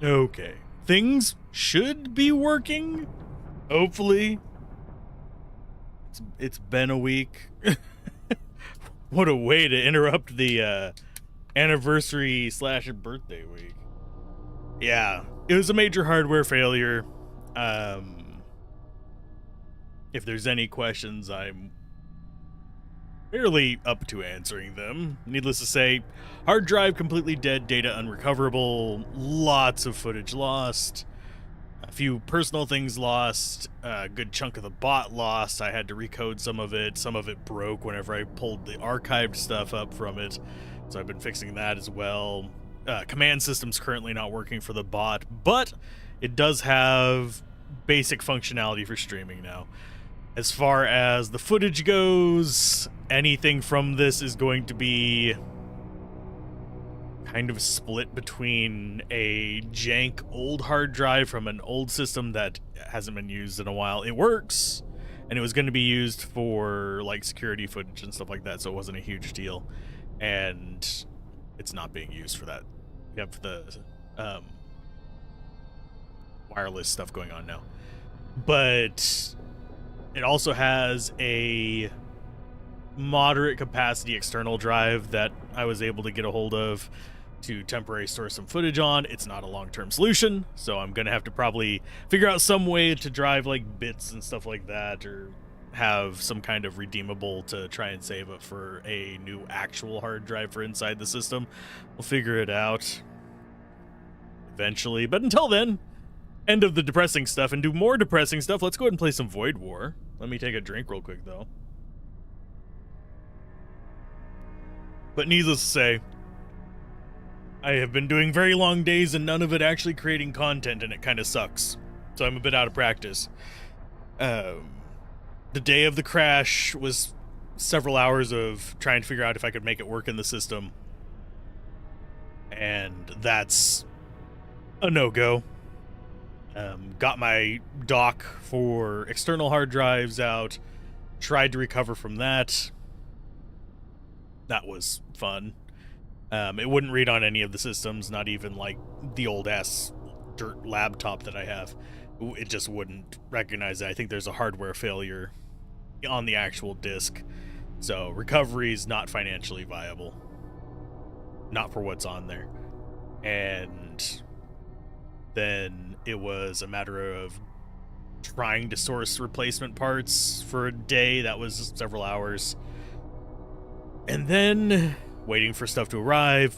Okay. Things should be working. Hopefully. It's been a week. What a way to interrupt the anniversary / birthday week. Yeah, it was a major hardware failure. If there's any questions, I'm fairly up to answering them. Needless to say, hard drive completely dead, data unrecoverable, lots of footage lost, a few personal things lost, a good chunk of the bot lost. I had to recode some of it broke whenever I pulled the archived stuff up from it, so I've been fixing that as well. Command system's currently not working for the bot, but it does have basic functionality for streaming now. As far as the footage goes, anything from this is going to be kind of split between a jank old hard drive from an old system that hasn't been used in a while. It works, and it was going to be used for like security footage and stuff like that, so it wasn't a huge deal. And it's not being used for that. We have the wireless stuff going on now. But it also has a moderate capacity external drive that I was able to get a hold of to temporarily store some footage on. It's not a long-term solution, so I'm gonna have to probably figure out some way to drive like bits and stuff like that, or have some kind of redeemable to try and save it for a new actual hard drive for inside the system. We'll figure it out eventually, but until then, end of the depressing stuff and do more depressing stuff. Let's go ahead and play some Void War. Let me take a drink real quick though. But needless to say, I have been doing very long days and none of it actually creating content, and it kind of sucks. So I'm a bit out of practice. The day of the crash was several hours of trying to figure out if I could make it work in the system. And that's a no-go. Got my dock for external hard drives out, tried to recover from that. That was fun. It wouldn't read on any of the systems, not even like the old ass dirt laptop that I have. It just wouldn't recognize it. I think there's a hardware failure on the actual disk. So recovery is not financially viable. Not for what's on there. And then it was a matter of trying to source replacement parts for a day. That was several hours. And then waiting for stuff to arrive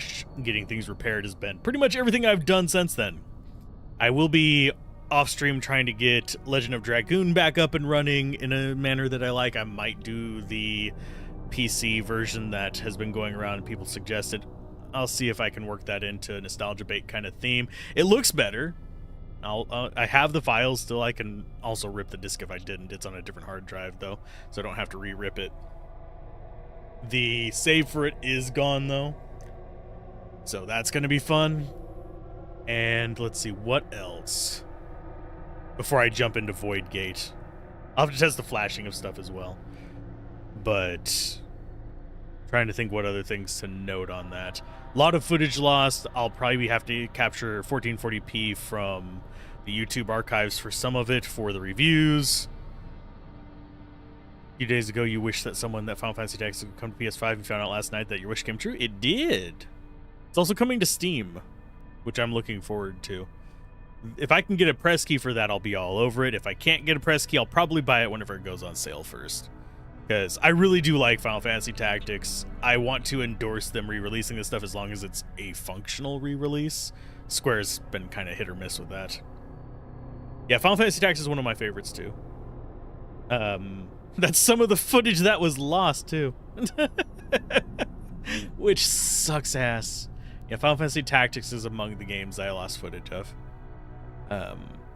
/ getting things repaired has been pretty much everything I've done since then. I will be off stream trying to get Legend of Dragoon back up and running in a manner that I like. I might do the PC version that has been going around and people suggested. I'll see if I can work that into a nostalgia bait kind of theme. It looks better. I have the files still. I can also rip the disc if I didn't. It's on a different hard drive though, so I don't have to re-rip it. The save for it is gone though, so that's gonna be fun. And let's see what else before I jump into Void Gate. I'll have to test the flashing of stuff as well, but trying to think what other things to note on that. A lot of footage lost. I'll probably have to capture 1440p from the YouTube archives for some of it for the reviews. A few days ago, you wished that someone that Final Fantasy Tactics would come to PS5 and found out last night that your wish came true. It did. It's also coming to Steam, which I'm looking forward to. If I can get a press key for that, I'll be all over it. If I can't get a press key, I'll probably buy it whenever it goes on sale first. Because I really do like Final Fantasy Tactics. I want to endorse them re-releasing this stuff as long as it's a functional re-release. Square's been kind of hit or miss with that. Yeah, Final Fantasy Tactics is one of my favorites too. That's some of the footage that was lost too. Which sucks ass. Yeah, Final Fantasy Tactics is among the games I lost footage of.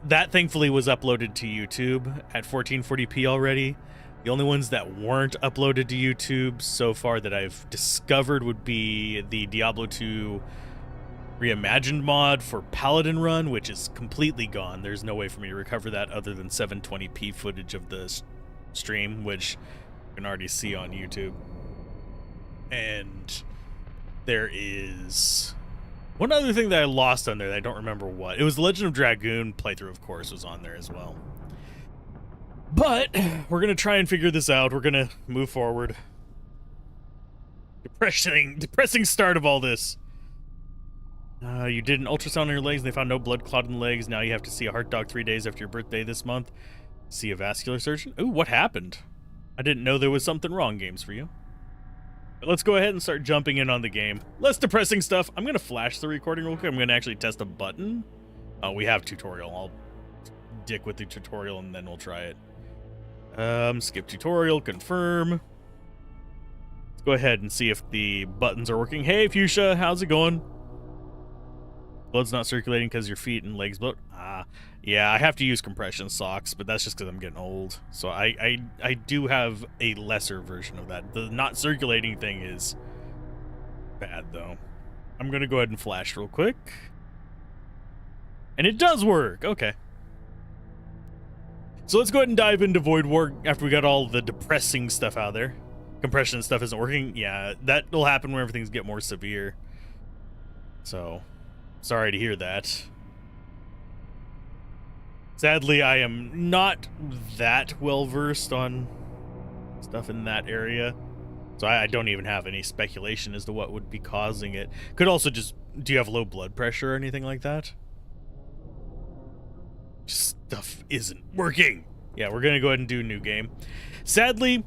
That thankfully was uploaded to YouTube at 1440p already. The only ones that weren't uploaded to YouTube so far that I've discovered would be the Diablo 2 reimagined mod for Paladin Run, which is completely gone. There's no way for me to recover that other than 720p footage of the stream, which you can already see on YouTube. And there is One other thing that I lost on there that I don't remember what. It was the Legend of Dragoon playthrough, of course, was on there as well. But we're going to try and figure this out. We're going to move forward. Depressing start of all this. You did an ultrasound on your legs and they found no blood clot in the legs. Now you have to see a heart doc 3 days after your birthday this month. See a vascular surgeon. Ooh, what happened? I didn't know there was something wrong, games for you. But let's go ahead and start jumping in on the game. Less depressing stuff. I'm going to flash the recording real quick. I'm going to actually test a button. Oh, we have tutorial. I'll dick with the tutorial and then we'll try it. Skip tutorial, confirm. Let's go ahead and see if the buttons are working. Hey, Fuchsia, how's it going? Blood's not circulating because your feet and legs bloat. Yeah, I have to use compression socks, but that's just because I'm getting old. So I do have a lesser version of that. The not circulating thing is bad, though. I'm going to go ahead and flash real quick. And it does work. Okay. So let's go ahead and dive into Void War after we got all the depressing stuff out there. Compression stuff isn't working. Yeah, that will happen when everything's get more severe. So, sorry to hear that. Sadly, I am not that well versed on stuff in that area. So I don't even have any speculation as to what would be causing it. Could also just, do you have low blood pressure or anything like that? Stuff isn't working. Yeah, we're going to go ahead and do a new game. Sadly,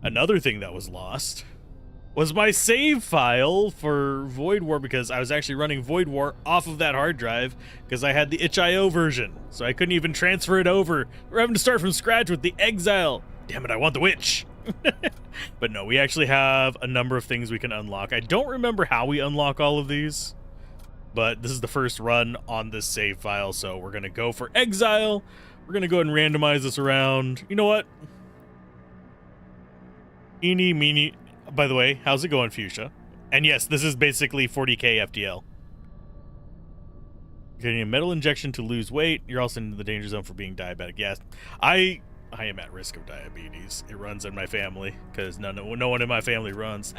another thing that was lost was my save file for Void War, because I was actually running Void War off of that hard drive because I had the itch.io version, so I couldn't even transfer it over. We're having to start from scratch with the Exile. Damn it, I want the Witch. But no, we actually have a number of things we can unlock. I don't remember how we unlock all of these, but this is the first run on this save file, so we're going to go for Exile. We're going to go ahead and randomize this around. You know what? Eeny, meeny... By the way, how's it going, Fuchsia? And yes, this is basically 40k FTL. Getting a metal injection to lose weight. You're also in the danger zone for being diabetic. Yes, I am at risk of diabetes. It runs in my family because no one in my family runs.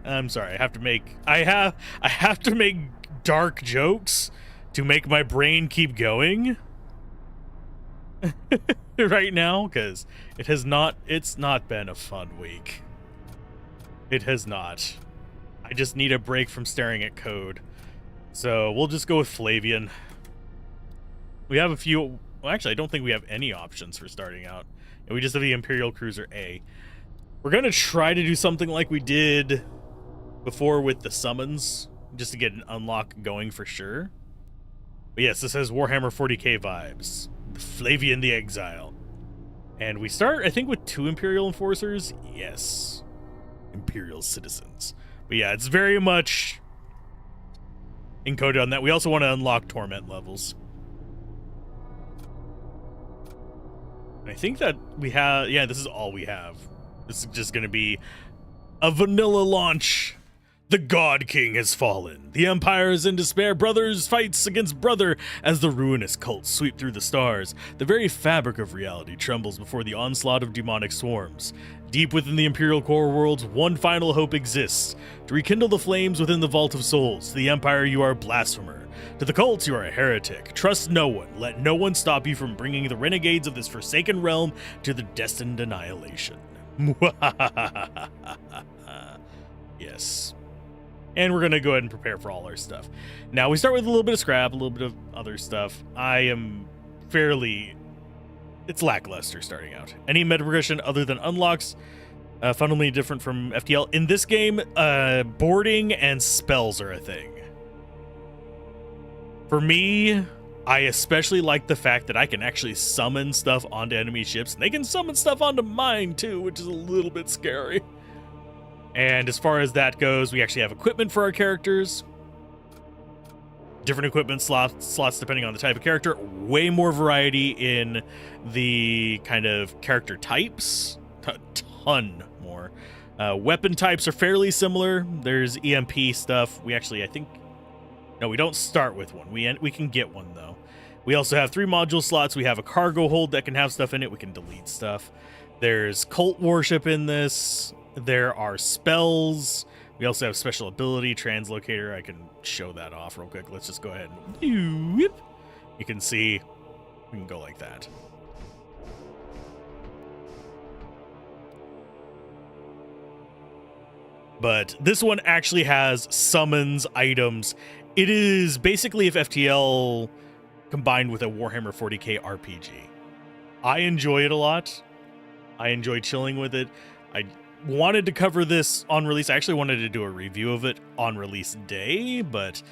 I'm sorry. I have to make dark jokes to make my brain keep going right now, because it's not been a fun week. It has not. I just need a break from staring at code. So we'll just go with Flavian. We have a few, well, actually I don't think we have any options for starting out. And we just have the Imperial Cruiser A. We're gonna try to do something like we did before with the summons, just to get an unlock going for sure. But yes, this has Warhammer 40k vibes. Flavian the Exile. And we start, I think, with 2 Imperial Enforcers. Yes. Imperial Citizens. But yeah, it's very much encoded on that. We also want to unlock Torment levels. And I think that we have, yeah, this is all we have. This is just going to be a vanilla launch. The God King has fallen. The Empire is in despair. Brothers fights against brother as the ruinous cults sweep through the stars. The very fabric of reality trembles before the onslaught of demonic swarms. Deep within the Imperial core worlds, one final hope exists. To rekindle the flames within the Vault of Souls. To the Empire, you are a blasphemer. To the cults, you are a heretic. Trust no one. Let no one stop you from bringing the renegades of this forsaken realm to the destined annihilation. Yes. And we're going to go ahead and prepare for all our stuff. Now, we start with a little bit of scrap, a little bit of other stuff. I am fairly... It's lackluster starting out. Any meta progression other than unlocks, fundamentally different from FTL. In this game, boarding and spells are a thing. For me, I especially like the fact that I can actually summon stuff onto enemy ships. And they can summon stuff onto mine, too, which is a little bit scary. And as far as that goes, we actually have equipment for our characters. Different equipment slots depending on the type of character. Way more variety in the kind of character types. Ton more. Weapon types are fairly similar. There's EMP stuff. We actually, I think... No, we don't start with one. We can get one, though. We also have 3 module slots. We have a cargo hold that can have stuff in it. We can delete stuff. There's cult worship in this. There are spells. We also have special ability, translocator. I can show that off real quick. Let's just go ahead and whoop. You can see we can go like that. But this one actually has summons, items. It is basically if FTL combined with a Warhammer 40k RPG. I enjoy it a lot. I enjoy chilling with it. I wanted to cover this on release. I actually wanted to do a review of it on release day, but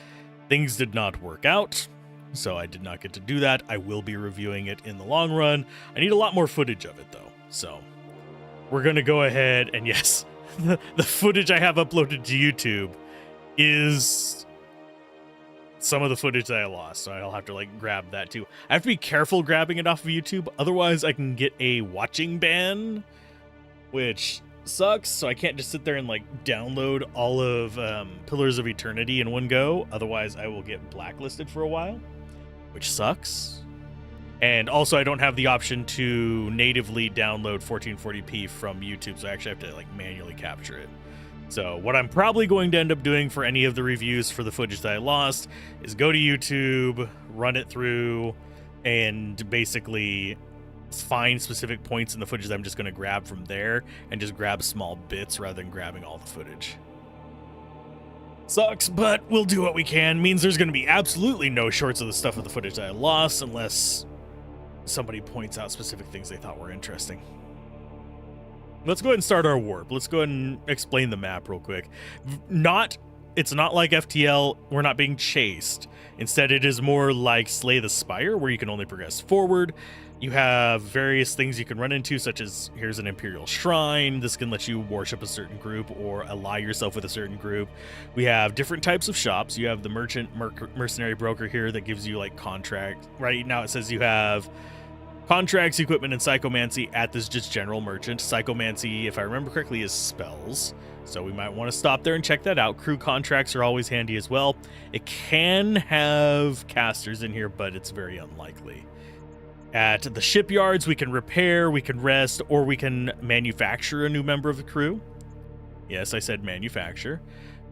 things did not work out, so I did not get to do that. I will be reviewing it in the long run. I need a lot more footage of it, though, so we're going to go ahead and, yes, the footage I have uploaded to YouTube is some of the footage that I lost, so I'll have to, like, grab that, too. I have to be careful grabbing it off of YouTube, otherwise I can get a watching ban, which sucks, so I can't just sit there and like download all of Pillars of Eternity in one go, otherwise I will get blacklisted for a while, which sucks. And also I don't have the option to natively download 1440p from YouTube, so I actually have to like manually capture it. So what I'm probably going to end up doing for any of the reviews for the footage that I lost is go to YouTube, run it through, and basically find specific points in the footage that I'm just going to grab from there and just grab small bits rather than grabbing all the footage. Sucks, but we'll do what we can. Means there's going to be absolutely no shorts of the stuff of the footage that I lost unless somebody points out specific things they thought were interesting. Let's go ahead and start our warp. Let's go ahead and explain the map real quick. It's not like FTL, we're not being chased. Instead, it is more like Slay the Spire, where you can only progress forward. You have various things you can run into, such as here's an Imperial Shrine. This can let you worship a certain group or ally yourself with a certain group. We have different types of shops. You have the mercenary broker here that gives you like contract. Right now it says you have contracts, equipment, and psychomancy at this just general merchant. Psychomancy, if I remember correctly, is spells. So we might want to stop there and check that out. Crew contracts are always handy as well. It can have casters in here, but it's very unlikely. At the shipyards, we can repair, we can rest, or we can manufacture a new member of the crew. Yes, I said manufacture.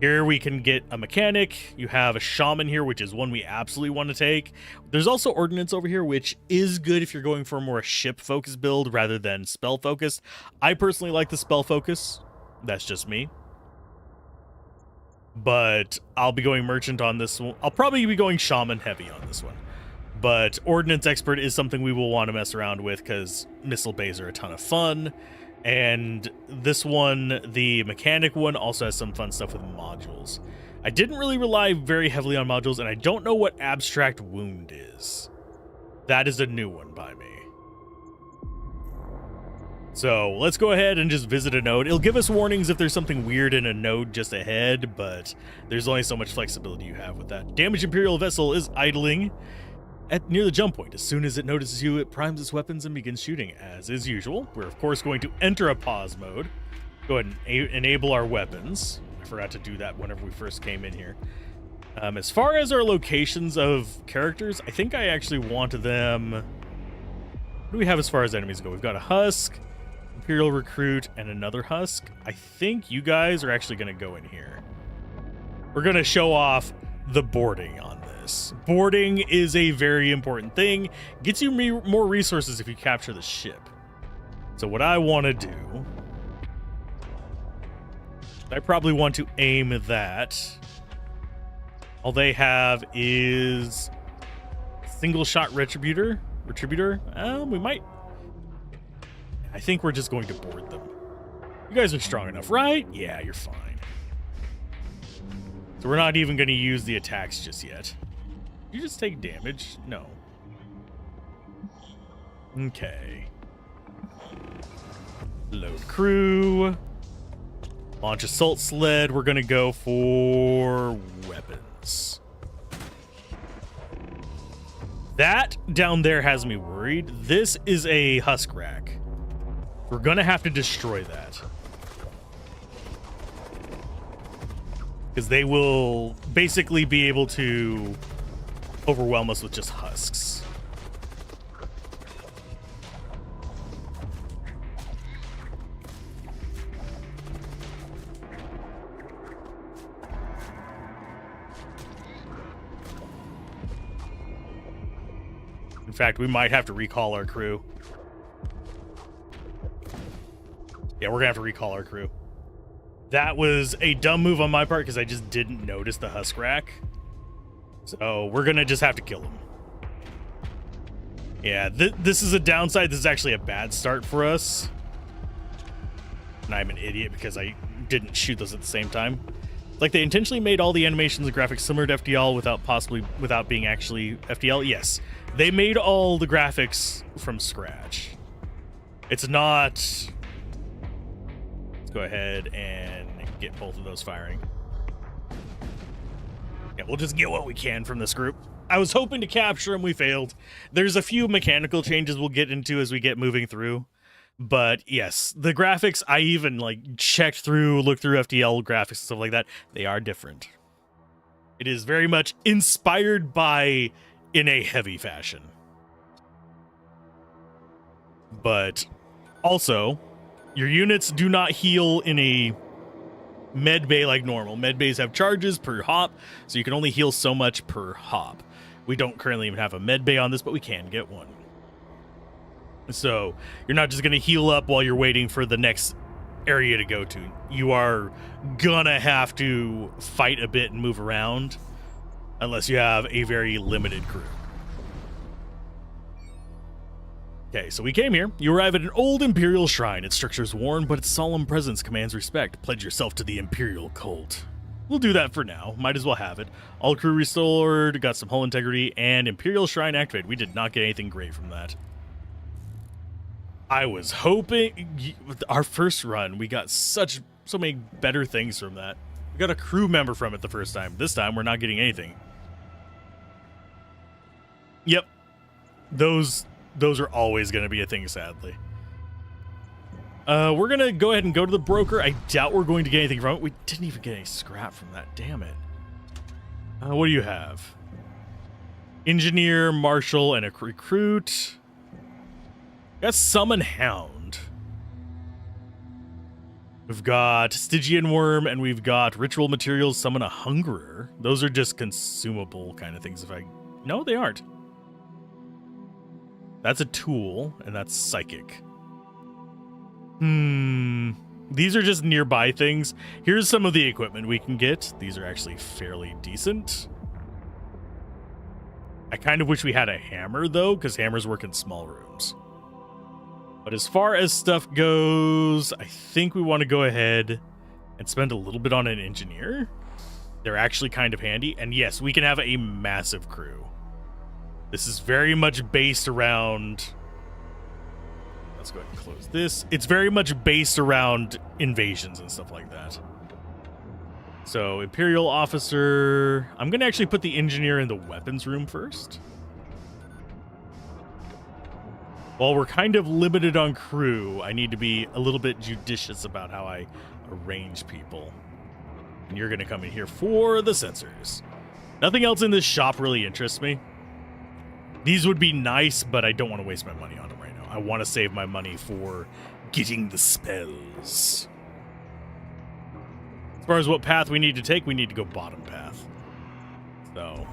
Here we can get a mechanic. You have a shaman here, which is one we absolutely want to take. There's also ordnance over here, which is good if you're going for a more ship-focused build rather than spell-focused. I personally like the spell-focus. That's just me. But I'll be going merchant on this one. I'll probably be going shaman heavy on this one. But Ordnance Expert is something we will want to mess around with because missile bays are a ton of fun. And this one, the mechanic one, also has some fun stuff with modules. I didn't really rely very heavily on modules, and I don't know what Abstract Wound is. That is a new one by me. So let's go ahead and just visit a node. It'll give us warnings if there's something weird in a node just ahead, but there's only so much flexibility you have with that. Damaged Imperial vessel is idling near the jump point. As soon as it notices you, it primes its weapons and begins shooting, as is usual. We're, of course, going to enter a pause mode. Go ahead and enable our weapons. I forgot to do that whenever we first came in here. As far as our locations of characters, I think I actually want them... What do we have as far as enemies go? We've got a Husk, Imperial Recruit, and another Husk. I think you guys are actually going to go in here. We're going to show off the boarding on this. Boarding is a very important thing. Gets you more resources if you capture the ship. So what I want to do, I probably want to aim that. All they have is single shot Retributor. We might. I think we're just going to board them. You guys are strong enough, right? Yeah, you're fine. So we're not even going to use the attacks just yet. You just take damage? No. Okay. Load crew. Launch assault sled. We're going to go for weapons. That down there has me worried. This is a husk rack. We're going to have to destroy that. Because they will basically be able to overwhelm us with just husks. fact, we might have to recall our crew. Yeah, we're gonna have to recall our crew. That was a dumb move on my part because I just didn't notice the husk rack. So we're gonna just have to kill him. Yeah, this is a downside. This is actually a bad start for us. And I'm an idiot because I didn't shoot those at the same time. Like, they intentionally made all the animations and graphics similar to FTL without being actually FTL. Yes, they made all the graphics from scratch. It's not... Let's go ahead and get both of those firing. Yeah, we'll just get what we can from this group. I was hoping to capture them, we failed. There's a few mechanical changes we'll get into as we get moving through. But yes, the graphics, I even like looked through FTL graphics and stuff like that. They are different. It is very much inspired by in a heavy fashion. But also, your units do not heal in a med bay like normal. Med bays have charges per hop, so you can only heal so much per hop. We don't currently even have a med bay on this, but we can get one. So you're not just going to heal up while you're waiting for the next area to go to. You are gonna have to fight a bit and move around unless you have a very limited crew. Okay, so we came here. You arrive at an old Imperial shrine. Its structure is worn, but its solemn presence commands respect. Pledge yourself to the Imperial cult. We'll do that for now. Might as well have it. All crew restored, got some hull integrity, and Imperial shrine activated. We did not get anything great from that. I was hoping with our first run, we got so many better things from that. We got a crew member from it the first time. This time, we're not getting anything. Yep. Those are always going to be a thing, sadly. We're going to go ahead and go to the broker. I doubt we're going to get anything from it. We didn't even get any scrap from that. Damn it. What do you have? Engineer, marshal, and a recruit. Got Summon Hound. We've got Stygian Worm, and we've got Ritual Materials, Summon a Hungerer. Those are just consumable kind of things. No, they aren't. That's a tool, and that's Psychic. These are just nearby things. Here's some of the equipment we can get. These are actually fairly decent. I kind of wish we had a hammer, though, because hammers work in small rooms. But as far as stuff goes, I think we want to go ahead and spend a little bit on an engineer. They're actually kind of handy. And yes, we can have a massive crew. This is very much based around... Let's go ahead and close this. It's very much based around invasions and stuff like that. So, Imperial Officer... I'm going to actually put the engineer in the weapons room first. While we're kind of limited on crew, I need to be a little bit judicious about how I arrange people. And you're going to come in here for the sensors. Nothing else in this shop really interests me. These would be nice, but I don't want to waste my money on them right now. I want to save my money for getting the spells. As far as what path we need to take, we need to go bottom path. So,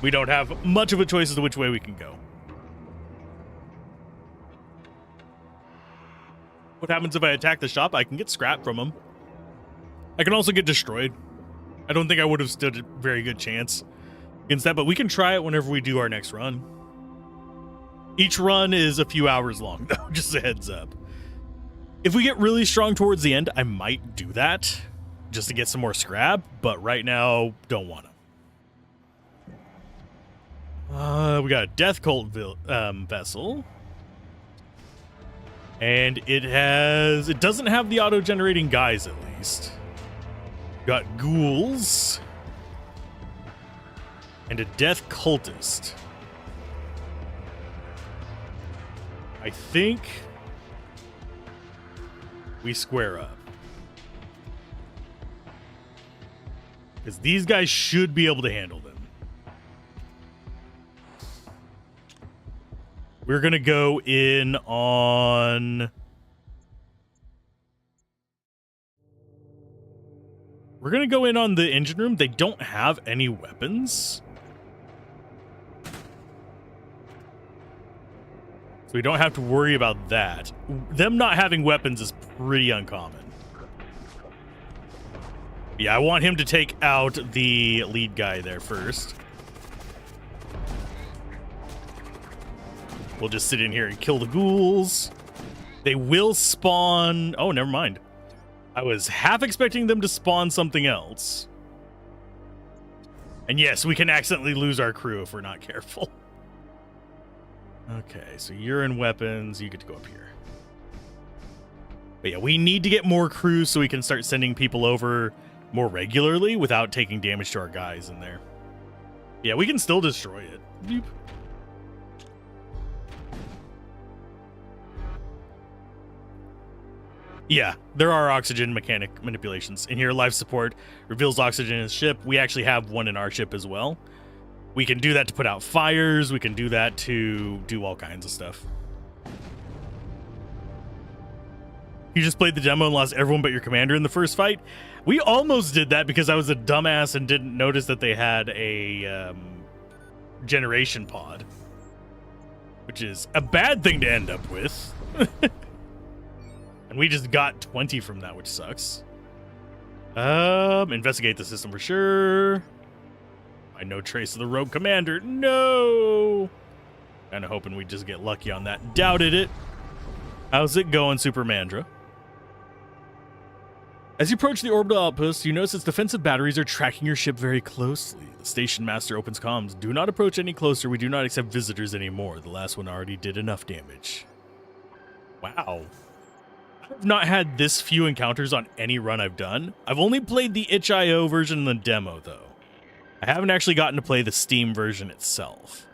we don't have much of a choice as to which way we can go. What happens if I attack the shop? I can get scrap from them. I can also get destroyed. I don't think I would have stood a very good chance against that, but we can try it whenever we do our next run. Each run is a few hours long, though, just a heads up. If we get really strong towards the end, I might do that just to get some more scrap, but right now, don't want to. We got a Death Cult vessel. And it doesn't have the auto-generating guys, at least. Got ghouls. And a death cultist. I think we square up. Because these guys should be able to handle them. We're going to go in on... We're going to go in on the engine room. They don't have any weapons. So we don't have to worry about that. Them not having weapons is pretty uncommon. Yeah, I want him to take out the lead guy there first. We'll just sit in here and kill the ghouls. They will spawn... Oh, never mind. I was half expecting them to spawn something else. And yes, we can accidentally lose our crew if we're not careful. Okay, so you're in weapons. You get to go up here. But yeah, we need to get more crews so we can start sending people over more regularly without taking damage to our guys in there. Yeah, we can still destroy it. Beep. Yeah, there are oxygen mechanic manipulations. In here, life support reveals oxygen in his ship. We actually have one in our ship as well. We can do that to put out fires. We can do that to do all kinds of stuff. You just played the demo and lost everyone but your commander in the first fight. We almost did that because I was a dumbass and didn't notice that they had a generation pod, which is a bad thing to end up with. And we just got 20 from that, which sucks. Investigate the system for sure. I no trace of the rogue commander. No. Kind of hoping we just get lucky on that. Doubted it. How's it going, Super Mandra? As you approach the orbital outpost, you notice its defensive batteries are tracking your ship very closely. The station master opens comms. Do not approach any closer. We do not accept visitors anymore. The last one already did enough damage. Wow. I've not had this few encounters on any run I've done. I've only played the itch.io version in the demo, though. I haven't actually gotten to play the Steam version itself.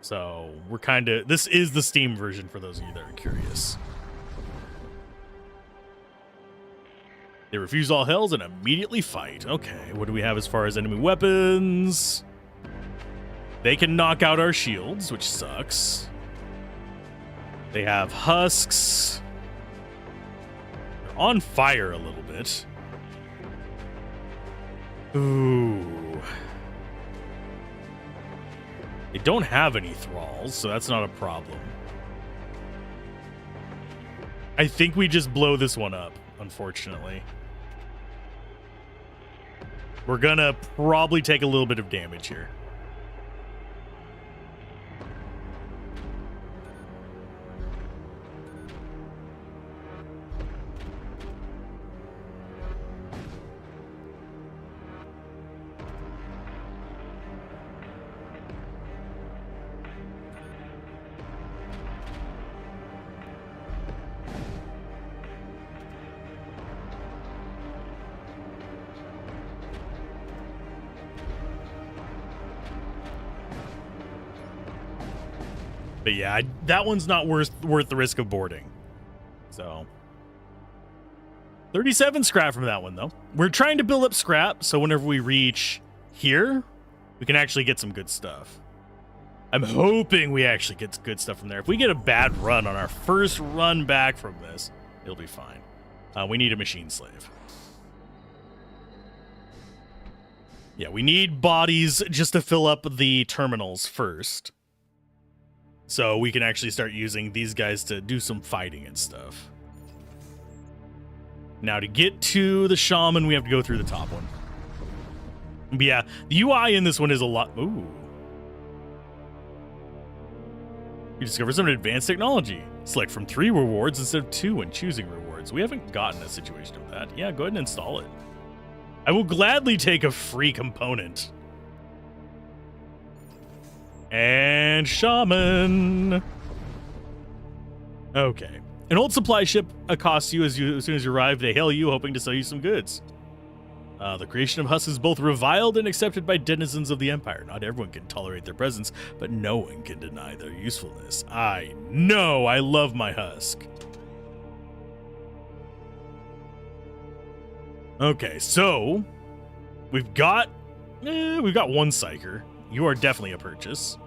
So we're kind of... This is the Steam version for those of you that are curious. They refuse all hells and immediately fight. Okay, what do we have as far as enemy weapons? They can knock out our shields, which sucks. They have husks. They're on fire a little bit. Ooh. They don't have any thralls, so that's not a problem. I think we just blow this one up, unfortunately. We're gonna probably take a little bit of damage here. But yeah, that one's not worth the risk of boarding. So 37 scrap from that one, though. We're trying to build up scrap, so whenever we reach here, we can actually get some good stuff. I'm hoping we actually get good stuff from there. If we get a bad run on our first run back from this, it'll be fine. We need a machine slave. Yeah, we need bodies just to fill up the terminals first. So we can actually start using these guys to do some fighting and stuff. Now to get to the shaman, we have to go through the top one. But yeah, the UI in this one is a lot... Ooh. You discover some advanced technology. Select from 3 rewards instead of 2 when choosing rewards. We haven't gotten a situation of that. Yeah, go ahead and install it. I will gladly take a free component. And shaman. Okay. An old supply ship accosts you as soon as you arrive. They hail you, hoping to sell you some goods. The creation of husks is both reviled and accepted by denizens of the Empire. Not everyone can tolerate their presence, but no one can deny their usefulness. I know I love my husk. Okay, so we've got one psyker. You are definitely a purchase.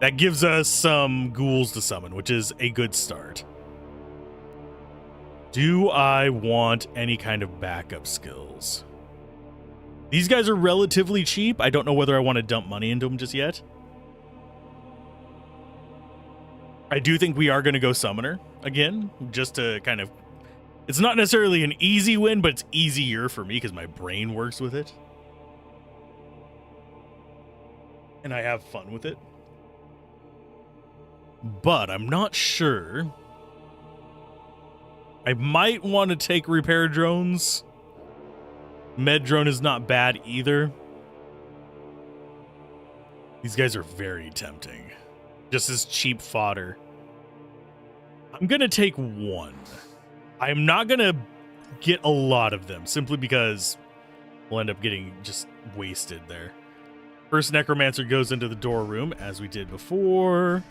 That gives us some ghouls to summon, which is a good start. Do I want any kind of backup skills? These guys are relatively cheap. I don't know whether I want to dump money into them just yet. I do think we are going to go Summoner again, just to kind of... It's not necessarily an easy win, but it's easier for me because my brain works with it. And I have fun with it. But I'm not sure. I might want to take repair drones. Med drone is not bad either. These guys are very tempting. Just as cheap fodder. I'm going to take one. I'm not going to get a lot of them, simply because we'll end up getting just wasted there. First Necromancer goes into the door room, as we did before.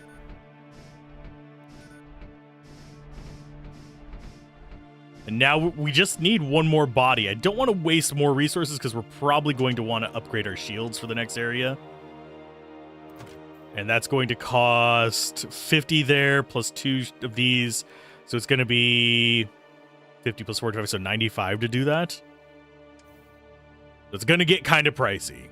And now we just need one more body. I don't want to waste more resources because we're probably going to want to upgrade our shields for the next area. And that's going to cost 50 there, plus 2 of these. So it's going to be 50 plus 45, so 95 to do that. So it's going to get kind of pricey.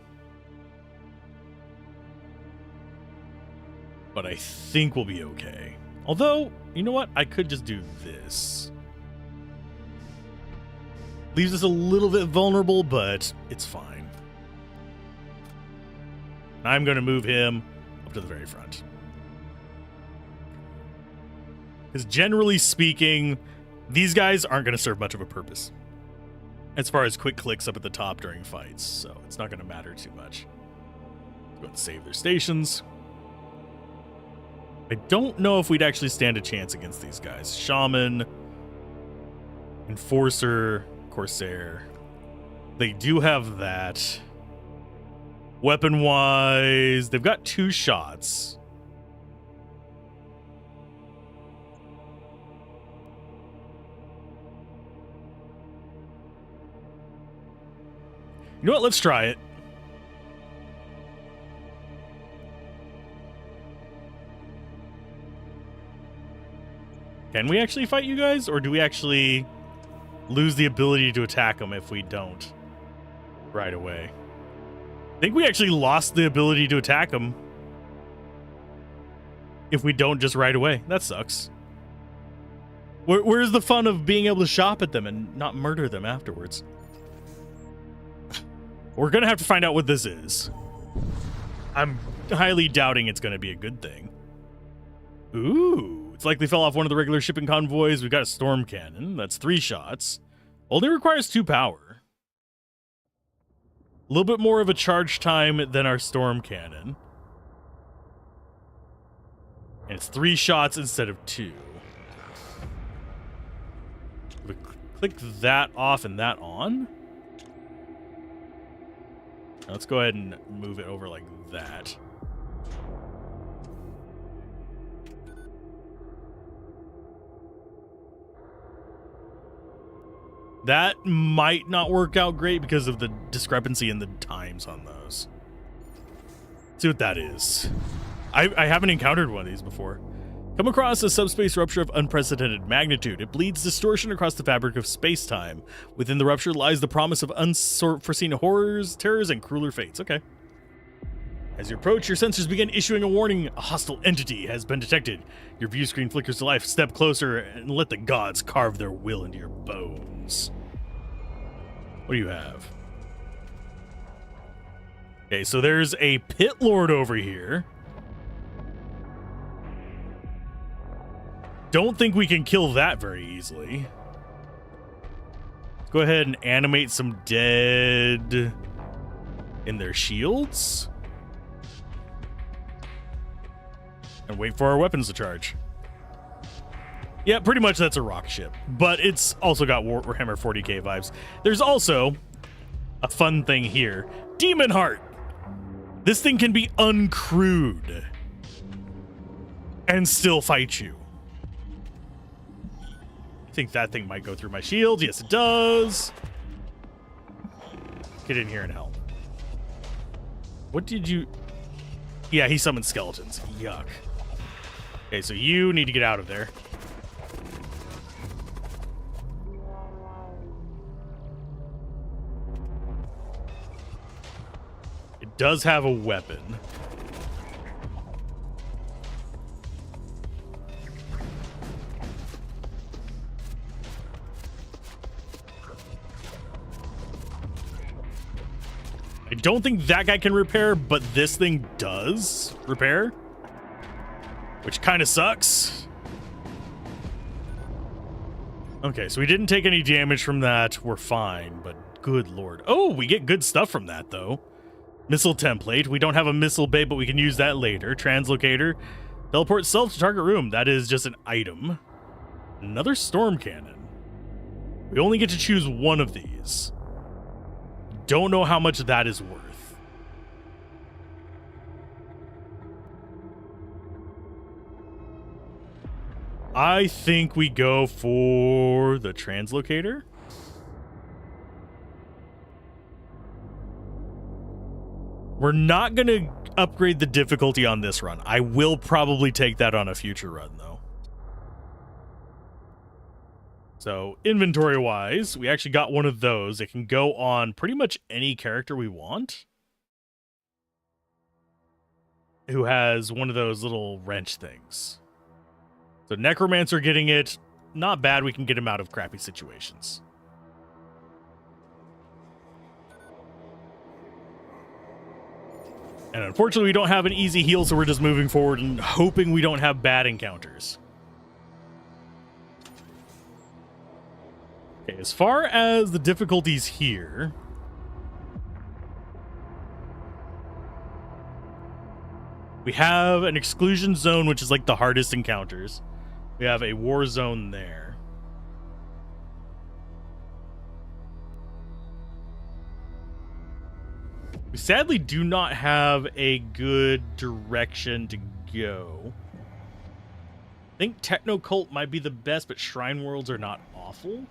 But I think we'll be okay. Although, you know what? I could just do this. Leaves us a little bit vulnerable, but it's fine. I'm going to move him up to the very front. Because generally speaking, these guys aren't going to serve much of a purpose as far as quick clicks up at the top during fights, so it's not going to matter too much. Let's go and save their stations. I don't know if we'd actually stand a chance against these guys. Shaman, Enforcer, Corsair. They do have that. Weapon-wise, they've got 2 shots. You know what? Let's try it. Can we actually fight you guys, or do we actually lose the ability to attack them if we don't right away? I think we actually lost the ability to attack them if we don't just right away. That sucks. Where's the fun of being able to shop at them and not murder them afterwards? We're going to have to find out what this is. I'm highly doubting it's going to be a good thing. Ooh, it's likely fell off one of the regular shipping convoys. We've got a storm cannon. That's 3 shots. Only requires 2 power. A little bit more of a charge time than our storm cannon. And it's 3 shots instead of 2. We click that off and that on. Now let's go ahead and move it over like that. That might not work out great because of the discrepancy in the times on those. Let's see what that is. I haven't encountered one of these before. Come across a subspace rupture of unprecedented magnitude. It bleeds distortion across the fabric of space-time. Within the rupture lies the promise of unforeseen horrors, terrors, and crueler fates. Okay. As you approach, your sensors begin issuing a warning. A hostile entity has been detected. Your view screen flickers to life. Step closer and let the gods carve their will into your bones. What do you have? Okay, so there's a pit lord over here. Don't think we can kill that very easily. Let's go ahead and animate some dead in their shields. And wait for our weapons to charge. Yeah, pretty much that's a rock ship. But it's also got Warhammer 40k vibes. There's also a fun thing here. Demon Heart. This thing can be uncrewed and still fight you. I think that thing might go through my shield. Yes, it does. Get in here and help. What did you... Yeah, he summoned skeletons. Yuck. Okay, so you need to get out of there. It does have a weapon. don't think that guy can repair, but this thing does repair, which kind of sucks. Okay, so we didn't take any damage from that. We're fine, but good lord. Oh, we get good stuff from that, though. Missile template. We don't have a missile bay, but we can use that later. Translocator. Teleport self to target room. That is just an item. Another storm cannon. We only get to choose one of these. Don't know how much that is worth. I think we go for the translocator. We're not going to upgrade the difficulty on this run. I will probably take that on a future run, though. So, inventory-wise, we actually got one of those. It can go on pretty much any character we want who has one of those little wrench things. So, Necromancer getting it, not bad. We can get him out of crappy situations. And unfortunately, we don't have an easy heal, so we're just moving forward and hoping we don't have bad encounters. Okay, as far as the difficulties here, we have an exclusion zone, which is like the hardest encounters. We have a war zone there. We sadly do not have a good direction to go. I think Techno Cult might be the best, but Shrine Worlds are not awful.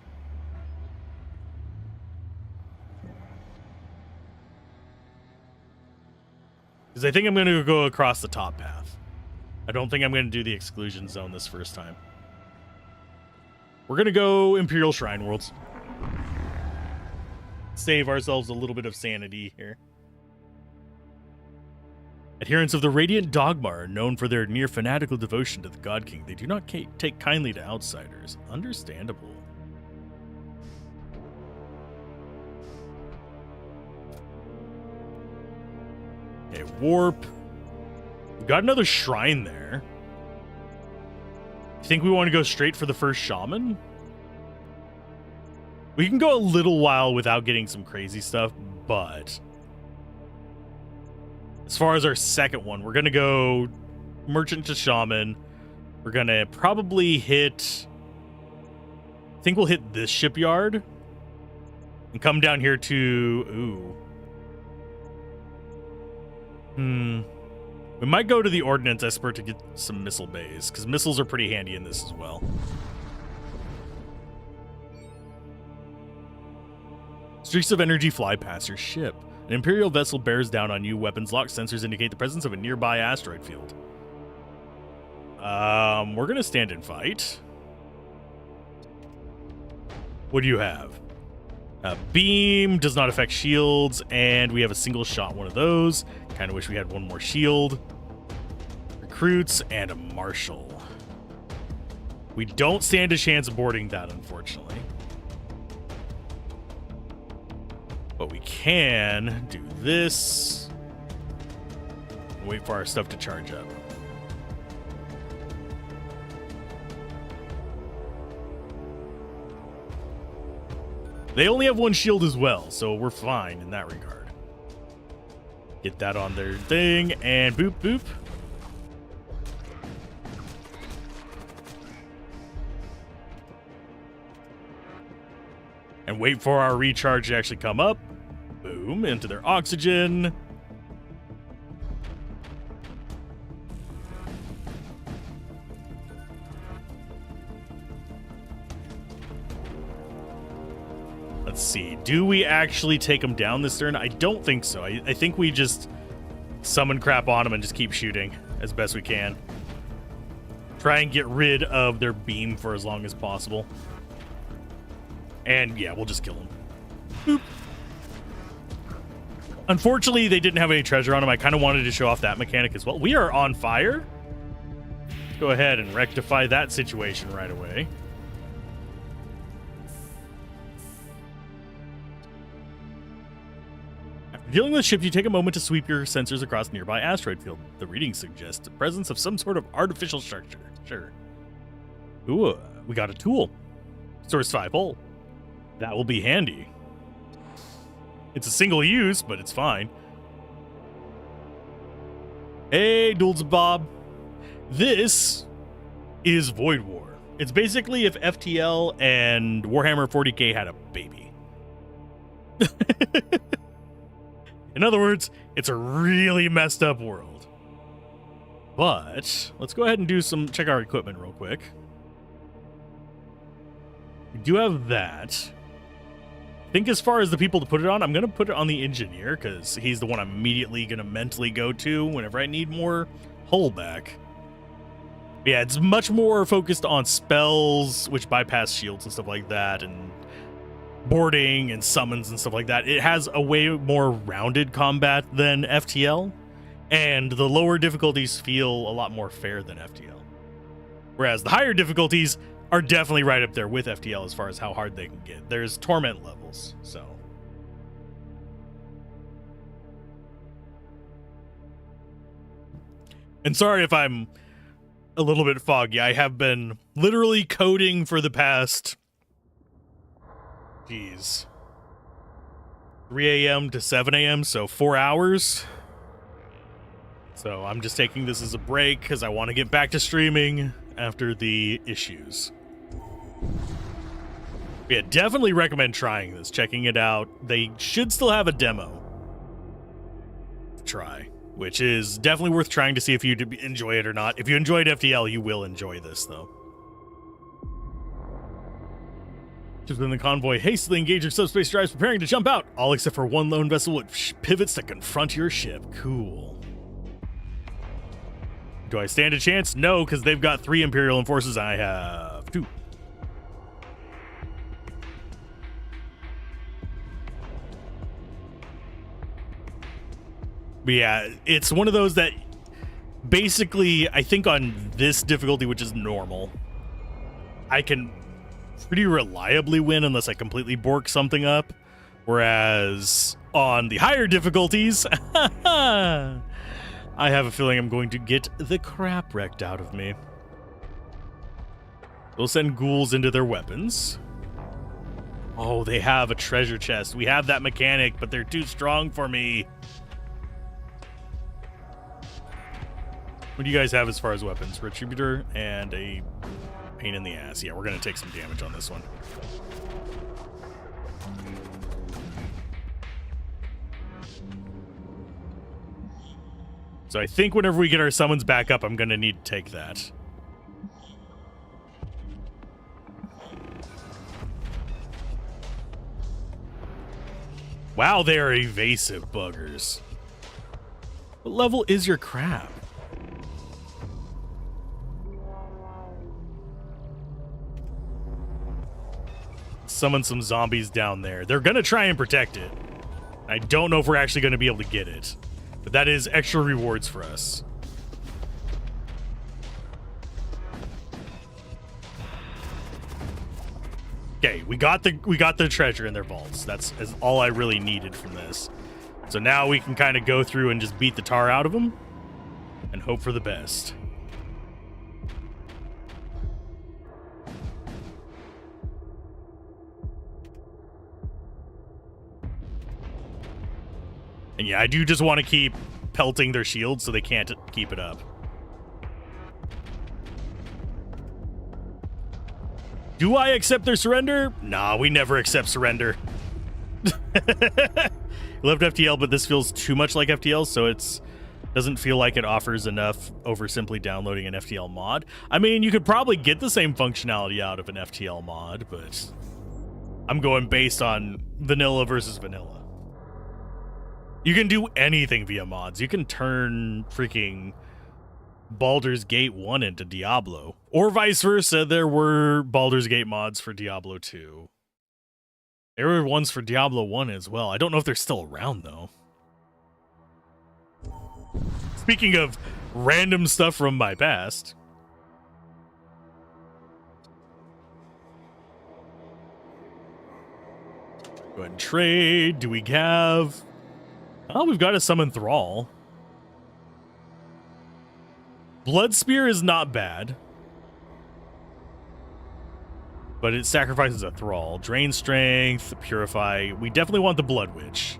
Because I think I'm going to go across the top path. I don't think I'm going to do the exclusion zone this first time. We're going to go Imperial Shrine Worlds. Save ourselves a little bit of sanity here. Adherents of the Radiant Dogma are known for their near fanatical devotion to the God King. They do not take kindly to outsiders. Understandable. Okay, warp. We've got another shrine there. I think we want to go straight for the first shaman. We can go a little while without getting some crazy stuff, but as far as our second one, we're going to go merchant to shaman. We're going to probably hit, I think we'll hit this shipyard and come down here to, we might go to the ordnance expert to get some missile bays, because missiles are pretty handy in this as well. Streaks of energy fly past your ship. An Imperial vessel bears down on you. Weapons lock sensors indicate the presence of a nearby asteroid field. We're going to stand and fight. What do you have? Beam does not affect shields, and we have a single shot one of those. Kind of wish we had one more shield. Recruits and a marshal. We don't stand a chance of boarding that, unfortunately. But we can do this. Wait for our stuff to charge up. They only have one shield as well, so we're fine in that regard. Get that on their thing, and boop, boop. And wait for our recharge to actually come up. Boom, into their oxygen. Let's see. Do we actually take them down this turn? I don't think so. I think we just summon crap on them and just keep shooting as best we can. Try and get rid of their beam for as long as possible. And yeah, we'll just kill them. Boop. Unfortunately, they didn't have any treasure on them. I kind of wanted to show off that mechanic as well. We are on fire. Let's go ahead and rectify that situation right away. Dealing with ships, you take a moment to sweep your sensors across nearby asteroid field. The readings suggest the presence of some sort of artificial structure. Sure. Ooh, we got a tool. Source 5 hole. That will be handy. It's a single use, but it's fine. Hey, Duels Bob. This is Void War. It's basically if FTL and Warhammer 40k had a baby. In other words, it's a really messed up world. But let's go ahead and check our equipment real quick. We do have that. I think as far as the people to put it on, I'm going to put it on the engineer because he's the one I'm immediately going to mentally go to whenever I need more hull back. But yeah, it's much more focused on spells, which bypass shields and stuff like that, and boarding and summons and stuff like that. It has a way more rounded combat than FTL, and the lower difficulties feel a lot more fair than FTL. Whereas the higher difficulties are definitely right up there with FTL as far as how hard they can get. There's torment levels, so. And sorry if I'm a little bit foggy. I have been literally coding for the past 3 a.m. to 7 a.m., so 4 hours. So I'm just taking this as a break because I want to get back to streaming after the issues. Yeah, definitely recommend trying this, checking it out. They should still have a demo to try, which is definitely worth trying to see if you enjoy it or not. If you enjoyed FTL, you will enjoy this, though. Just when the convoy hastily engaged your subspace drives preparing to jump out, all except for one lone vessel which pivots to confront your ship. Cool. Do I stand a chance? No, because they've got 3 Imperial Enforcers. I have 2. But yeah, it's one of those that basically, I think on this difficulty, which is normal, I can pretty reliably win unless I completely bork something up. Whereas on the higher difficulties, I have a feeling I'm going to get the crap wrecked out of me. We'll send ghouls into their weapons. Oh, they have a treasure chest. We have that mechanic, but they're too strong for me. What do you guys have as far as weapons? Retributor and a pain in the ass. Yeah, we're going to take some damage on this one. So I think whenever we get our summons back up, I'm going to need to take that. Wow, they are evasive buggers. What level is your crab? Summon some zombies down there. They're going to try and protect it. I don't know if we're actually going to be able to get it. But that is extra rewards for us. Okay, we got the treasure in their vaults. That's all I really needed from this. So now we can kind of go through and just beat the tar out of them and hope for the best. And yeah, I do just want to keep pelting their shields so they can't keep it up. Do I accept their surrender? Nah, we never accept surrender. Loved FTL, but this feels too much like FTL, so it's doesn't feel like it offers enough over simply downloading an FTL mod. I mean, you could probably get the same functionality out of an FTL mod, but I'm going based on vanilla versus vanilla. You can do anything via mods. You can turn freaking Baldur's Gate 1 into Diablo. Or vice versa, there were Baldur's Gate mods for Diablo 2. There were ones for Diablo 1 as well. I don't know if they're still around, though. Speaking of random stuff from my past. Go ahead and trade. Do we have Oh, we've got to summon Thrall. Blood Spear is not bad, but it sacrifices a Thrall. Drain Strength, Purify. We definitely want the Blood Witch.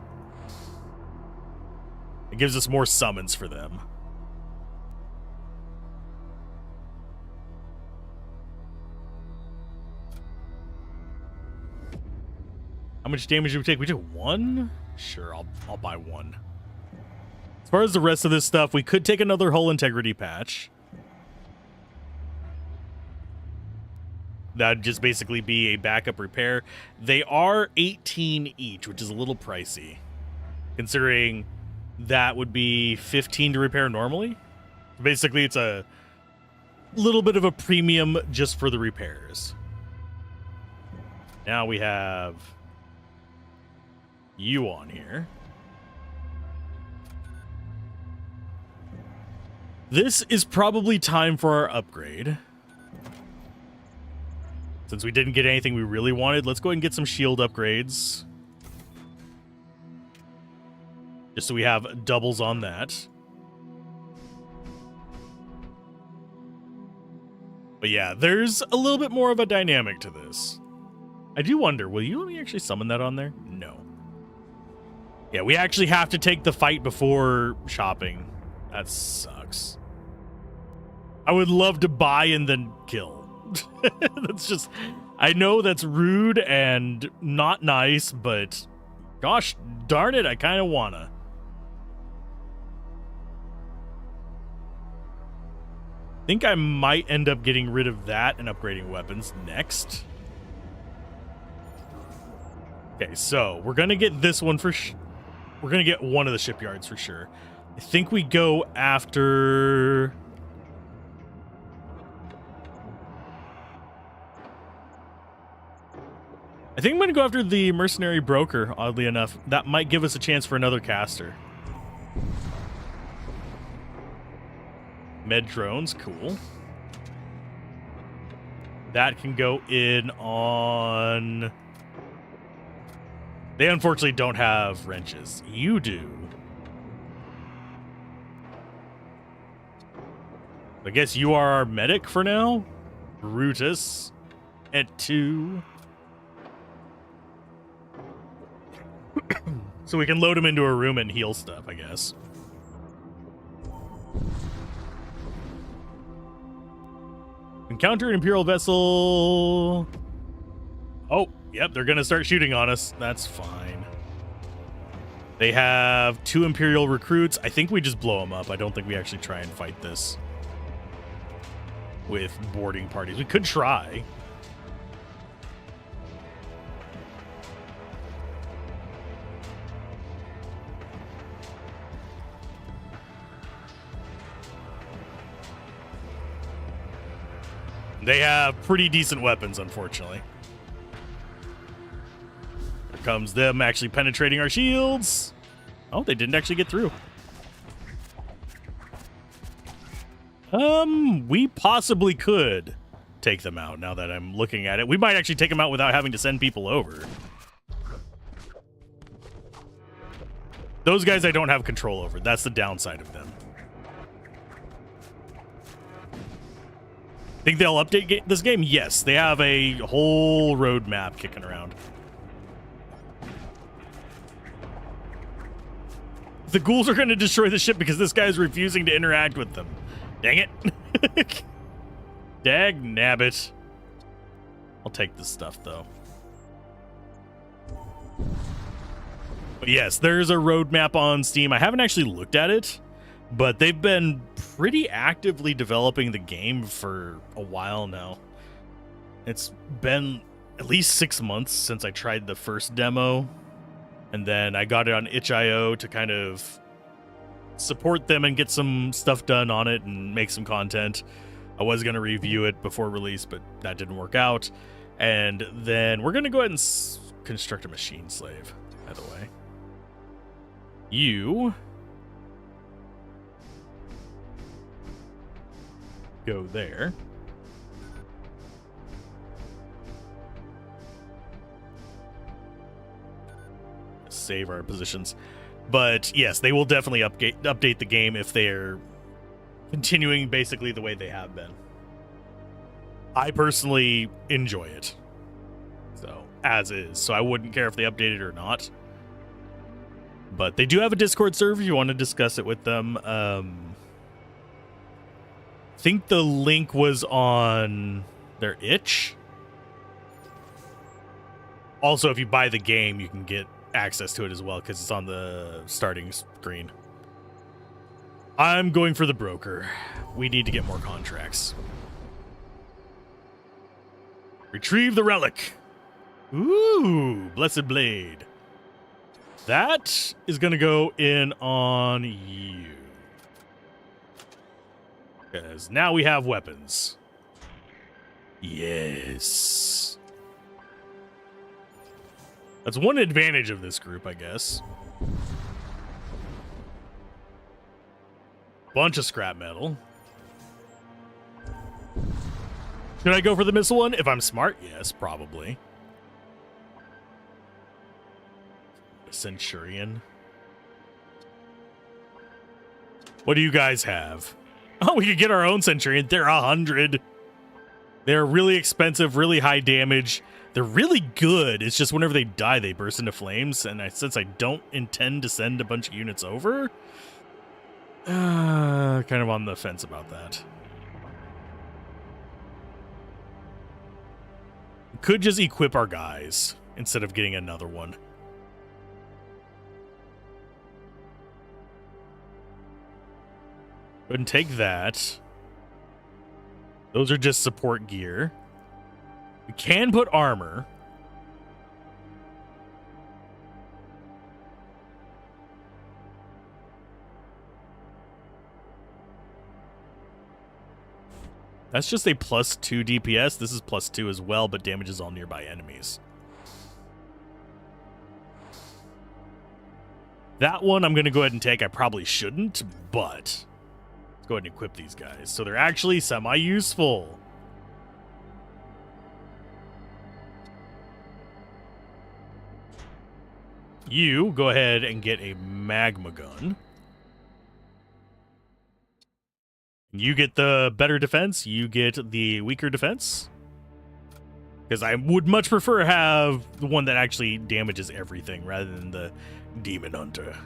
It gives us more summons for them. How much damage do we take? We took 1? Sure, I'll buy 1. As far as the rest of this stuff, we could take another hull integrity patch. That'd just basically be a backup repair. They are 18 each, which is a little pricey, considering that would be 15 to repair normally. Basically, it's a little bit of a premium just for the repairs. Now we have you on here. This is probably time for our upgrade. Since we didn't get anything we really wanted, let's go ahead and get some shield upgrades. Just so we have doubles on that. But yeah, there's a little bit more of a dynamic to this. I do wonder, will you let me actually summon that on there? No. Yeah, we actually have to take the fight before shopping. That sucks. I would love to buy and then kill. That's just, I know that's rude and not nice, but gosh darn it, I kind of wanna. Think I might end up getting rid of that and upgrading weapons next. Okay, so we're gonna get this one for we're gonna get one of the shipyards for sure. I think we go after the mercenary broker, oddly enough. That might give us a chance for another caster. Med drones, cool. That can go in on... They unfortunately don't have wrenches. You do. I guess you are our medic for now. Brutus at 2. So we can load him into a room and heal stuff, I guess. Encounter an Imperial vessel. Oh, yep, they're gonna start shooting on us. That's fine. They have 2 Imperial recruits. I think we just blow them up. I don't think we actually try and fight this with boarding parties. We could try. They have pretty decent weapons, unfortunately. Here comes them actually penetrating our shields. Oh, they didn't actually get through. We possibly could take them out now that I'm looking at it. We might actually take them out without having to send people over. Those guys I don't have control over. That's the downside of them. Think they'll update this game? Yes, they have a whole roadmap kicking around. The ghouls are going to destroy the ship because this guy's refusing to interact with them. Dang it. Dag nabbit. I'll take this stuff, though. But yes, there's a roadmap on Steam. I haven't actually looked at it, but they've been pretty actively developing the game for a while now. It's been at least 6 months since I tried the first demo, and then I got it on itch.io to kind of support them and get some stuff done on it and make some content. I was going to review it before release, but that didn't work out. And then we're going to go ahead and construct a machine slave, by the way. You go there. Save our positions. But yes, they will definitely update the game if they're continuing basically the way they have been. I personally enjoy it. So, as is. So I wouldn't care if they update it or not. But they do have a Discord server if you want to discuss it with them. I think the link was on their itch. Also, if you buy the game, you can get access to it as well because it's on the starting screen. I'm going for the broker. We need to get more contracts. Retrieve the relic. Ooh, blessed blade. That is going to go in on you. Because now we have weapons. Yes. That's one advantage of this group, I guess. Bunch of scrap metal. Should I go for the missile one? If I'm smart, yes, probably. A Centurion. What do you guys have? Oh, we could get our own Centurion. They're 100. They're really expensive, really high damage. They're really good. It's just whenever they die, they burst into flames. And since I don't intend to send a bunch of units over, kind of on the fence about that. Could just equip our guys instead of getting another one. Go ahead and take that. Those are just support gear. We can put armor. That's just a +2 DPS. This is +2 as well, but damages all nearby enemies. That one I'm going to go ahead and take. I probably shouldn't, but let's go ahead and equip these guys. So they're actually semi-useful. You go ahead and get a magma gun. You get the better defense. You get the weaker defense. Because I would much prefer have the one that actually damages everything rather than the Demon Hunter.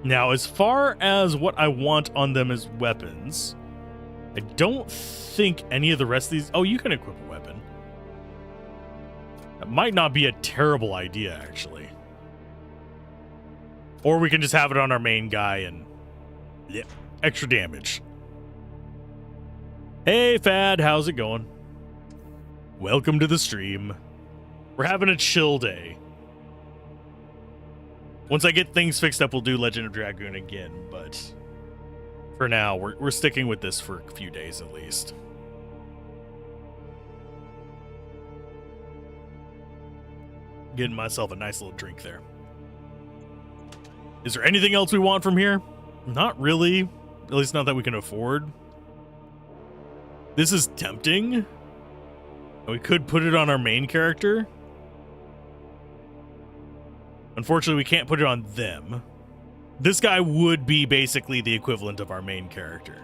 Now, as far as what I want on them as weapons, I don't think any of the rest of these... Oh, you can equip a weapon. That might not be a terrible idea, actually. Or we can just have it on our main guy and... yeah, extra damage. Hey, Fad, how's it going? Welcome to the stream. We're having a chill day. Once I get things fixed up, we'll do Legend of Dragoon again, but for now, we're sticking with this for a few days at least. Getting myself a nice little drink there. Is there anything else we want from here? Not really. At least not that we can afford. This is tempting. We could put it on our main character. Unfortunately, we can't put it on them. This guy would be basically the equivalent of our main character.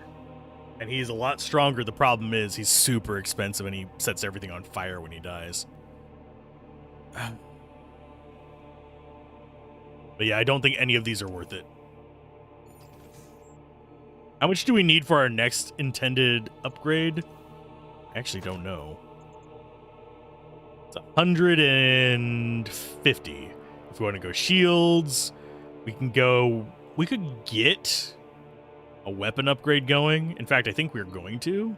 And he's a lot stronger. The problem is he's super expensive and he sets everything on fire when he dies. But yeah, I don't think any of these are worth it. How much do we need for our next intended upgrade? I actually don't know. It's 150. If we want to go shields, we could get a weapon upgrade going. In fact, I think we're going to.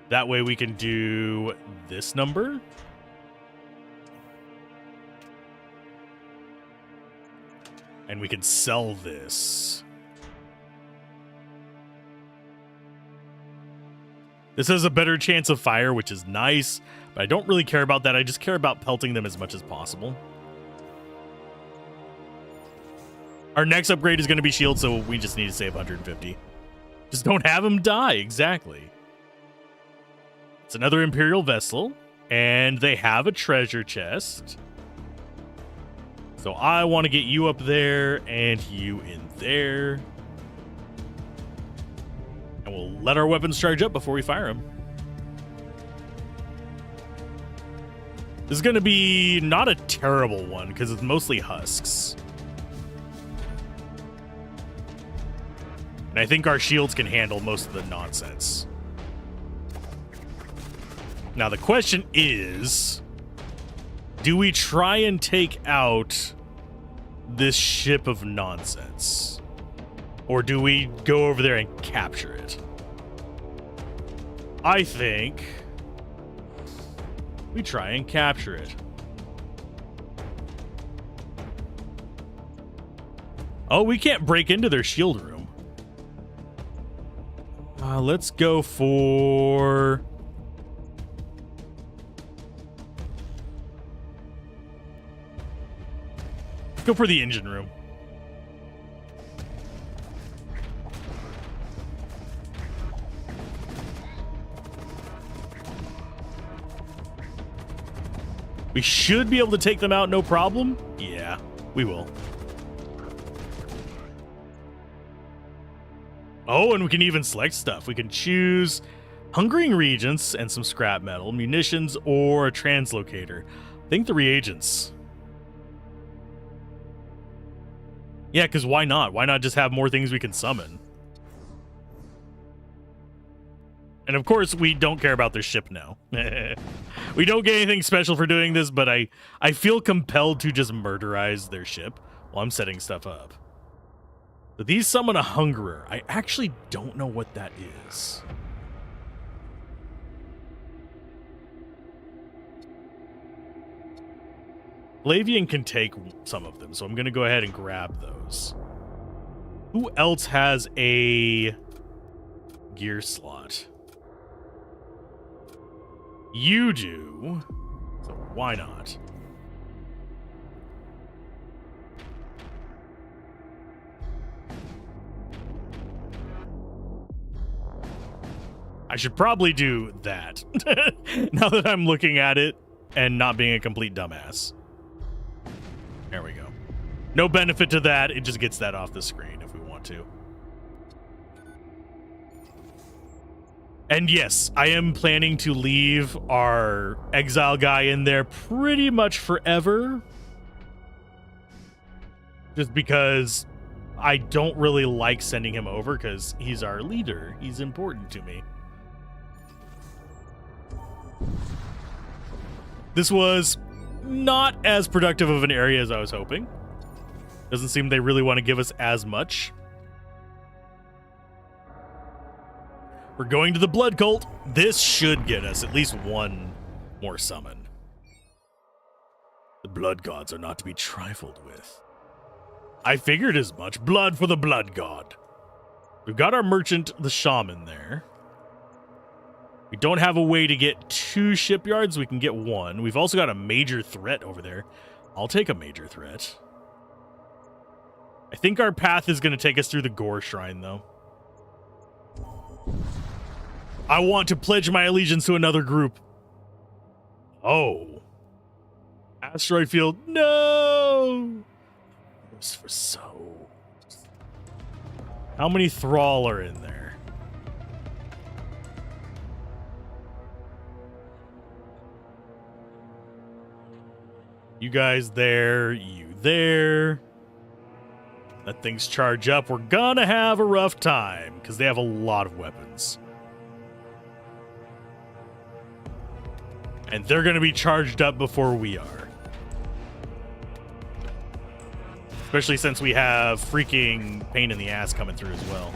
That way we can do this number. And we can sell this. This has a better chance of fire, which is nice, but I don't really care about that. I just care about pelting them as much as possible. Our next upgrade is going to be shield, so we just need to save 150. Just don't have him die, exactly. It's another Imperial vessel. And they have a treasure chest. So I want to get you up there and you in there. And we'll let our weapons charge up before we fire them. This is going to be not a terrible one because it's mostly husks. And I think our shields can handle most of the nonsense. Now the question is, do we try and take out this ship of nonsense? Or do we go over there and capture it? I think we try and capture it. Oh, we can't break into their shield room. Let's go for... Let's go for the engine room. We should be able to take them out, no problem. Yeah, we will. Oh, and we can even select stuff. We can choose hungering reagents and some scrap metal, munitions, or a translocator. I think the reagents. Yeah, because why not? Why not just have more things we can summon? And of course, we don't care about their ship now. We don't get anything special for doing this, but I feel compelled to just murderize their ship while I'm setting stuff up. But these summon a hungerer. I actually don't know what that is. Flavian can take some of them, so I'm going to go ahead and grab those. Who else has a gear slot? You do, so why not? I should probably do that now that I'm looking at it and not being a complete dumbass. There we go. No benefit to that. It just gets that off the screen if we want to. And yes, I am planning to leave our exile guy in there pretty much forever. Just because I don't really like sending him over because he's our leader. He's important to me. This was not as productive of an area as I was hoping. Doesn't seem they really want to give us as much. We're going to the Blood Cult. This should get us at least one more summon. The Blood Gods are not to be trifled with. I figured as much. Blood for the Blood God. We've got our merchant, the shaman, there. We don't have a way to get 2 shipyards. We can get 1. We've also got a major threat over there. I'll take a major threat. I think our path is going to take us through the Gore Shrine, though. I want to pledge my allegiance to another group. Oh. Asteroid field. No! This for so. How many Thrall are in there? You guys there, you there. Let things charge up. We're gonna have a rough time because they have a lot of weapons. And they're gonna be charged up before we are. Especially since we have freaking pain in the ass coming through as well.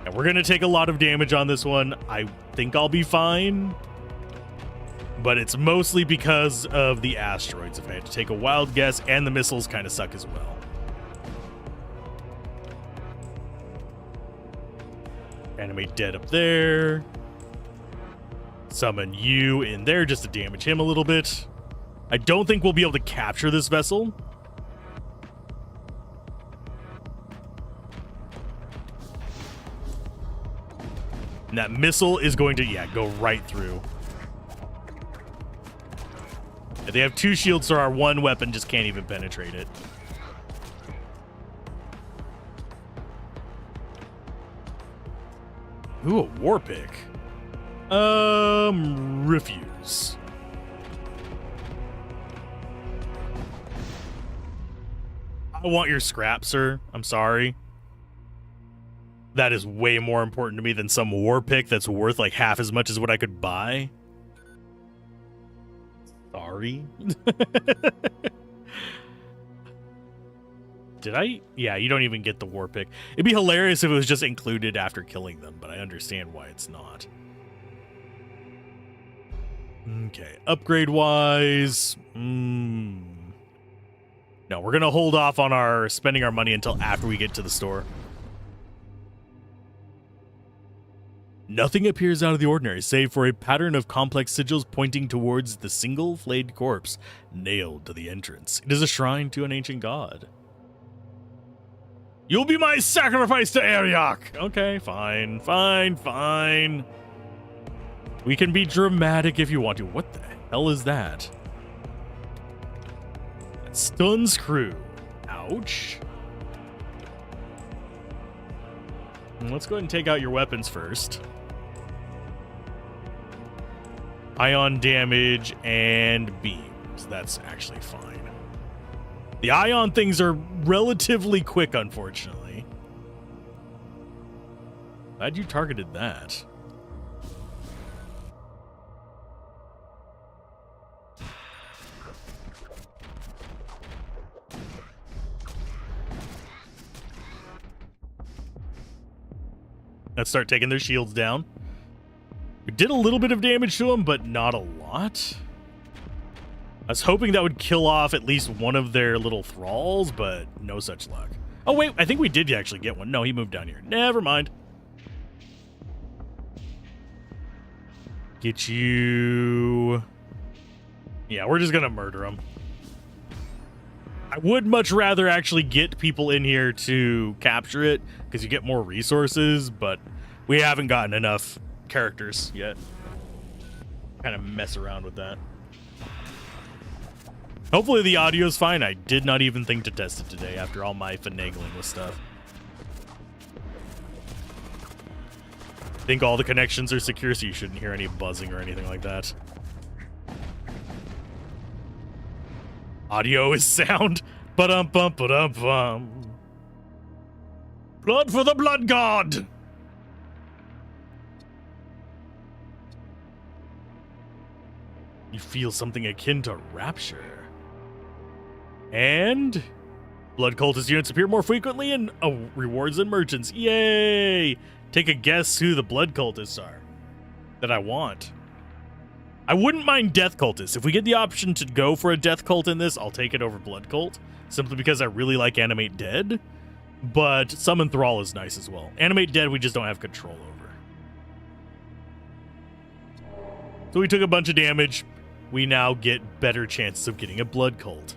And we're gonna take a lot of damage on this one. I think I'll be fine. But it's mostly because of the asteroids, if I had to take a wild guess, and the missiles kind of suck as well. Animate dead up there. Summon you in there just to damage him a little bit. I don't think we'll be able to capture this vessel. And that missile is going to, yeah, go right through. They have 2 shields, so our 1 weapon just can't even penetrate it. Ooh, a war pick. Refuse. I want your scrap, sir. I'm sorry. That is way more important to me than some war pick that's worth like half as much as what I could buy. Sorry. Did I? Yeah, you don't even get the war pick. It'd be hilarious if it was just included after killing them, but I understand why it's not. Okay, upgrade-wise... No, we're going to hold off on our spending our money until after we get to the store. Nothing appears out of the ordinary, save for a pattern of complex sigils pointing towards the single flayed corpse nailed to the entrance. It is a shrine to an ancient god. You'll be my sacrifice to Ariok! Okay, fine, fine, fine. We can be dramatic if you want to. What the hell is that? That stuns crew. Ouch. Let's go ahead and take out your weapons first. Ion damage and beams. That's actually fine. The ion things are relatively quick, unfortunately. Glad you targeted that. Let's start taking their shields down. We did a little bit of damage to them, but not a lot. I was hoping that would kill off at least one of their little thralls, but no such luck. Oh, wait, I think we did actually get one. No, he moved down here. Never mind. Get you... Yeah, we're just going to murder him. I would much rather actually get people in here to capture it, because you get more resources, but we haven't gotten enough characters yet. Kind of mess around with that. Hopefully the audio's fine. I did not even think to test it today after all my finagling with stuff. I think all the connections are secure, so you shouldn't hear any buzzing or anything like that. Audio is sound. Ba-dum-bum, ba-dum-bum. Blood for the blood god! You feel something akin to rapture. And blood cultist units appear more frequently in rewards and merchants. Yay! Take a guess who the blood cultists are that I want. I wouldn't mind death cultists. If we get the option to go for a death cult in this, I'll take it over blood cult, simply because I really like animate dead. But summon thrall is nice as well. Animate dead we just don't have control over. So we took a bunch of damage. We now get better chances of getting a blood cult.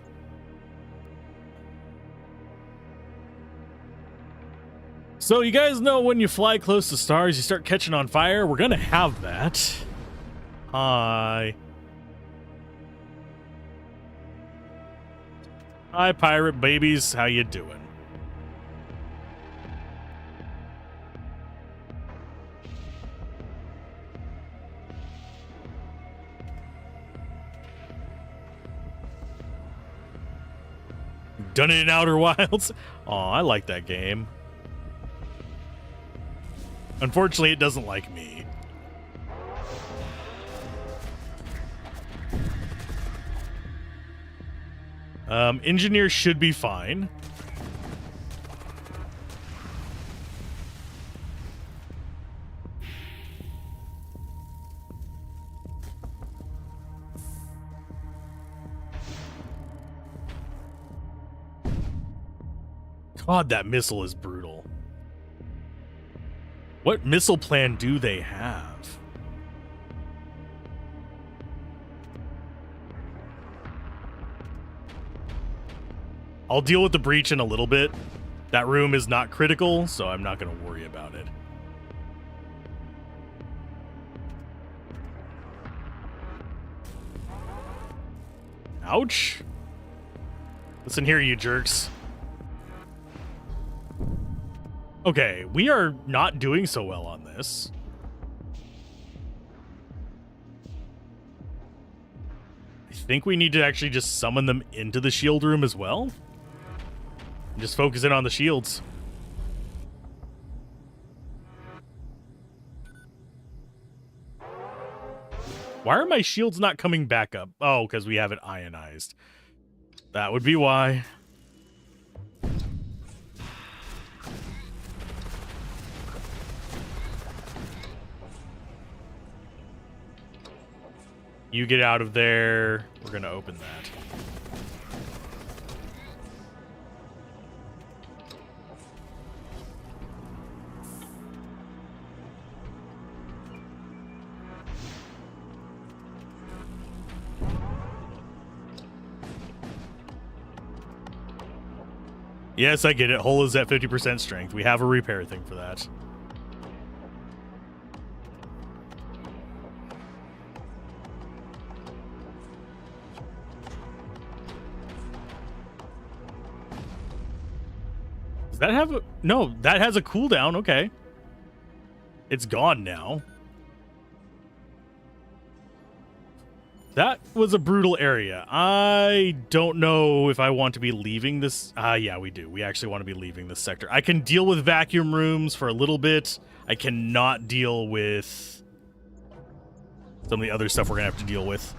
So you guys know when you fly close to stars, you start catching on fire. We're going to have that. Hi. Hi, pirate babies. How you doing? Done it in Outer Wilds. Oh, I like that game. Unfortunately, it doesn't like me. Engineer should be fine. God, that missile is brutal. What missile plan do they have? I'll deal with the breach in a little bit. That room is not critical, so I'm not going to worry about it. Ouch. Listen here, you jerks. Okay, we are not doing so well on this. I think we need to actually just summon them into the shield room as well. And just focus in on the shields. Why are my shields not coming back up? Oh, because we have it ionized. That would be why. You get out of there. We're going to open that. Yes, I get it. Hull is at 50% strength. We have a repair thing for that. Does that have a... No, that has a cooldown. Okay. It's gone now. That was a brutal area. I don't know if I want to be leaving this. Yeah, we do. We actually want to be leaving this sector. I can deal with vacuum rooms for a little bit. I cannot deal with some of the other stuff we're going to have to deal with.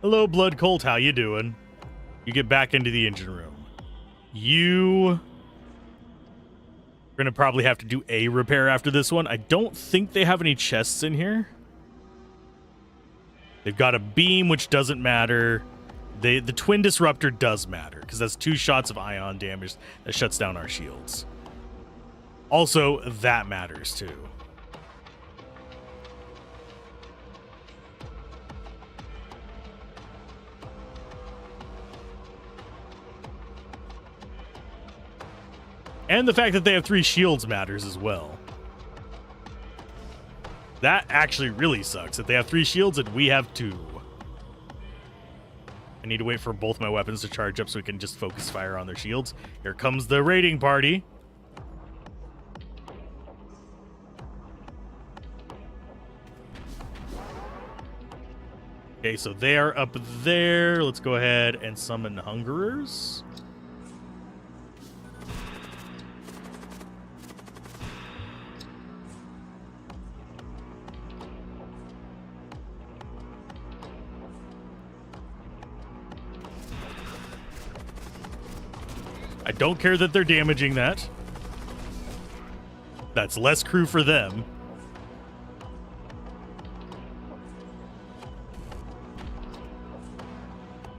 Hello, Blood Colt. How you doing? You get back into the engine room. You... We're going to probably have to do a repair after this one. I don't think they have any chests in here. They've got a beam, which doesn't matter. The Twin Disruptor does matter, because that's 2 shots of ion damage that shuts down our shields. Also, that matters, too. And the fact that they have 3 shields matters as well. That actually really sucks, that they have 3 shields and we have 2. I need to wait for both my weapons to charge up so we can just focus fire on their shields. Here comes the raiding party. Okay, so they are up there. Let's go ahead and summon Hungerers. I don't care that they're damaging that. That's less crew for them.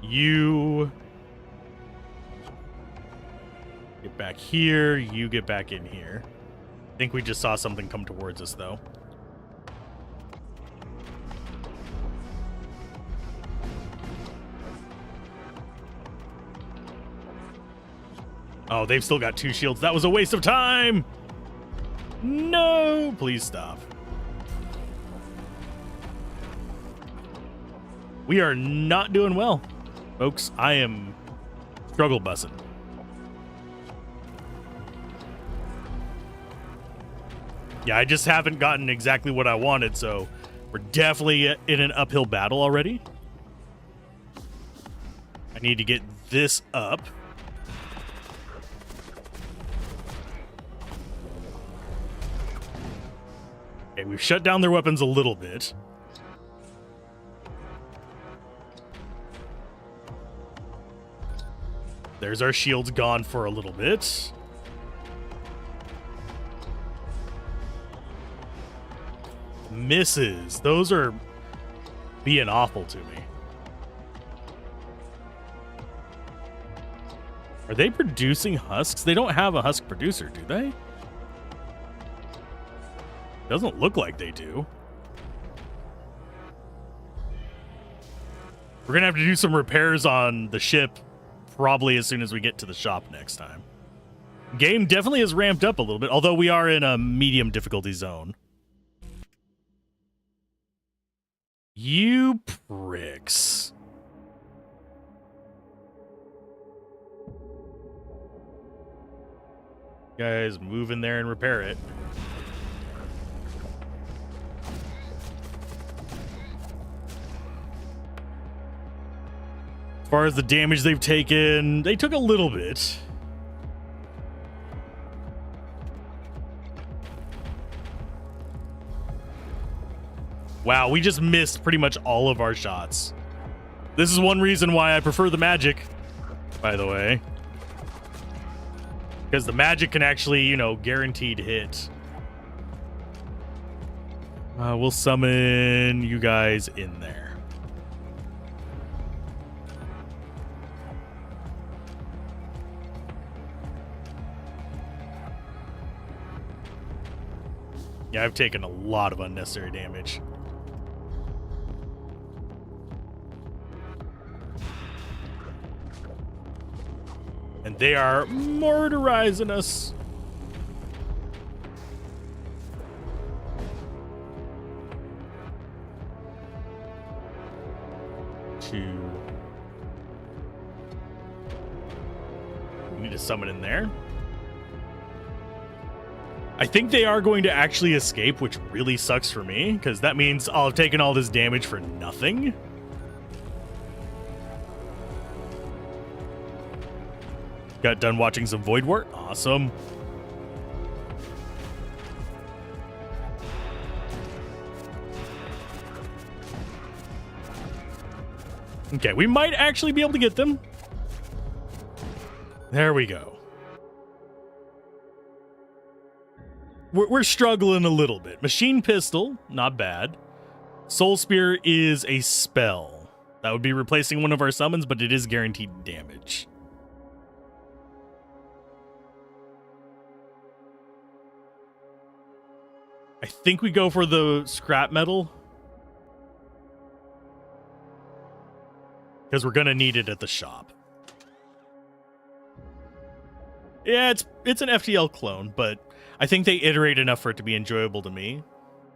You get back here. You get back in here. I think we just saw something come towards us, though. Oh, they've still got 2 shields. That was a waste of time. No, please stop. We are not doing well, folks. I am struggle bussing. Yeah, I just haven't gotten exactly what I wanted, so we're definitely in an uphill battle already. I need to get this up. Okay, we've shut down their weapons a little bit. There's our shields gone for a little bit. Misses. Those are being awful to me. Are they producing husks? They don't have a husk producer, do they? Doesn't look like they do. We're going to have to do some repairs on the ship probably as soon as we get to the shop next time. Game definitely has ramped up a little bit, although we are in a medium difficulty zone. You pricks. Guys, move in there and repair it. As far as the damage they've taken, they took a little bit. Wow, we just missed pretty much all of our shots. This is one reason why I prefer the magic, by the way. Because the magic can actually, you know, guaranteed hit. We'll summon you guys in there. Yeah, I've taken a lot of unnecessary damage. And they are murderizing us. We need to summon in there. I think they are going to actually escape, which really sucks for me, because that means I'll have taken all this damage for nothing. Got done watching some Void War. Awesome. Okay, we might actually be able to get them. There we go. We're struggling a little bit. Machine Pistol, not bad. Soul Spear is a spell. That would be replacing one of our summons, but it is guaranteed damage. I think we go for the scrap metal. Because we're going to need it at the shop. Yeah, it's an FTL clone, but I think they iterate enough for it to be enjoyable to me.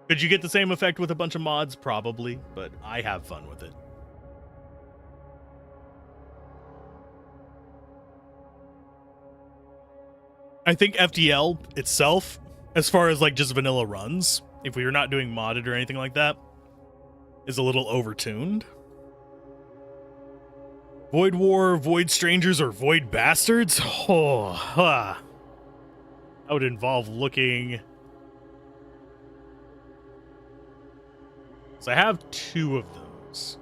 Could you get the same effect with a bunch of mods? Probably, but I have fun with it. I think FTL itself, as far as like just vanilla runs, if we were not doing modded or anything like that, is a little overtuned. Void War, Void Strangers, or Void Bastards? Oh, huh. That would involve looking. So I have 2 of those.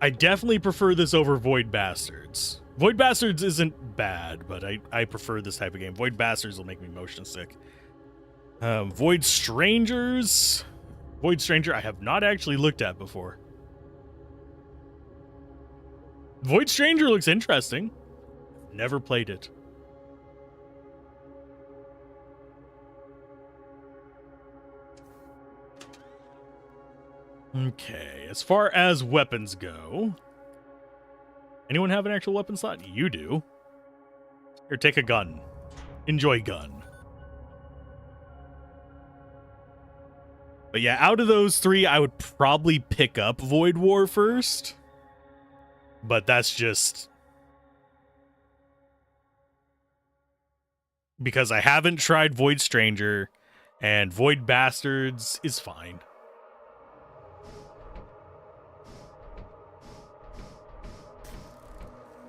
I definitely prefer this over Void Bastards. Void Bastards isn't bad, but I prefer this type of game. Void Bastards will make me motion sick. Void Strangers. Void Stranger I have not actually looked at before. Void Stranger looks interesting. Never played it. Okay, as far as weapons go, anyone have an actual weapon slot? You do. Here, take a gun. Enjoy gun. But yeah, out of those 3, I would probably pick up Void War first. But that's just because I haven't tried Void Stranger, and Void Bastards is fine.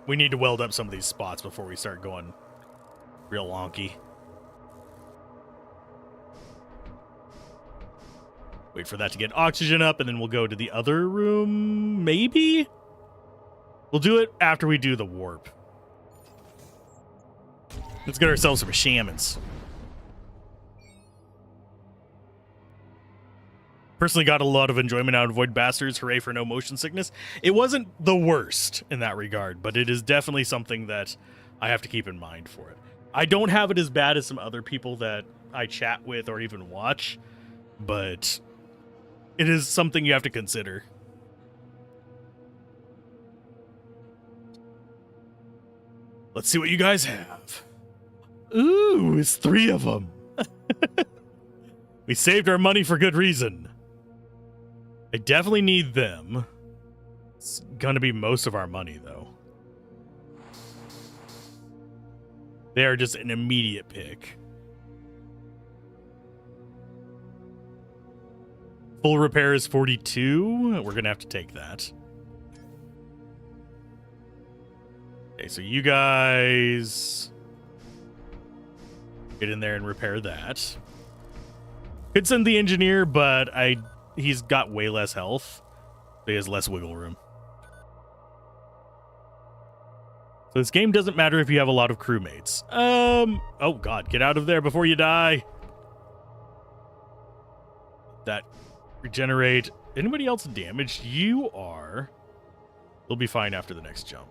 We need to weld up some of these spots before we start going real wonky. Wait for that to get oxygen up, and then we'll go to the other room, maybe? We'll do it after we do the warp. Let's get ourselves some shamans. Personally got a lot of enjoyment out of Void Bastards. Hooray for no motion sickness. It wasn't the worst in that regard, but it is definitely something that I have to keep in mind for it. I don't have it as bad as some other people that I chat with or even watch, but it is something you have to consider. Let's see what you guys have. Ooh, it's 3 of them. We saved our money for good reason. I definitely need them. It's gonna be most of our money, though. They are just an immediate pick. Full repair is 42. We're gonna have to take that. Okay, so you guys get in there and repair that. Could send the engineer, but he's got way less health. So he has less wiggle room. So this game doesn't matter if you have a lot of crewmates. Oh god, get out of there before you die. That regenerate. Anybody else damaged? You are. You'll be fine after the next jump.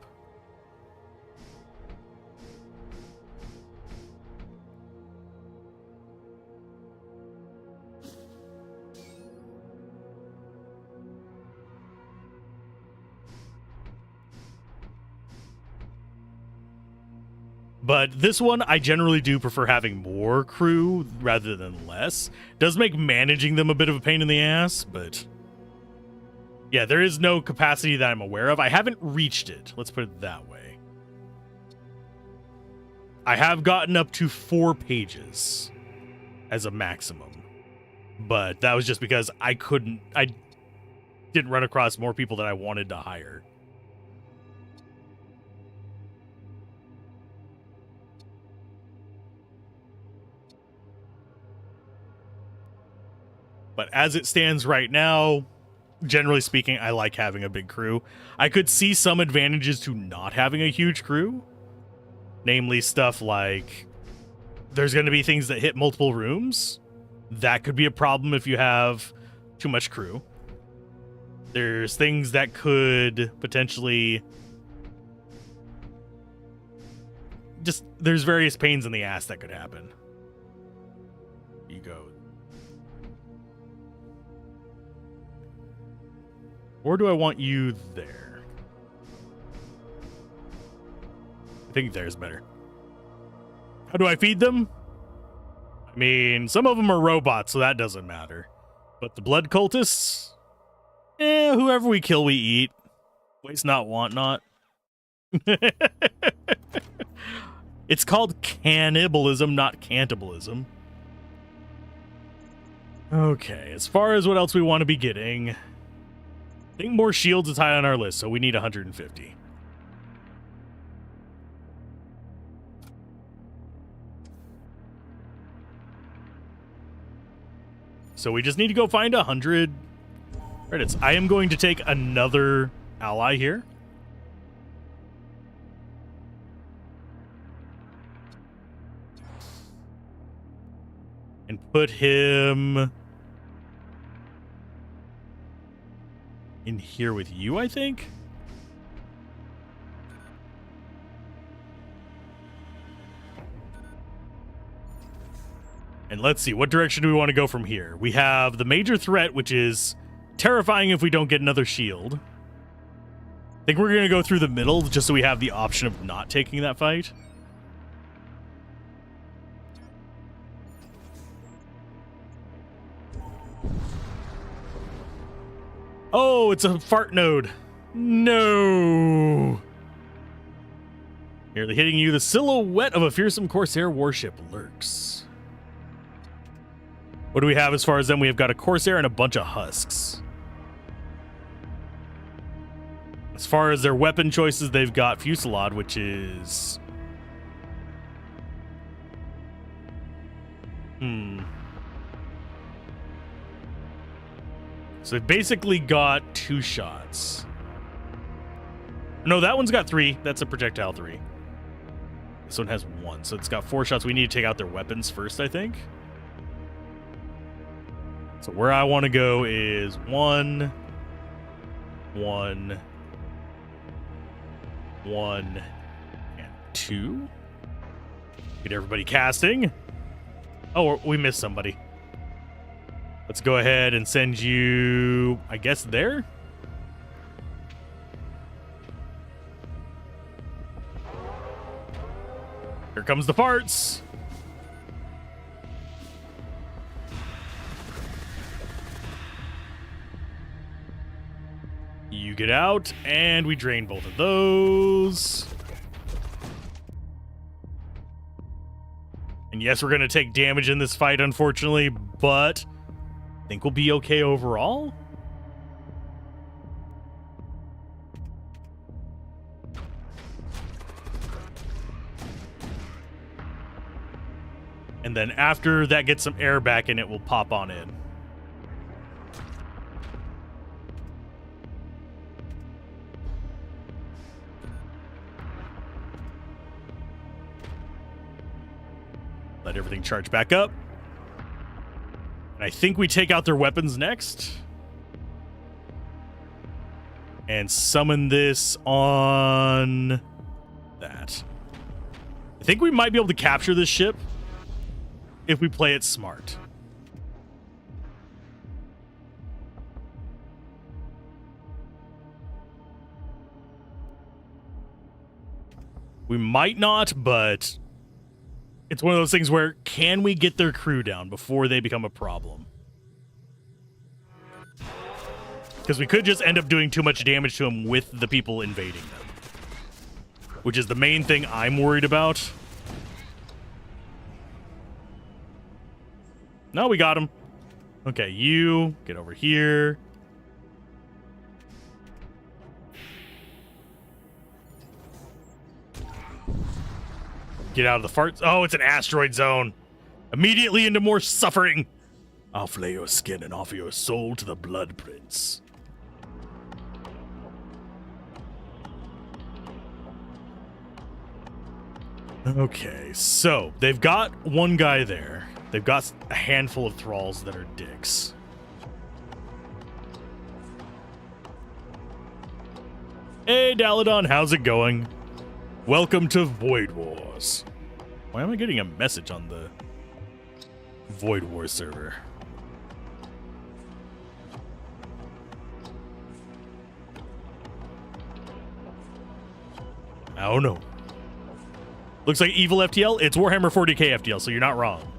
But this one, I generally do prefer having more crew rather than less. Does make managing them a bit of a pain in the ass, but yeah, there is no capacity that I'm aware of. I haven't reached it. Let's put it that way. I have gotten up to 4 pages as a maximum, but that was just because I didn't run across more people that I wanted to hire. But as it stands right now, generally speaking, I like having a big crew. I could see some advantages to not having a huge crew. Namely, stuff like there's going to be things that hit multiple rooms. That could be a problem if you have too much crew. There's things that could potentially... there's various pains in the ass that could happen. You go. Or do I want you there? I think there's better. How do I feed them? I mean, some of them are robots, so that doesn't matter. But the blood cultists? Whoever we kill, we eat. Waste not, want not. It's called cannibalism, not cannibalism. Okay, as far as what else we want to be getting... I think more shields is high on our list, so we need 150. So we just need to go find 100 credits. I am going to take another ally here. And put him... in here with you, I think. And let's see, what direction do we want to go from here? We have the major threat, which is terrifying if we don't get another shield. I think we're going to go through the middle just so we have the option of not taking that fight. Oh, it's a fart node. No. Nearly hitting you, the silhouette of a fearsome Corsair warship lurks. What do we have as far as them? We have got a Corsair and a bunch of husks. As far as their weapon choices, they've got Fusillade, which is... So they've basically got 2 shots. No, that one's got 3. That's a projectile 3. This one has 1, so it's got 4 shots. We need to take out their weapons first, I think. So where I want to go is 1, 1, 1, and 2. Get everybody casting. Oh, we missed somebody. Let's go ahead and send you, I guess, there? Here comes the farts. You get out, and we drain both of those. And yes, we're going to take damage in this fight, unfortunately, but I think we'll be okay overall. And then after that gets some air back in it, we'll pop on in. Let everything charge back up. And I think we take out their weapons next. And summon this on that. I think we might be able to capture this ship if we play it smart. We might not, but it's one of those things where, can we get their crew down before they become a problem? Because we could just end up doing too much damage to them with the people invading them, which is the main thing I'm worried about. No, we got him. Okay, you get over here. Get out of the farts. Oh, it's an asteroid zone. Immediately into more suffering. I'll flay your skin and offer your soul to the Blood Prince. Okay, so they've got one guy there. They've got a handful of thralls that are dicks. Hey, Daladon, how's it going? Welcome to Void Wars. Why am I getting a message on the Void Wars server? I don't know. Looks like evil FTL. It's Warhammer 40k FTL, so you're not wrong.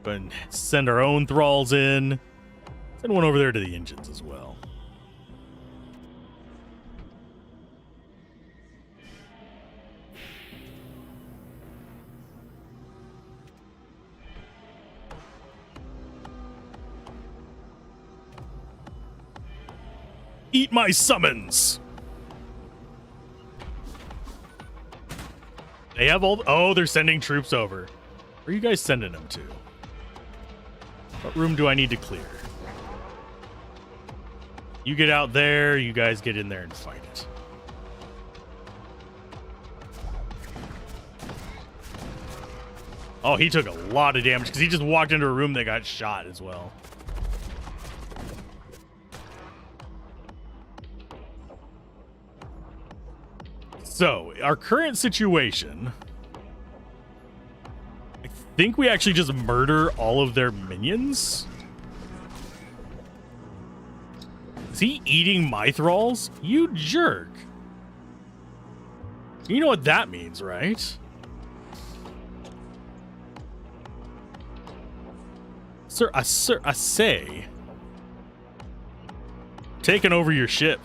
But send our own thralls in. Send one over there to the engines as well. Eat my summons. They have all... Oh, they're sending troops over. Where are you guys sending them to? What room do I need to clear? You get out there. You guys get in there and fight it. Oh, he took a lot of damage because he just walked into a room that got shot as well. So, our current situation, I think we actually just murder all of their minions. Is he eating my thralls? You jerk. You know what that means, right? Sir, I say. Taking over your ship.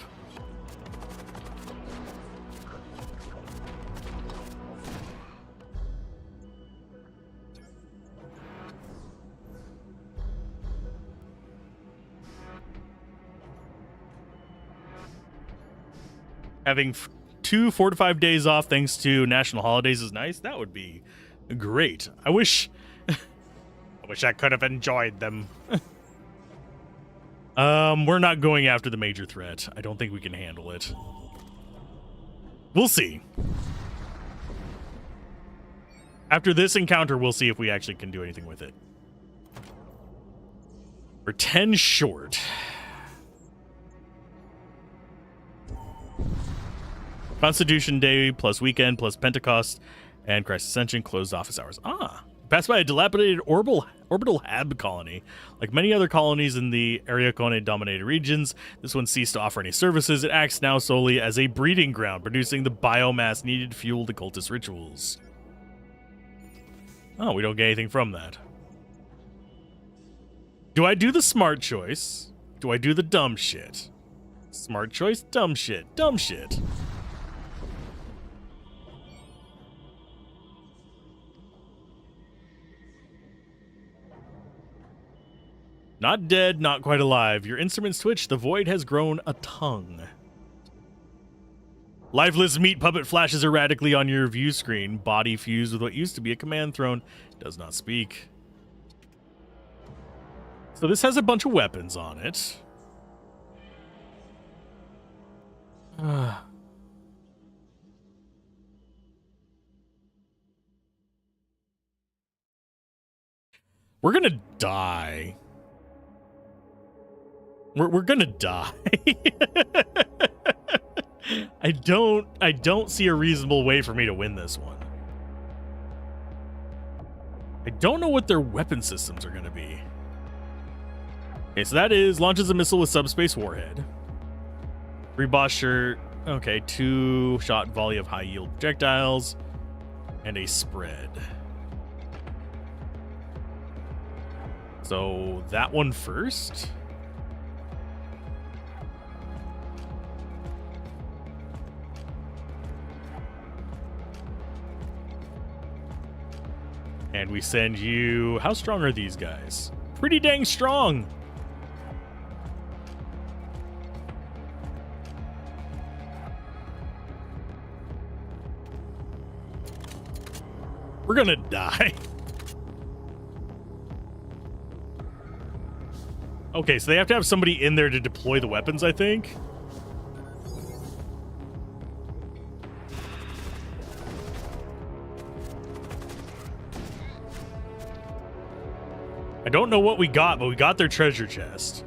Having 2 4 to 5 days off thanks to national holidays is nice. That would be great. I wish I could have enjoyed them. We're not going after the major threat. I don't think we can handle it. We'll see. After this encounter, we'll see if we actually can do anything with it. We're 10 short. Constitution Day plus weekend plus Pentecost and Christ Ascension closed office hours. Ah, passed by a dilapidated orbital hab colony. Like many other colonies in the Ariacone dominated regions, this one ceased to offer any services. It acts now solely as a breeding ground, producing the biomass needed to fuel the cultist rituals. Oh, we don't get anything from that. Do I do the smart choice? Do I do the dumb shit? Smart choice, dumb shit, dumb shit. Not dead, not quite alive. Your instruments twitch. The void has grown a tongue. Lifeless meat puppet flashes erratically on your view screen. Body fused with what used to be a command throne. Does not speak. So this has a bunch of weapons on it. We're gonna die. We're gonna die. I don't see a reasonable way for me to win this one. I don't know what their weapon systems are gonna be. Okay, so that is launches a missile with subspace warhead. Free boss shirt. Okay, 2-shot volley of high yield projectiles and a spread. So that one first. And we send you... How strong are these guys? Pretty dang strong. We're gonna die. Okay, so they have to have somebody in there to deploy the weapons, I think. I don't know what we got, but we got their treasure chest.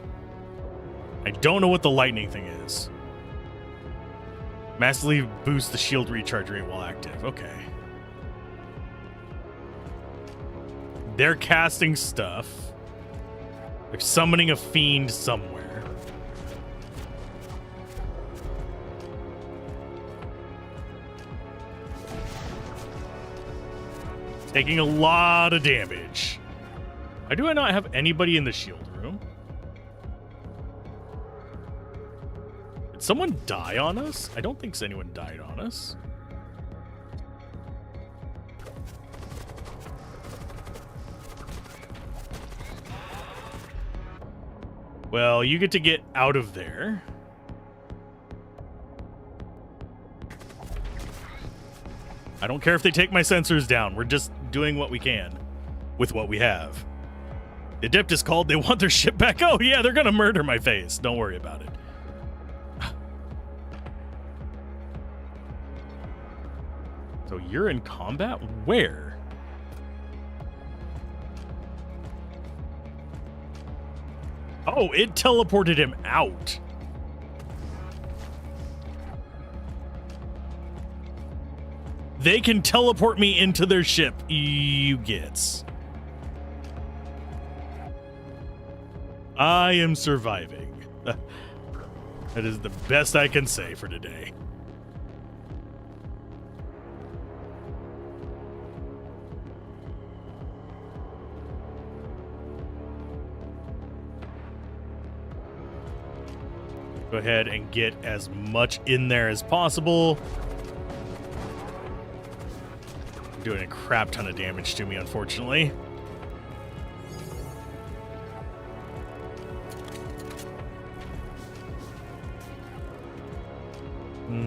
I don't know what the lightning thing is. Massively boosts the shield recharge rate while active. Okay. They're casting stuff. They're summoning a fiend somewhere. Taking a lot of damage. Why do I not have anybody in the shield room? Did someone die on us? I don't think anyone died on us. Well, you get to get out of there. I don't care if they take my sensors down. We're just doing what we can with what we have. The Adept is called. They want their ship back. Oh, yeah, they're going to murder my face. Don't worry about it. So you're in combat? Where? Oh, it teleported him out. They can teleport me into their ship, you gits. I am surviving. That is the best I can say for today. Go ahead and get as much in there as possible. Doing a crap ton of damage to me, unfortunately.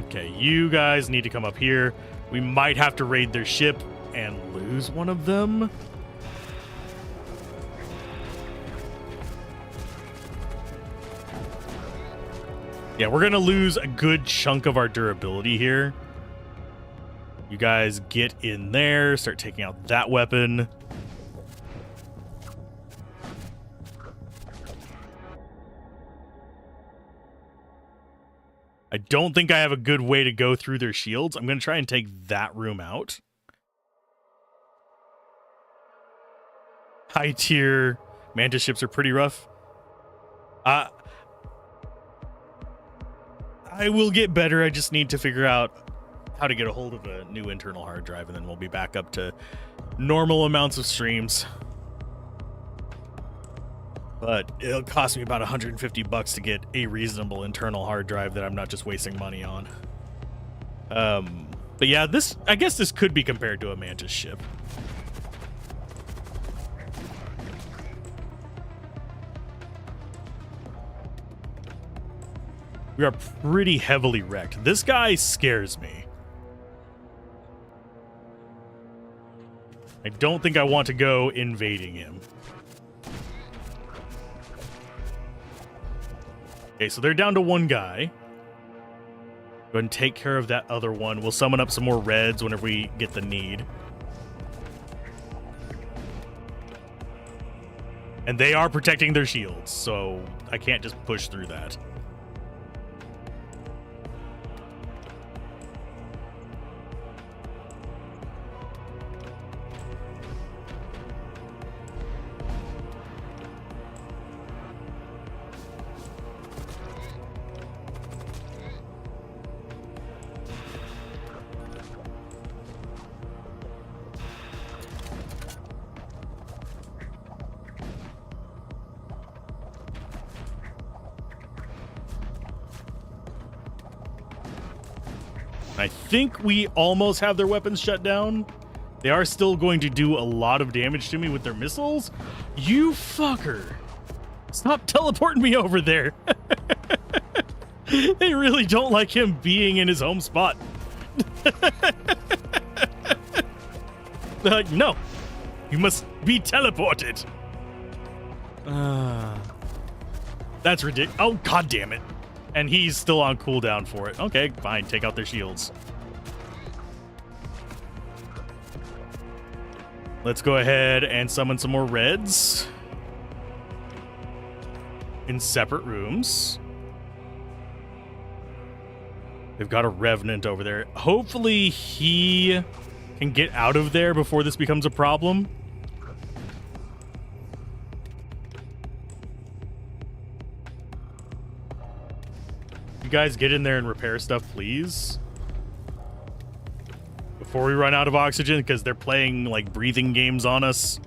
Okay, you guys need to come up here. We might have to raid their ship and lose one of them. Yeah, we're going to lose a good chunk of our durability here. You guys get in there, start taking out that weapon. I don't think I have a good way to go through their shields. I'm going to try and take that room out. High tier Mantis ships are pretty rough. I will get better. I just need to figure out how to get a hold of a new internal hard drive, and then we'll be back up to normal amounts of streams. But it'll cost me about $150 to get a reasonable internal hard drive that I'm not just wasting money on. But yeah, I guess this could be compared to a Mantis ship. We are pretty heavily wrecked. This guy scares me. I don't think I want to go invading him. Okay, so they're down to one guy. Go ahead and take care of that other one. We'll summon up some more reds whenever we get the need. And they are protecting their shields, so I can't just push through that. I think we almost have their weapons shut down. They are still going to do a lot of damage to me with their missiles. You fucker. Stop teleporting me over there. They really don't like him being in his home spot. They're like, no, you must be teleported. That's ridiculous. Oh, god damn it. And he's still on cooldown for it. Okay, fine. Take out their shields. Let's go ahead and summon some more reds in separate rooms. They've got a revenant over there. Hopefully he can get out of there before this becomes a problem. You guys get in there and repair stuff, please. Before we run out of oxygen, because they're playing, like, breathing games on us.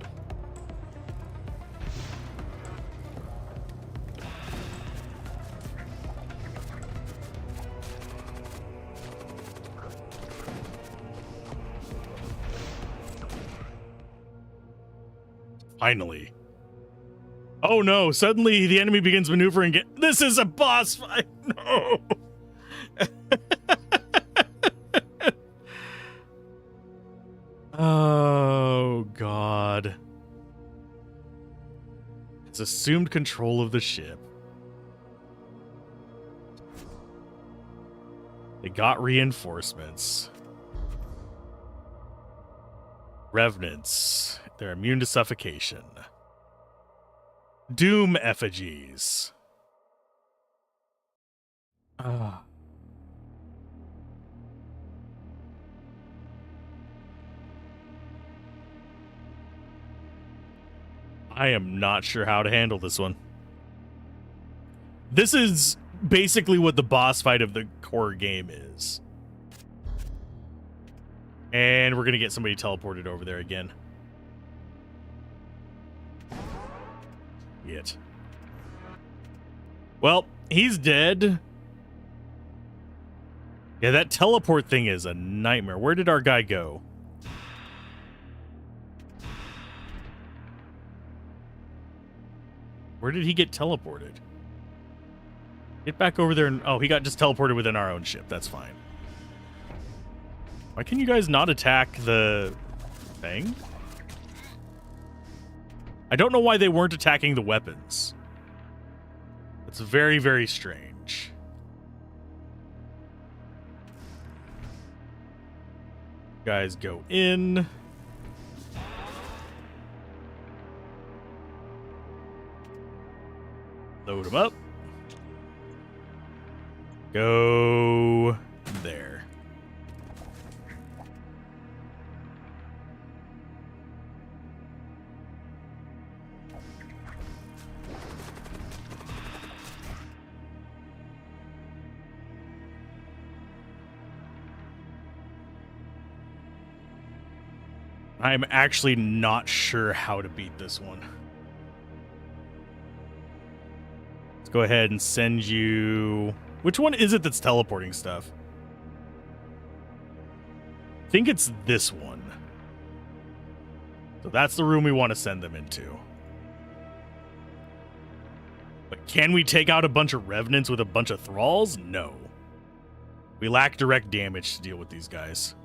Finally. Oh no, suddenly the enemy begins maneuvering. This is a boss fight. No. Oh god. It's assumed control of the ship. They got reinforcements. Revenants. They're immune to suffocation. Doom effigies. I am not sure how to handle this one. This is basically what the boss fight of the core game is. And we're going to get somebody teleported over there again. Yet. Well, he's dead. Yeah, that teleport thing is a nightmare. Where did our guy go? Where did he get teleported? Get back over there and... Oh, he got just teleported within our own ship. That's fine. Why can you guys not attack the thing? I don't know why they weren't attacking the weapons. It's very, very strange. Guys, go in. Load them up. Go there. I'm actually not sure how to beat this one. Let's go ahead and send you... Which one is it that's teleporting stuff? I think it's this one. So that's the room we want to send them into. But can we take out a bunch of revenants with a bunch of thralls? No. We lack direct damage to deal with these guys.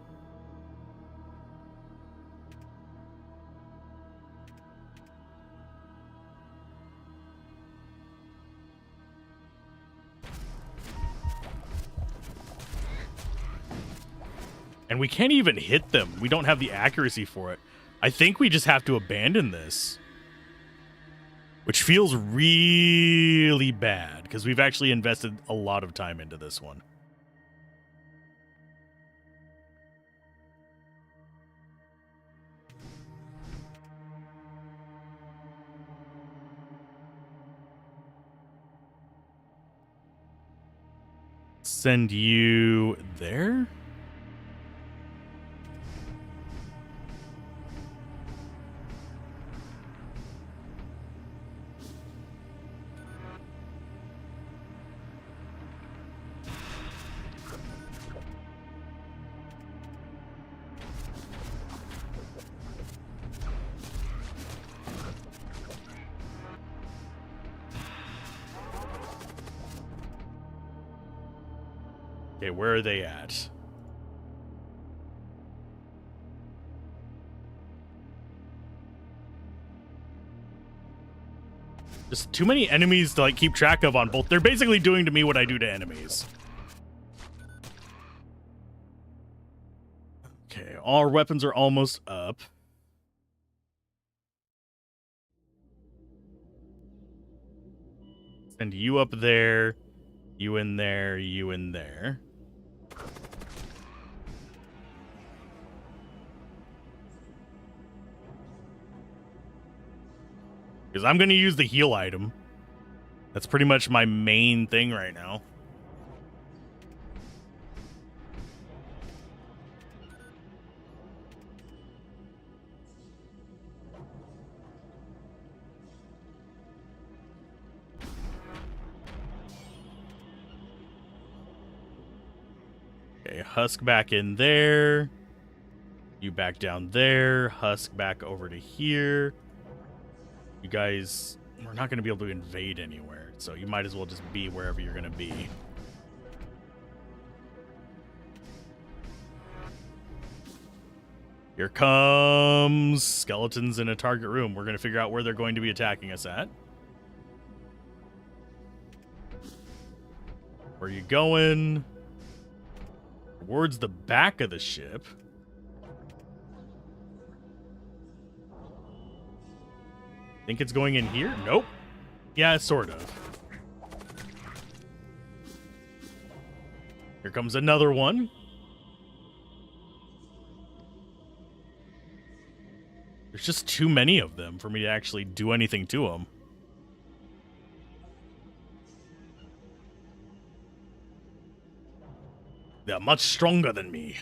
And we can't even hit them. We don't have the accuracy for it. I think we just have to abandon this. Which feels really bad, because we've actually invested a lot of time into this one. Send you there? Okay, where are they at? Just too many enemies to like keep track of on both. They're basically doing to me what I do to enemies. Okay, all our weapons are almost up. Send you up there, you in there, you in there. Because I'm going to use the heal item. That's pretty much my main thing right now. Okay, Husk back in there. You back down there. Husk back over to here. You guys, we're not going to be able to invade anywhere, so you might as well just be wherever you're going to be. Here comes skeletons in a target room. We're going to figure out where they're going to be attacking us at. Where are you going? Towards the back of the ship. Think it's going in here? Nope. Yeah, sort of. Here comes another one. There's just too many of them for me to actually do anything to them. They're much stronger than me.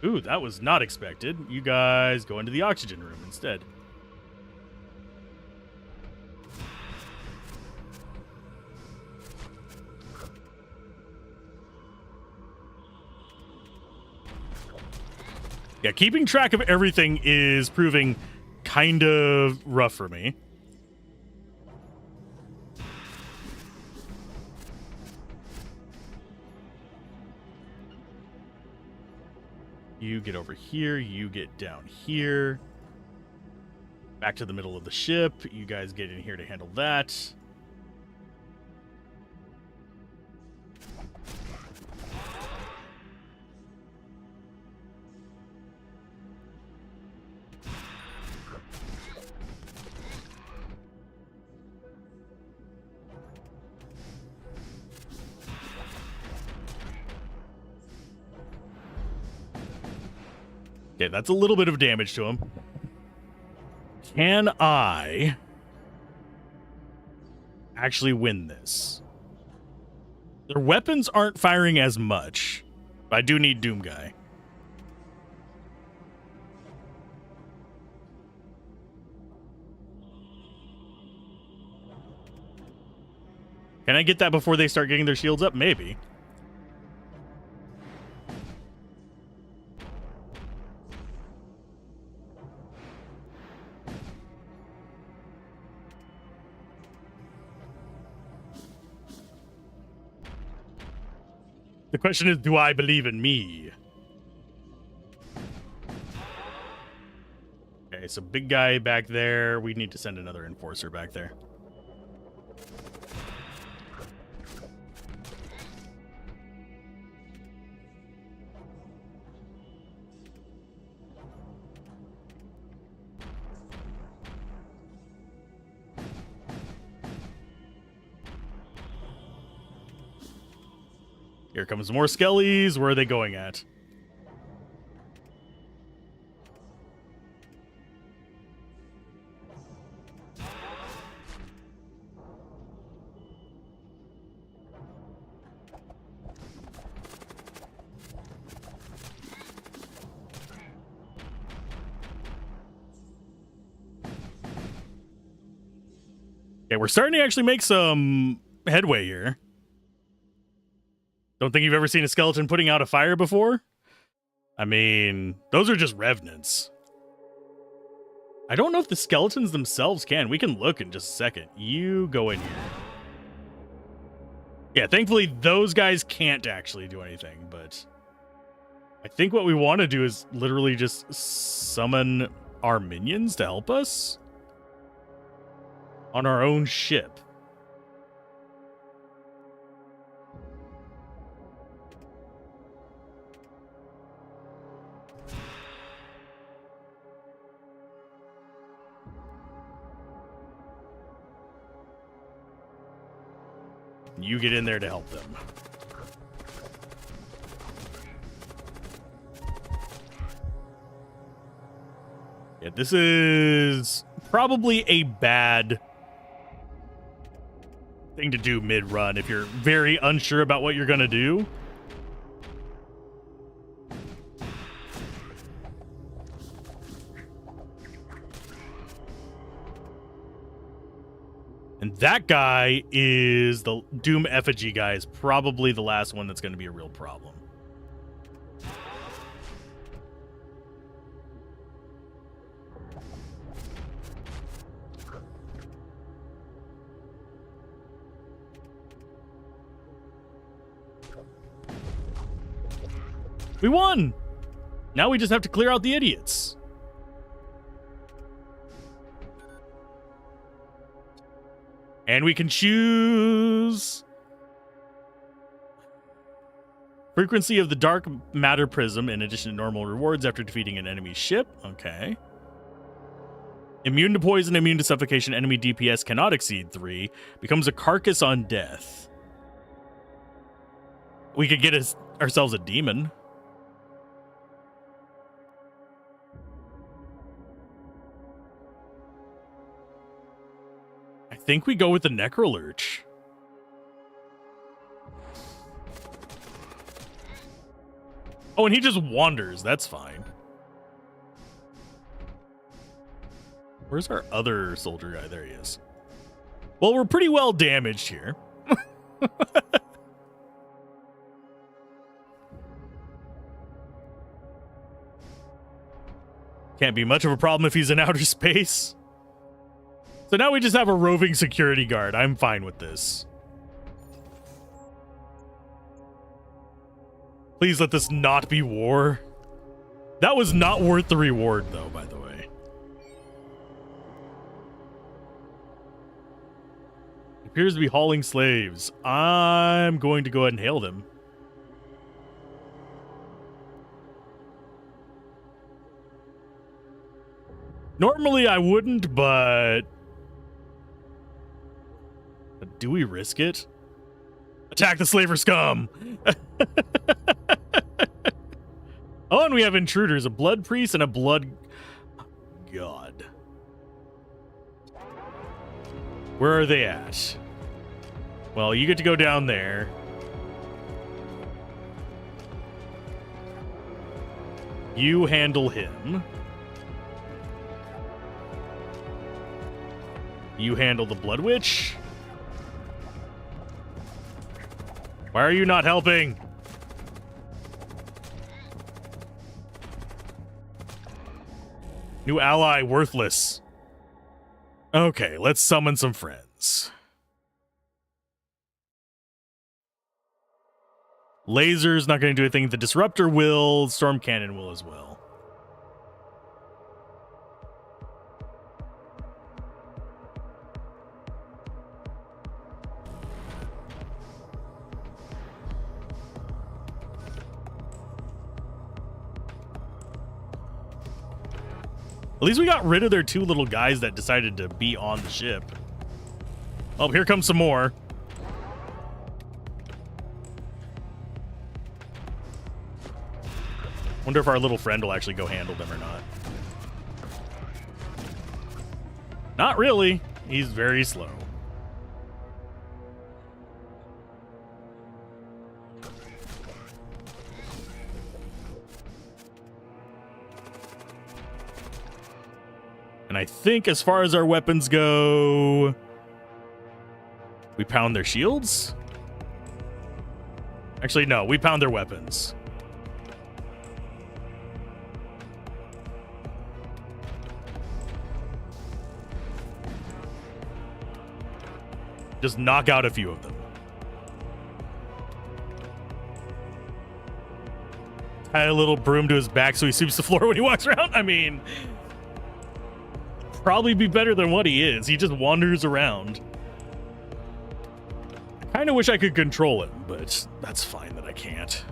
Ooh, that was not expected. You guys go into the oxygen room instead. Yeah, keeping track of everything is proving kind of rough for me. You get over here, you get down here. Back to the middle of the ship. You guys get in here to handle that. Okay, that's a little bit of damage to him. Can I actually win this. Their weapons aren't firing as much. But I do need Doom Guy. Can I get that before they start getting their shields up? Maybe. The question is, do I believe in me? Okay, so big guy back there. We need to send another enforcer back there. Here comes more skellies. Where are they going at? Okay, we're starting to actually make some headway here. Don't think you've ever seen a skeleton putting out a fire before? I mean, those are just revenants. I don't know if the skeletons themselves can. We can look in just a second. You go in here. Yeah, thankfully those guys can't actually do anything, but I think what we want to do is literally just summon our minions to help us on our own ship. You get in there to help them. Yeah, this is probably a bad thing to do mid-run if you're very unsure about what you're going to do. And that guy is the Doom Effigy guy, is probably the last one that's going to be a real problem. We won! Now we just have to clear out the idiots. And we can choose frequency of the dark matter prism in addition to normal rewards after defeating an enemy ship. Okay. Immune to poison, immune to suffocation, enemy DPS cannot exceed 3. Becomes a carcass on death. We could get ourselves a demon. I think we go with the Necrolurch. Oh, and he just wanders. That's fine. Where's our other soldier guy? There he is. Well, we're pretty well damaged here. Can't be much of a problem if he's in outer space. So now we just have a roving security guard. I'm fine with this. Please let this not be war. That was not worth the reward, though, by the way. Appears to be hauling slaves. I'm going to go ahead and hail them. Normally I wouldn't, but do we risk it? Attack the slaver scum! Oh, and we have intruders, a blood priest and a blood god. Where are they at? Well, you get to go down there. You handle him. You handle the Blood Witch. Why are you not helping? New ally worthless. Okay, let's summon some friends. Laser's not going to do anything. The Disruptor will. Storm Cannon will as well. At least we got rid of their two little guys that decided to be on the ship. Oh, here comes some more. Wonder if our little friend will actually go handle them or not. Not really. He's very slow. And I think as far as our weapons go, we pound their shields? Actually, no, we pound their weapons. Just knock out a few of them. Tie a little broom to his back so he sweeps the floor when he walks around. I mean, probably be better than what he is. He just wanders around. I kind of wish I could control him, but that's fine that I can't.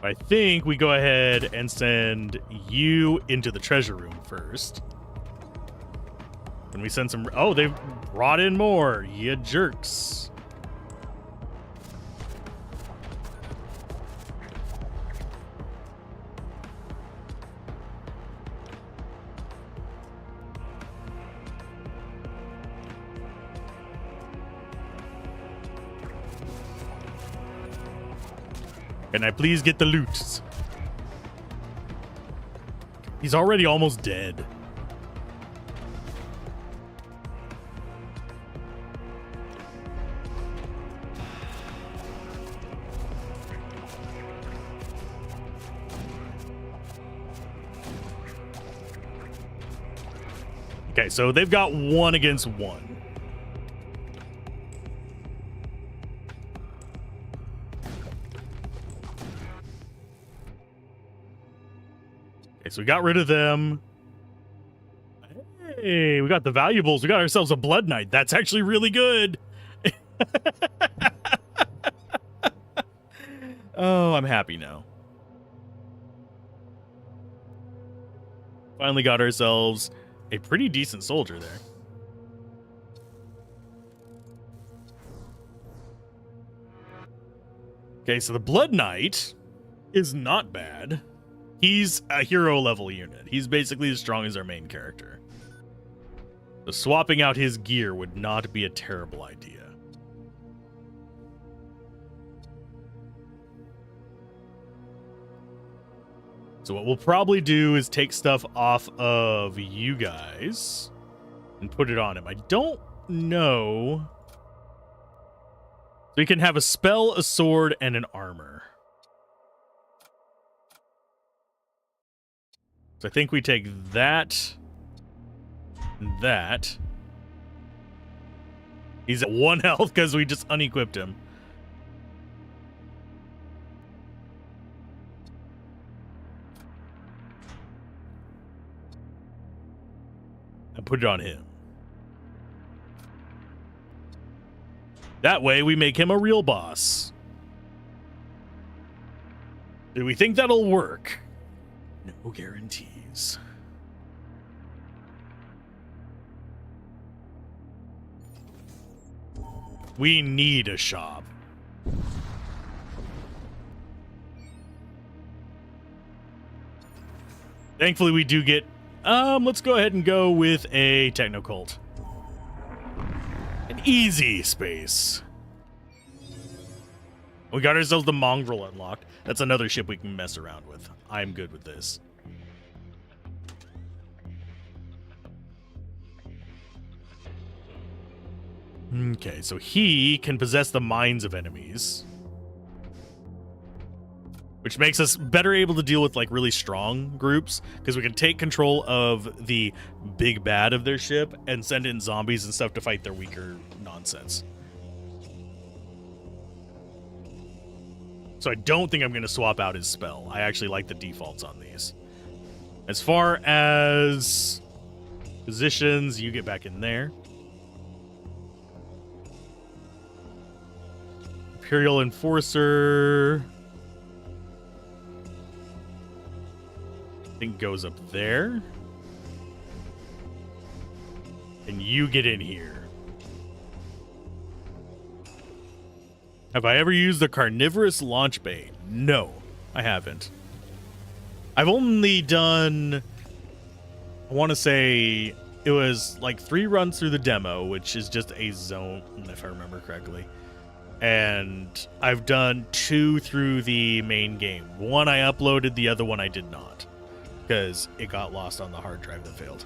I think we go ahead and send you into the treasure room first. When we send some... Oh, they've brought in more. You jerks. Can I please get the loot? He's already almost dead. Okay, so they've got 1 against 1. Okay, so we got rid of them. Hey, we got the valuables. We got ourselves a Blood Knight. That's actually really good. Oh, I'm happy now. Finally got ourselves a pretty decent soldier there. Okay, so the Blood Knight is not bad. He's a hero level unit. He's basically as strong as our main character. So swapping out his gear would not be a terrible idea. So what we'll probably do is take stuff off of you guys and put it on him. I don't know. So he can have a spell, a sword, and an armor. So I think we take that and that. He's at 1 health because we just unequipped him. And put it on him. That way we make him a real boss. Do we think that'll work? No guarantees. We need a shop. Thankfully, we do get Let's go ahead and go with a Technocult. An easy space. We got ourselves the Mongrel unlocked. That's another ship we can mess around with. I'm good with this. Okay, so he can possess the minds of enemies, which makes us better able to deal with like really strong groups, because we can take control of the big bad of their ship and send in zombies and stuff to fight their weaker nonsense. So I don't think I'm going to swap out his spell. I actually like the defaults on these. As far as positions, you get back in there. Imperial Enforcer, I think, goes up there. And you get in here. Have I ever used the carnivorous launch bay? No, I haven't. I've only done, I want to say it was like 3 runs through the demo, which is just a zone, if I remember correctly. And I've done 2 through the main game. 1 I uploaded, the other one I did not, because it got lost on the hard drive that failed.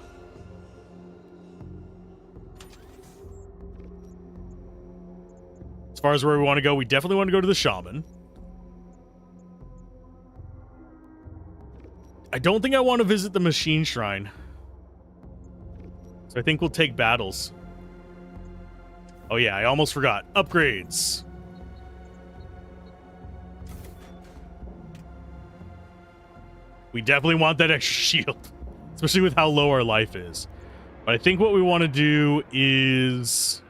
As far as where we want to go, we definitely want to go to the Shaman. I don't think I want to visit the Machine Shrine, so I think we'll take battles. Oh yeah, I almost forgot. Upgrades. We definitely want that extra shield, especially with how low our life is. But I think what we want to do is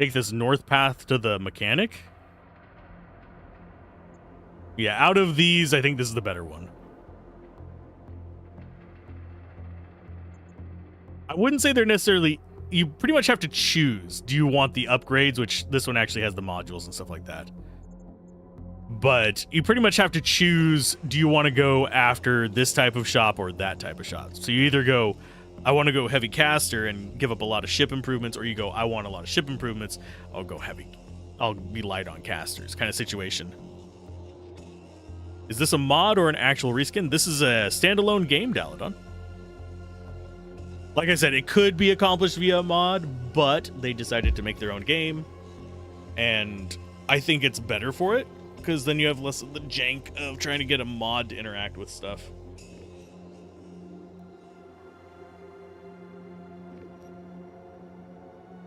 take this north path to the mechanic. Yeah, out of these, I think this is the better one. I wouldn't say they're necessarily... You pretty much have to choose. Do you want the upgrades, which this one actually has the modules and stuff like that. But you pretty much have to choose, do you want to go after this type of shop or that type of shop? So you either go, I want to go heavy caster and give up a lot of ship improvements, or you go, I want a lot of ship improvements, I'll go heavy. I'll be light on casters kind of situation. Is this a mod or an actual reskin? This is a standalone game, Daladon. Like I said, it could be accomplished via a mod, but they decided to make their own game. And I think it's better for it, because then you have less of the jank of trying to get a mod to interact with stuff.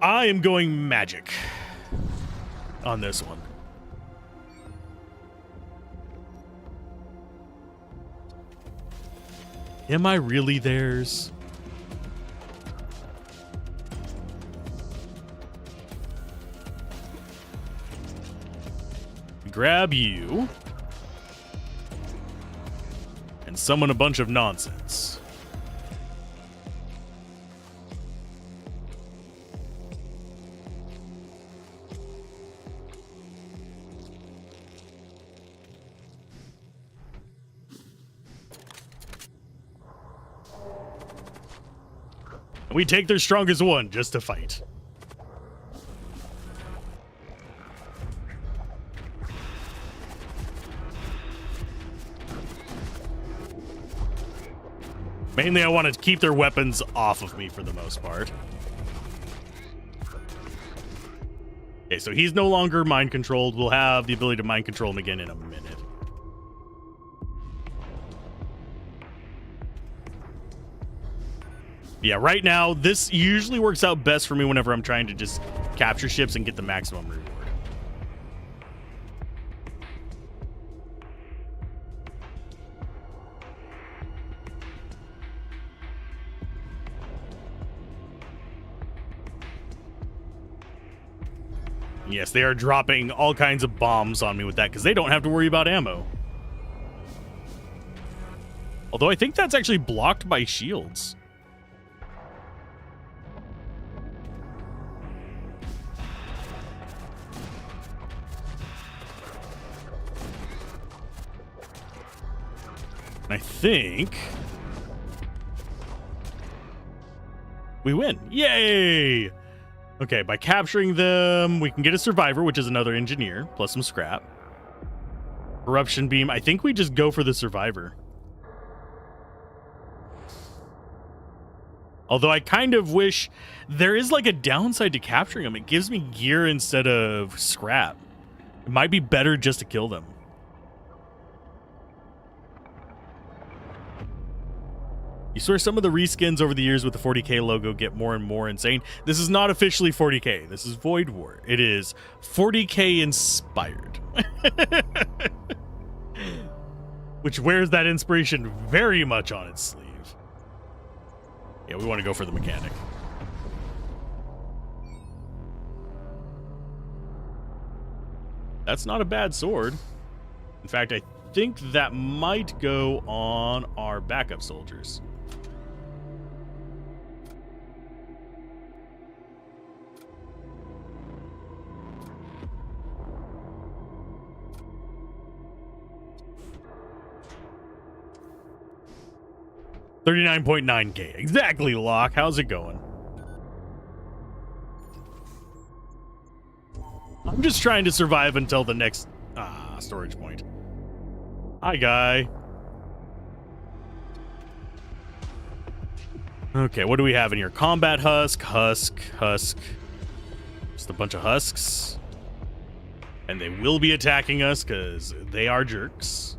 I am going magic on this one. Am I really theirs? Grab you and summon a bunch of nonsense. We take their strongest one just to fight. Mainly, I want to keep their weapons off of me for the most part. Okay, so he's no longer mind controlled. We'll have the ability to mind control him again in a minute. Yeah, right now, this usually works out best for me whenever I'm trying to just capture ships and get the maximum reward. Yes, they are dropping all kinds of bombs on me with that because they don't have to worry about ammo. Although I think that's actually blocked by shields. I think We win. Yay! Okay, by capturing them, we can get a survivor, which is another engineer, plus some scrap. Corruption beam. I think we just go for the survivor. Although I kind of wish there is like a downside to capturing them. It gives me gear instead of scrap. It might be better just to kill them. You swear some of the reskins over the years with the 40K logo get more and more insane. This is not officially 40K. This is Void War. It is 40K inspired. Which wears that inspiration very much on its sleeve. Yeah, we want to go for the mechanic. That's not a bad sword. In fact, I think that might go on our backup soldiers. $39.9K. Exactly, Locke. How's it going? I'm just trying to survive until the next storage point. Hi, guy. Okay, what do we have in here? Combat husk. Just a bunch of husks. And they will be attacking us because they are jerks.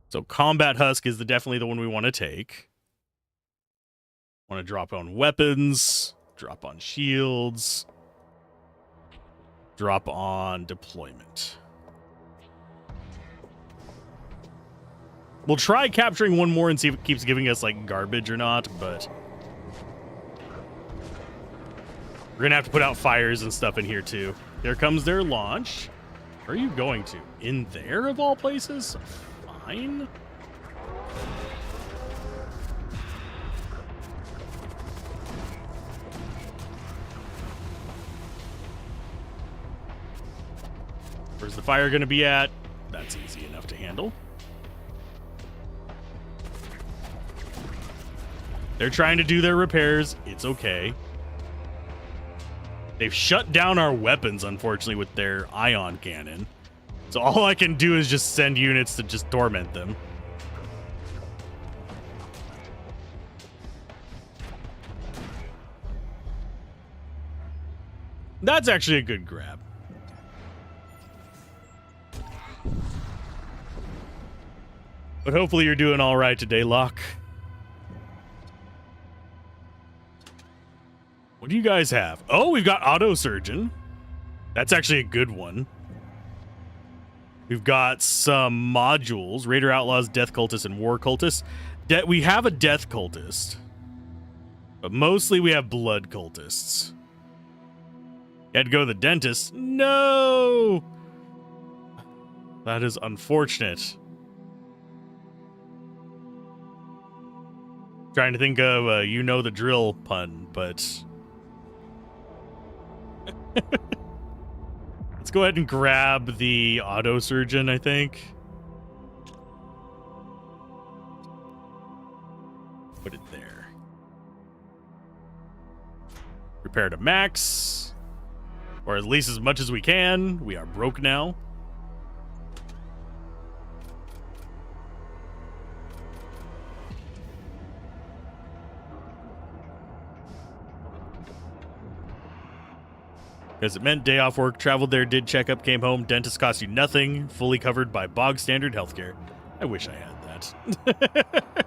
So combat husk is definitely the one we want to take. Want to drop on weapons, drop on shields, drop on deployment. We'll try capturing one more and see if it keeps giving us like garbage or not, but we're gonna have to put out fires and stuff in here too. There comes their launch. Where are you going to? In there of all places? Fine. Where's the fire going to be at? That's easy enough to handle. They're trying to do their repairs. It's okay. They've shut down our weapons, unfortunately, with their ion cannon. So all I can do is just send units to just torment them. That's actually a good grab. But hopefully you're doing all right today, Locke. What do you guys have? Oh, we've got Auto Surgeon. That's actually a good one. We've got some modules. Raider Outlaws, Death Cultist, and War Cultist. We have a Death Cultist. But mostly we have Blood Cultists. You had to go to the dentist. No! That is unfortunate. Trying to think of a you know the drill pun, but... Let's go ahead and grab the auto surgeon, I think. Put it there. Repair to max. Or at least as much as we can. We are broke now. Because it meant day off work, traveled there, did checkup, came home, dentist cost you nothing, fully covered by bog standard healthcare. I wish I had that.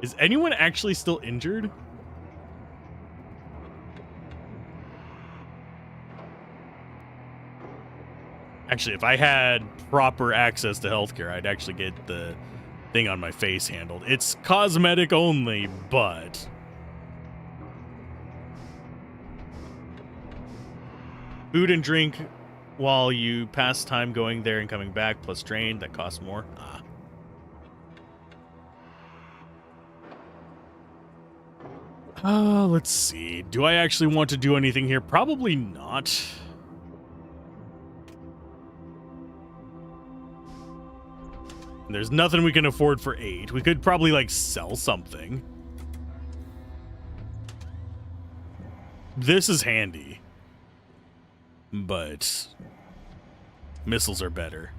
Is anyone actually still injured? Actually, if I had proper access to healthcare, I'd actually get the thing on my face handled. It's cosmetic only, but... Food and drink while you pass time going there and coming back, plus train, that costs more. Let's see. Do I actually want to do anything here? Probably not. There's nothing we can afford for 8. We could probably, like, sell something. This is handy. But missiles are better.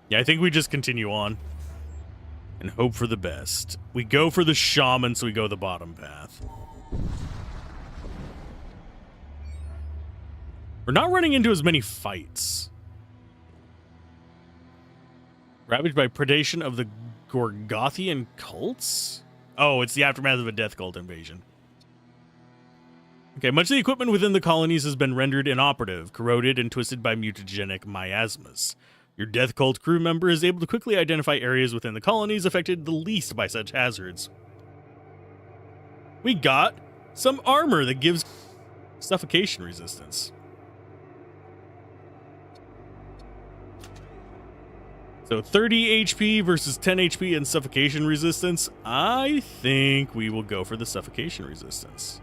Yeah, I think we just continue on and hope for the best. We go for the shaman, so we go the bottom path. We're not running into as many fights. Ravaged by predation of the Gorgothian cults? Oh, it's the aftermath of a death cult invasion. Okay, much of the equipment within the colonies has been rendered inoperative, corroded, and twisted by mutagenic miasmas. Your death cult crew member is able to quickly identify areas within the colonies affected the least by such hazards. We got some armor that gives suffocation resistance. So 30 HP versus 10 HP and suffocation resistance. I think we will go for the suffocation resistance.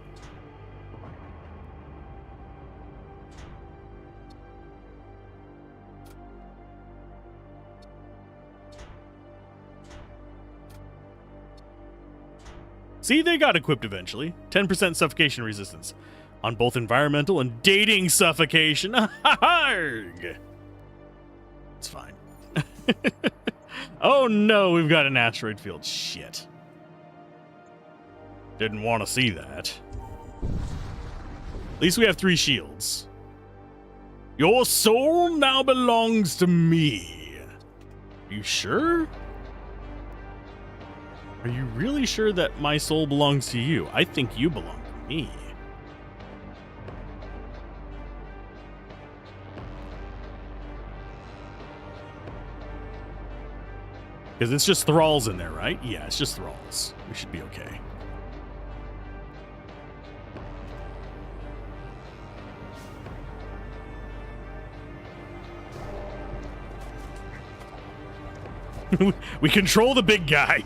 See, they got equipped eventually. 10% suffocation resistance on both environmental and dating suffocation. It's fine. Oh no, we've got an asteroid field. Shit. Didn't want to see that. At least we have 3 shields. Your soul now belongs to me. You sure? Are you really sure that my soul belongs to you? I think you belong to me. Because it's just thralls in there, right? Yeah, it's just thralls. We should be okay. We control the big guy.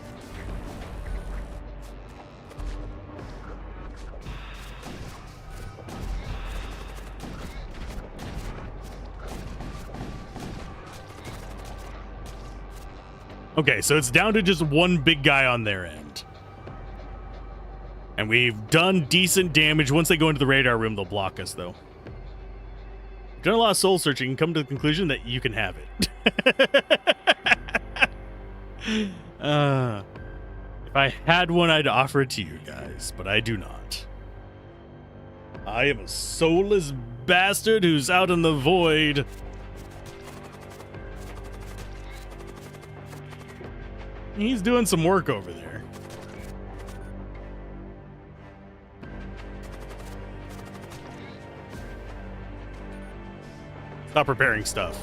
Okay, so it's down to just one big guy on their end. And we've done decent damage. Once they go into the radar room, they'll block us, though. We've done a lot of soul searching and come to the conclusion that you can have it. If I had one, I'd offer it to you guys, but I do not. I am a soulless bastard who's out in the void. He's doing some work over there. Stop repairing stuff.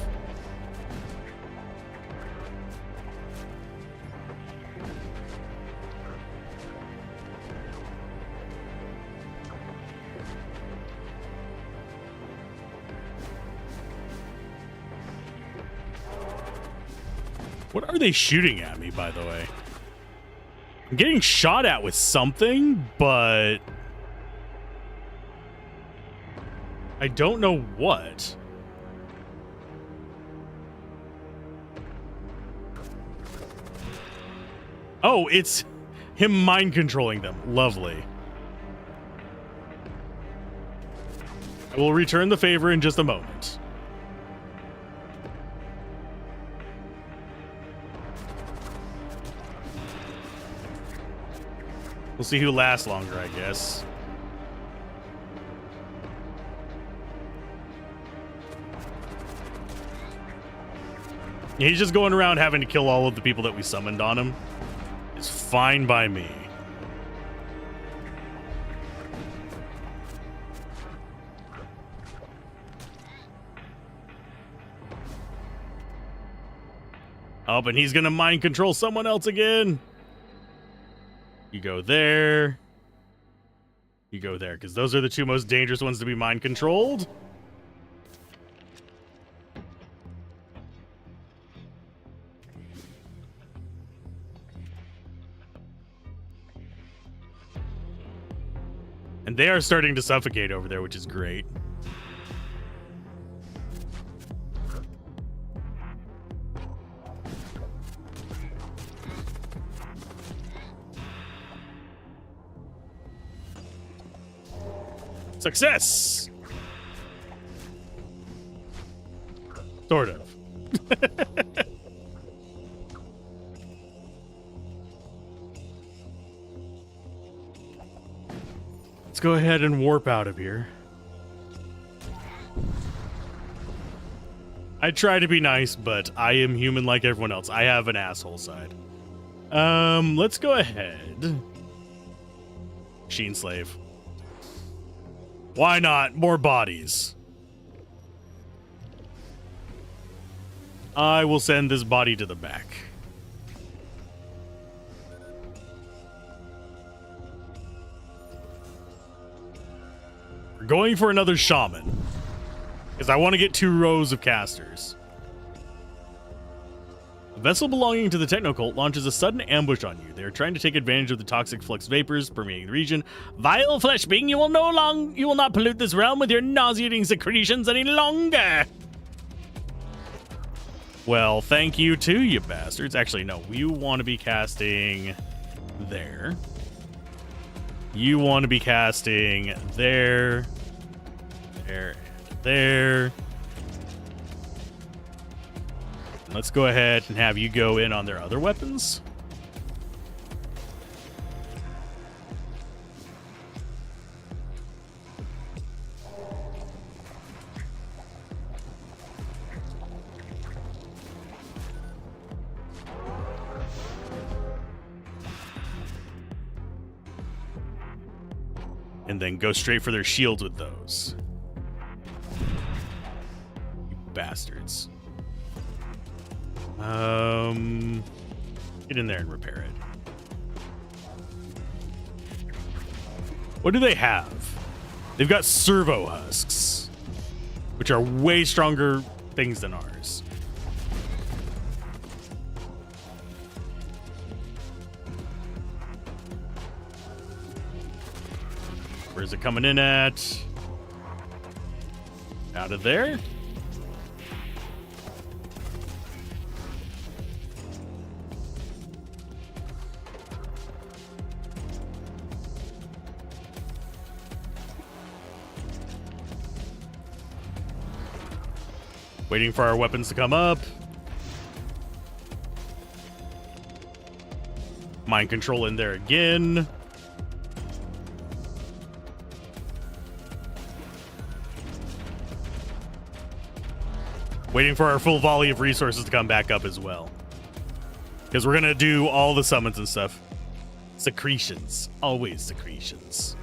What are they shooting at me, by the way? I'm getting shot at with something, but I don't know what. Oh, it's him mind controlling them. Lovely. I will return the favor in just a moment. We'll see who lasts longer, I guess. Yeah, he's just going around having to kill all of the people that we summoned on him. It's fine by me. Oh, but he's gonna mind control someone else again. You go there. You go there, because those are the 2 most dangerous ones to be mind controlled. And they are starting to suffocate over there, which is great. Success! Sort of. Let's go ahead and warp out of here. I try to be nice, but I am human like everyone else. I have an asshole side. Let's go ahead. Machine slave. Why not? More bodies. I will send this body to the back. We're going for another shaman, because I want to get 2 rows of casters. A vessel belonging to the Technocult launches a sudden ambush on you. They are trying to take advantage of the toxic flux vapors permeating the region. Vile flesh being, you will not pollute this realm with your nauseating secretions any longer. Well, thank you too, you bastards. Actually, no, you want to be casting there. You want to be casting there, there, there. Let's go ahead and have you go in on their other weapons. And then go straight for their shields with those. You bastards. Get in there and repair it. What do they have? They've got servo husks, which are way stronger things than ours. Where's it coming in at? Out of there. Waiting for our weapons to come up. Mind control in there again. Waiting for our full volley of resources to come back up as well. Because we're going to do all the summons and stuff. Secretions. Always secretions.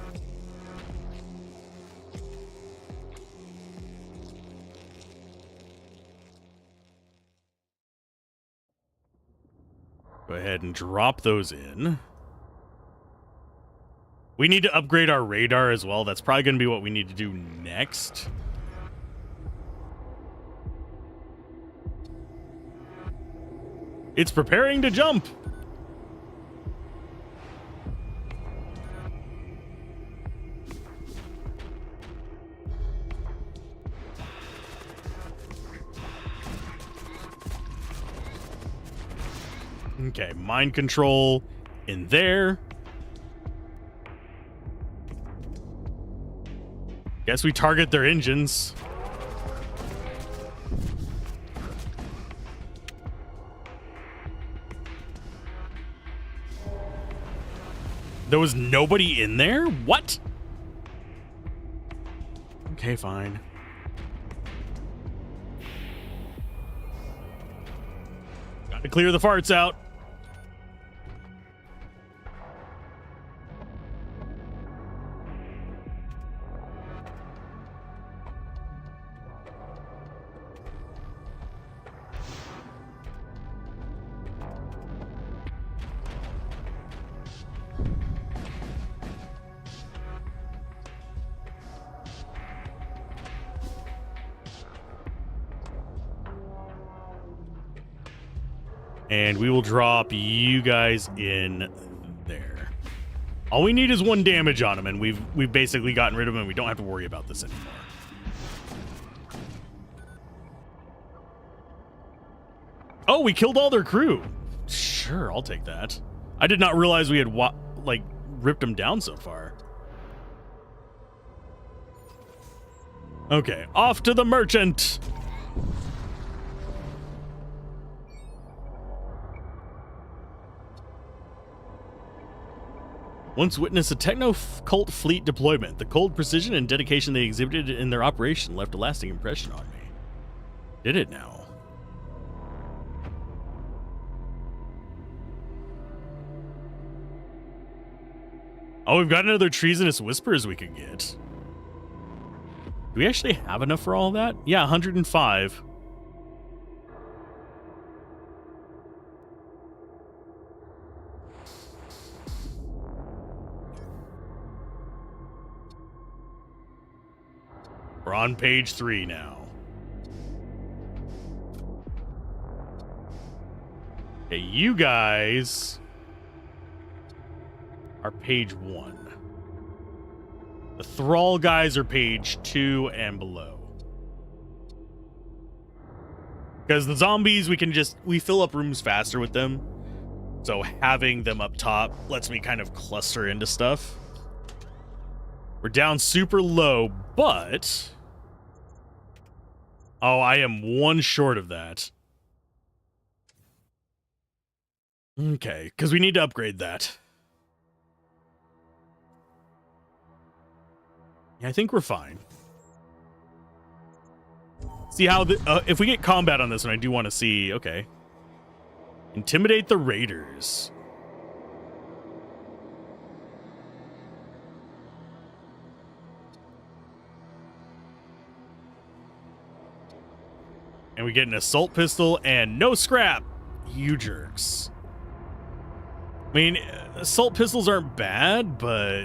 Go ahead and drop those in. We need to upgrade our radar as well. That's probably going to be what we need to do next. It's preparing to jump. Okay, mind control in there. Guess we target their engines. There was nobody in there? What? Okay, fine. Gotta clear the farts out. And we will drop you guys in there. All we need is 1 damage on him, and we've basically gotten rid of him, and we don't have to worry about this anymore. Oh, we killed all their crew. Sure, I'll take that. I did not realize we had, like, ripped them down so far. Okay, off to the merchant. Once witnessed a techno-cult fleet deployment. The cold precision and dedication they exhibited in their operation left a lasting impression on me. Did it now? Oh, we've got another treasonous whispers we could get. Do we actually have enough for all that? Yeah, 105. We're on page 3 now. Okay, you guys are page 1. The Thrall guys are page 2 and below. Because the zombies, we fill up rooms faster with them. So having them up top lets me kind of cluster into stuff. We're down super low, but... Oh, I am 1 short of that. Okay, because we need to upgrade that. Yeah, I think we're fine. See how if we get combat on this one, I do want to see. Okay, intimidate the raiders. And we get an assault pistol and no scrap. You jerks. I mean, assault pistols aren't bad, but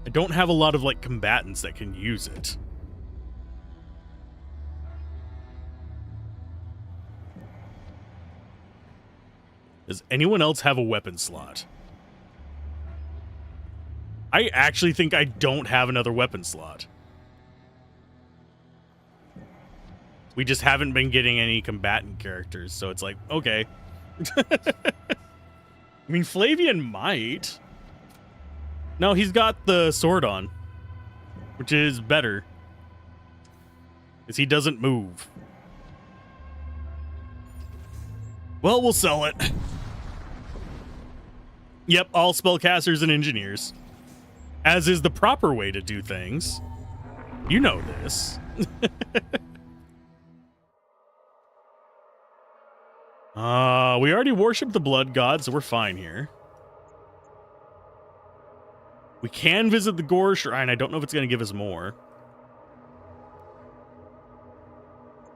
I don't have a lot of, like, combatants that can use it. Does anyone else have a weapon slot? I actually think I don't have another weapon slot. We just haven't been getting any combatant characters, so it's like, okay. I mean, Flavian might. No, he's got the sword on, which is better, because he doesn't move. Well, we'll sell it. Yep, all spellcasters and engineers. As is the proper way to do things. You know this. We already worship the blood god, so we're fine here. We can visit the Gore Shrine. I don't know if it's going to give us more.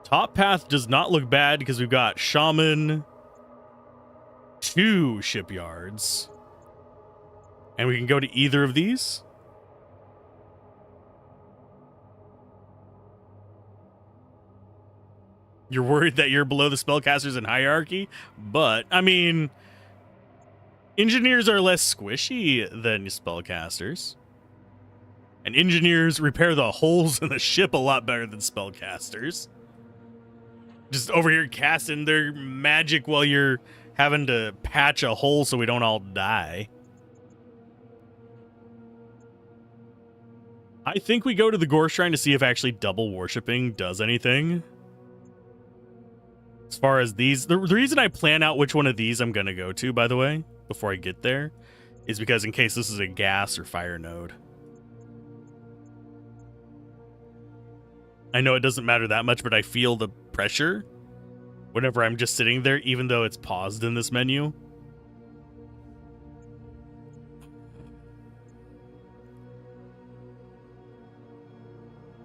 Top path does not look bad because we've got Shaman, 2 shipyards. And we can go to either of these. You're worried that you're below the spellcasters in hierarchy? But, I mean, engineers are less squishy than spellcasters. And engineers repair the holes in the ship a lot better than spellcasters. Just over here casting their magic while you're having to patch a hole so we don't all die. I think we go to the Gore Shrine to see if actually double worshipping does anything. As far as these, the reason I plan out which one of these I'm going to go to, by the way, before I get there, is because in case this is a gas or fire node. I know it doesn't matter that much, but I feel the pressure whenever I'm just sitting there, even though it's paused in this menu.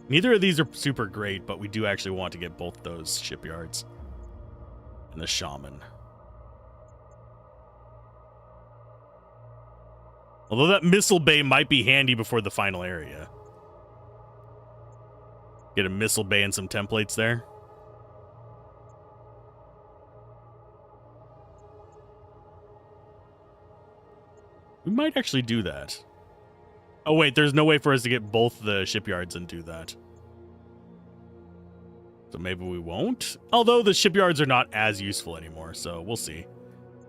Neither of these are super great, but we do actually want to get both those shipyards. And the Shaman. Although that missile bay might be handy before the final area. Get a missile bay and some templates there. We might actually do that. Oh, wait, there's no way for us to get both the shipyards and do that. So maybe we won't. Although the shipyards are not as useful anymore, so we'll see.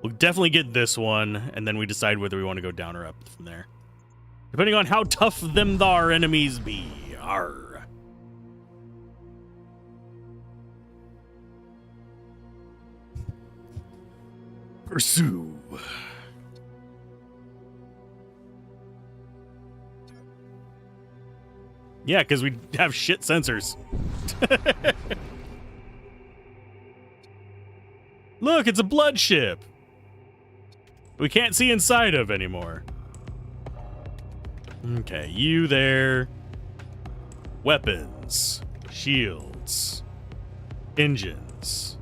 We'll definitely get this one, and then we decide whether we want to go down or up from there. Depending on how tough them thar enemies be. Arr. Pursue. Yeah, because we have shit sensors. Look, it's a blood ship. We can't see inside of anymore. Okay, you there. Weapons. Shields. Engines.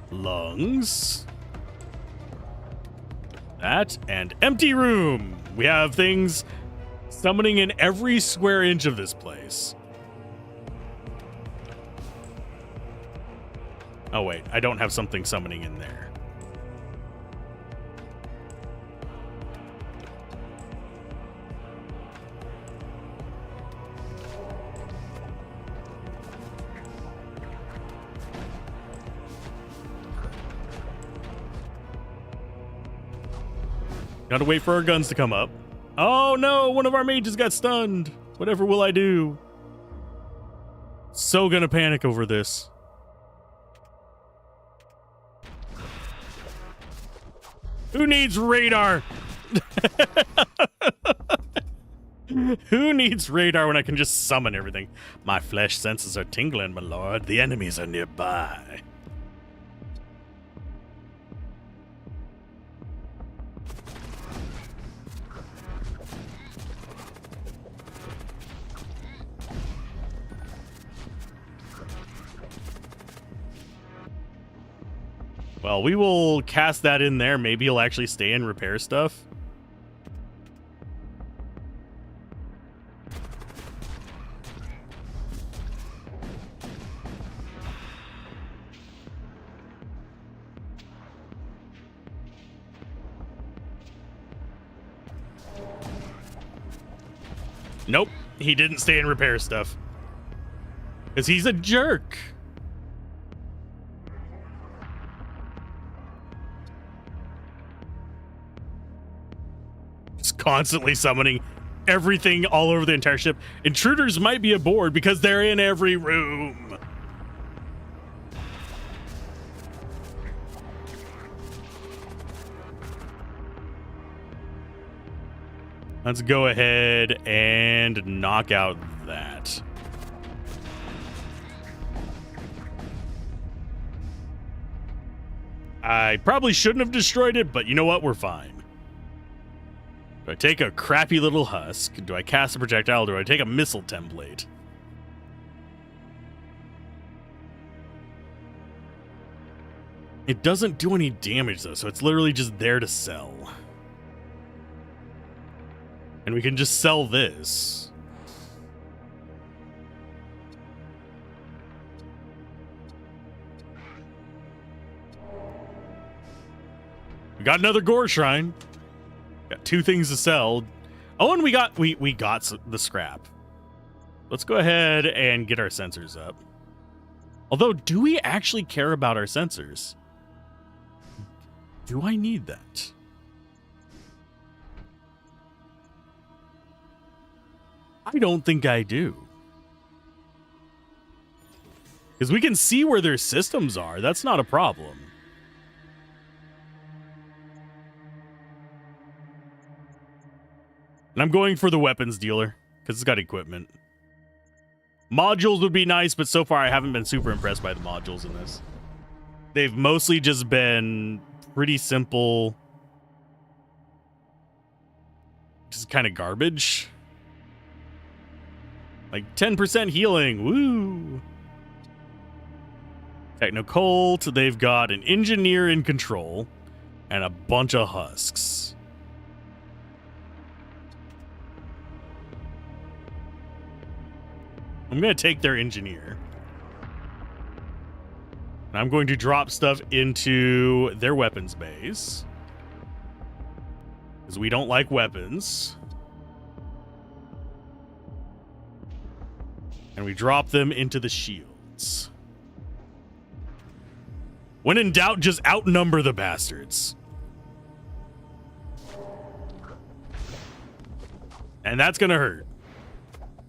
Lungs. That, and empty room. We have things summoning in every square inch of this place. Oh wait, I don't have something summoning in there. Gotta wait for our guns to come up. Oh no, one of our mages got stunned. Whatever will I do? So gonna panic over this. Who needs radar? Who needs radar when I can just summon everything? My flesh senses are tingling, my lord. The enemies are nearby. Well, we will cast that in there. Maybe he'll actually stay and repair stuff. Nope, he didn't stay and repair stuff. Because he's a jerk. Constantly summoning everything all over the entire ship. Intruders might be aboard because they're in every room. Let's go ahead and knock out that. I probably shouldn't have destroyed it, but you know what? We're fine. Do I take a crappy little husk? Do I cast a projectile? Do I take a missile template? It doesn't do any damage, though, so it's literally just there to sell. And we can just sell this. We got another gore shrine. Got two things to sell. Oh, and we got the scrap. Let's go ahead and get our sensors up. Although, do we actually care about our sensors? Do I need that? I don't think I do. Because we can see where their systems are. That's not a problem. And I'm going for the weapons dealer, because it's got equipment. Modules would be nice, but so far I haven't been super impressed by the modules in this. They've mostly just been pretty simple. Just kind of garbage. Like 10% healing, woo! Technocolt, they've got an engineer in control, and a bunch of husks. I'm going to take their engineer. And I'm going to drop stuff into their weapons base. Because we don't like weapons. And we drop them into the shields. When in doubt, just outnumber the bastards. And that's gonna hurt.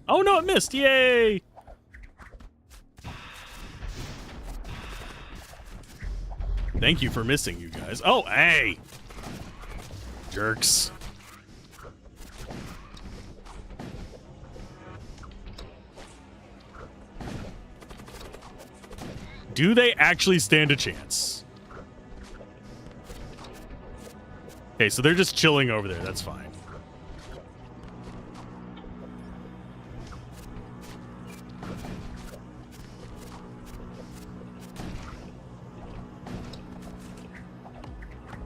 Oh no, it missed. Yay! Thank you for missing, you guys. Oh, hey! Jerks. Do they actually stand a chance? Okay, so they're just chilling over there. That's fine.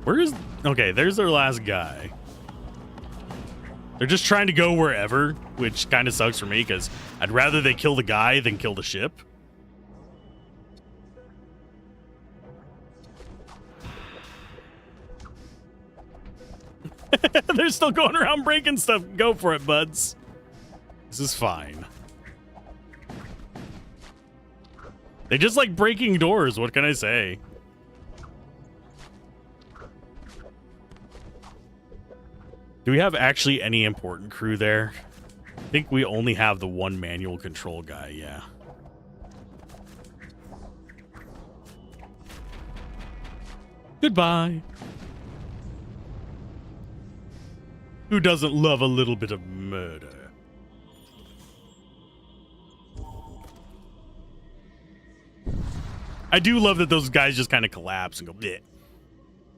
Where is... Okay, there's their last guy. They're just trying to go wherever, which kind of sucks for me, because I'd rather they kill the guy than kill the ship. They're still going around breaking stuff. Go for it, buds. This is fine. They just like breaking doors. What can I say? Do we have actually any important crew there? I think we only have the one manual control guy, yeah. Goodbye. Who doesn't love a little bit of murder? I do love that those guys just kind of collapse and go, bleh.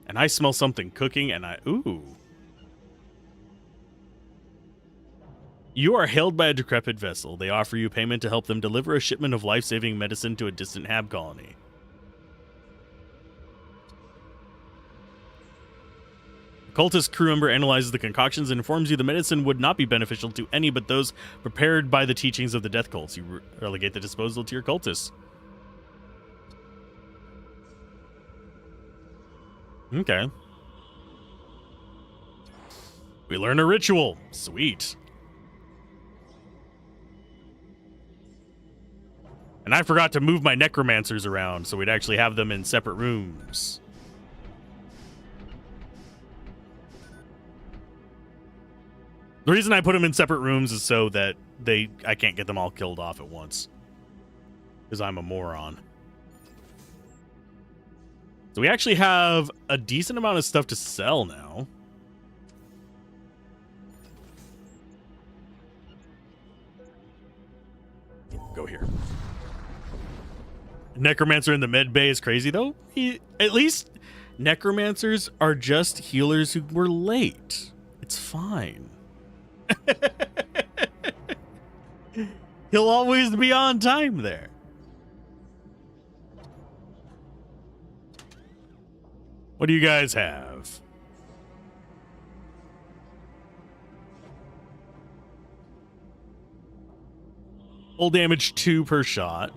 And I smell something cooking and ooh. You are hailed by a decrepit vessel. They offer you payment to help them deliver a shipment of life-saving medicine to a distant Hab colony. Cultist crew member analyzes the concoctions and informs you the medicine would not be beneficial to any but those prepared by the teachings of the death cults. You relegate the disposal to your cultists. Okay. We learn a ritual. Sweet. And I forgot to move my necromancers around so we'd actually have them in separate rooms. The reason I put them in separate rooms is so that I can't get them all killed off at once. Because I'm a moron. So we actually have a decent amount of stuff to sell now. Go here. Necromancer in the med bay is crazy, though. At least necromancers are just healers who were late. It's fine. He'll always be on time there. What do you guys have? Full damage 2 per shot.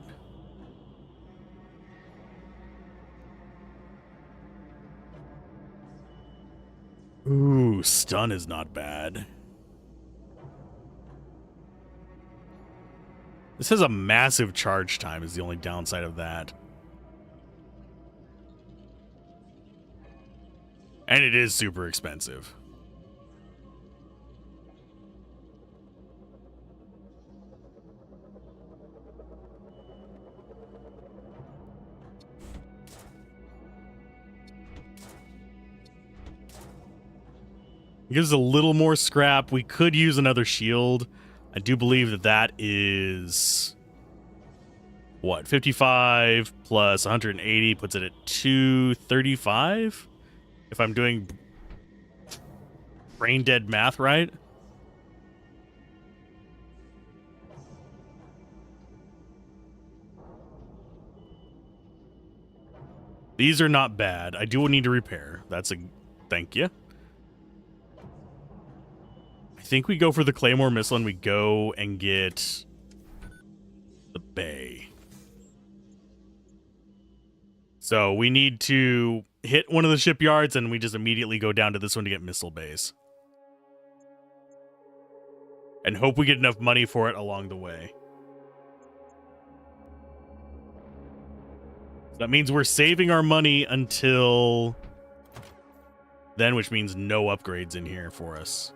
Ooh, stun is not bad. This has a massive charge time is the only downside of that. And it is super expensive. It gives a little more scrap. We could use another shield. I do believe that that is... what? 55 plus 180 puts it at 235? If I'm doing brain dead math right. These are not bad. I do need to repair. That's a thank you. I think we go for the Claymore missile and we go and get the bay. So we need to hit one of the shipyards and we just immediately go down to this one to get missile bays. and hope we get enough money for it along the way. So that means we're saving our money until then, which means no upgrades in here for us.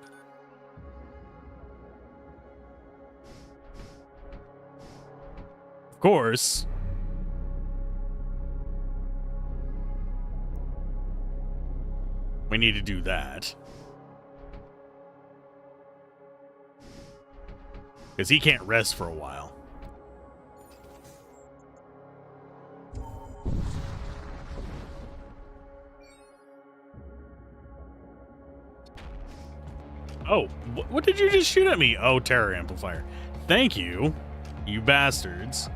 Of course, we need to do that. Because he can't rest for a while. Oh, what did you just shoot at me? Oh, terror amplifier. Thank you, you bastards.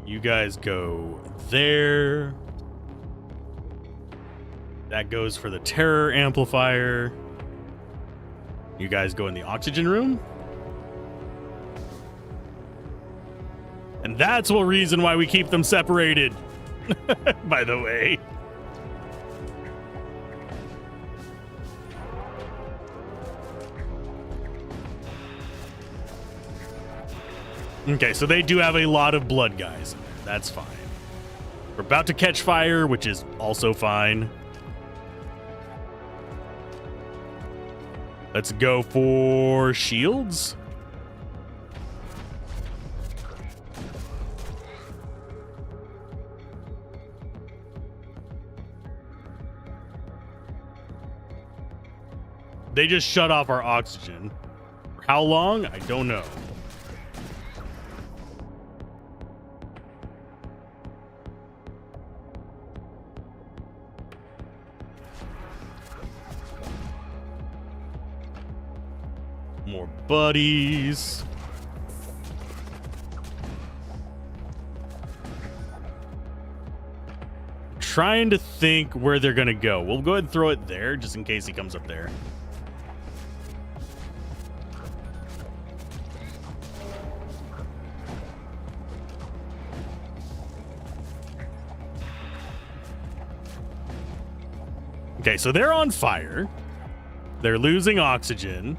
You guys go there. That goes for the terror amplifier. You guys go in the oxygen room. And that's the reason why we keep them separated, by the way. Okay, so they do have a lot of blood guys in there. That's fine. We're about to catch fire, which is also fine. Let's go for shields. They just shut off our oxygen. For how long? I don't know. More buddies. Trying to think where they're gonna go. We'll go ahead and throw it there just in case he comes up there. Okay, so they're on fire. They're losing oxygen.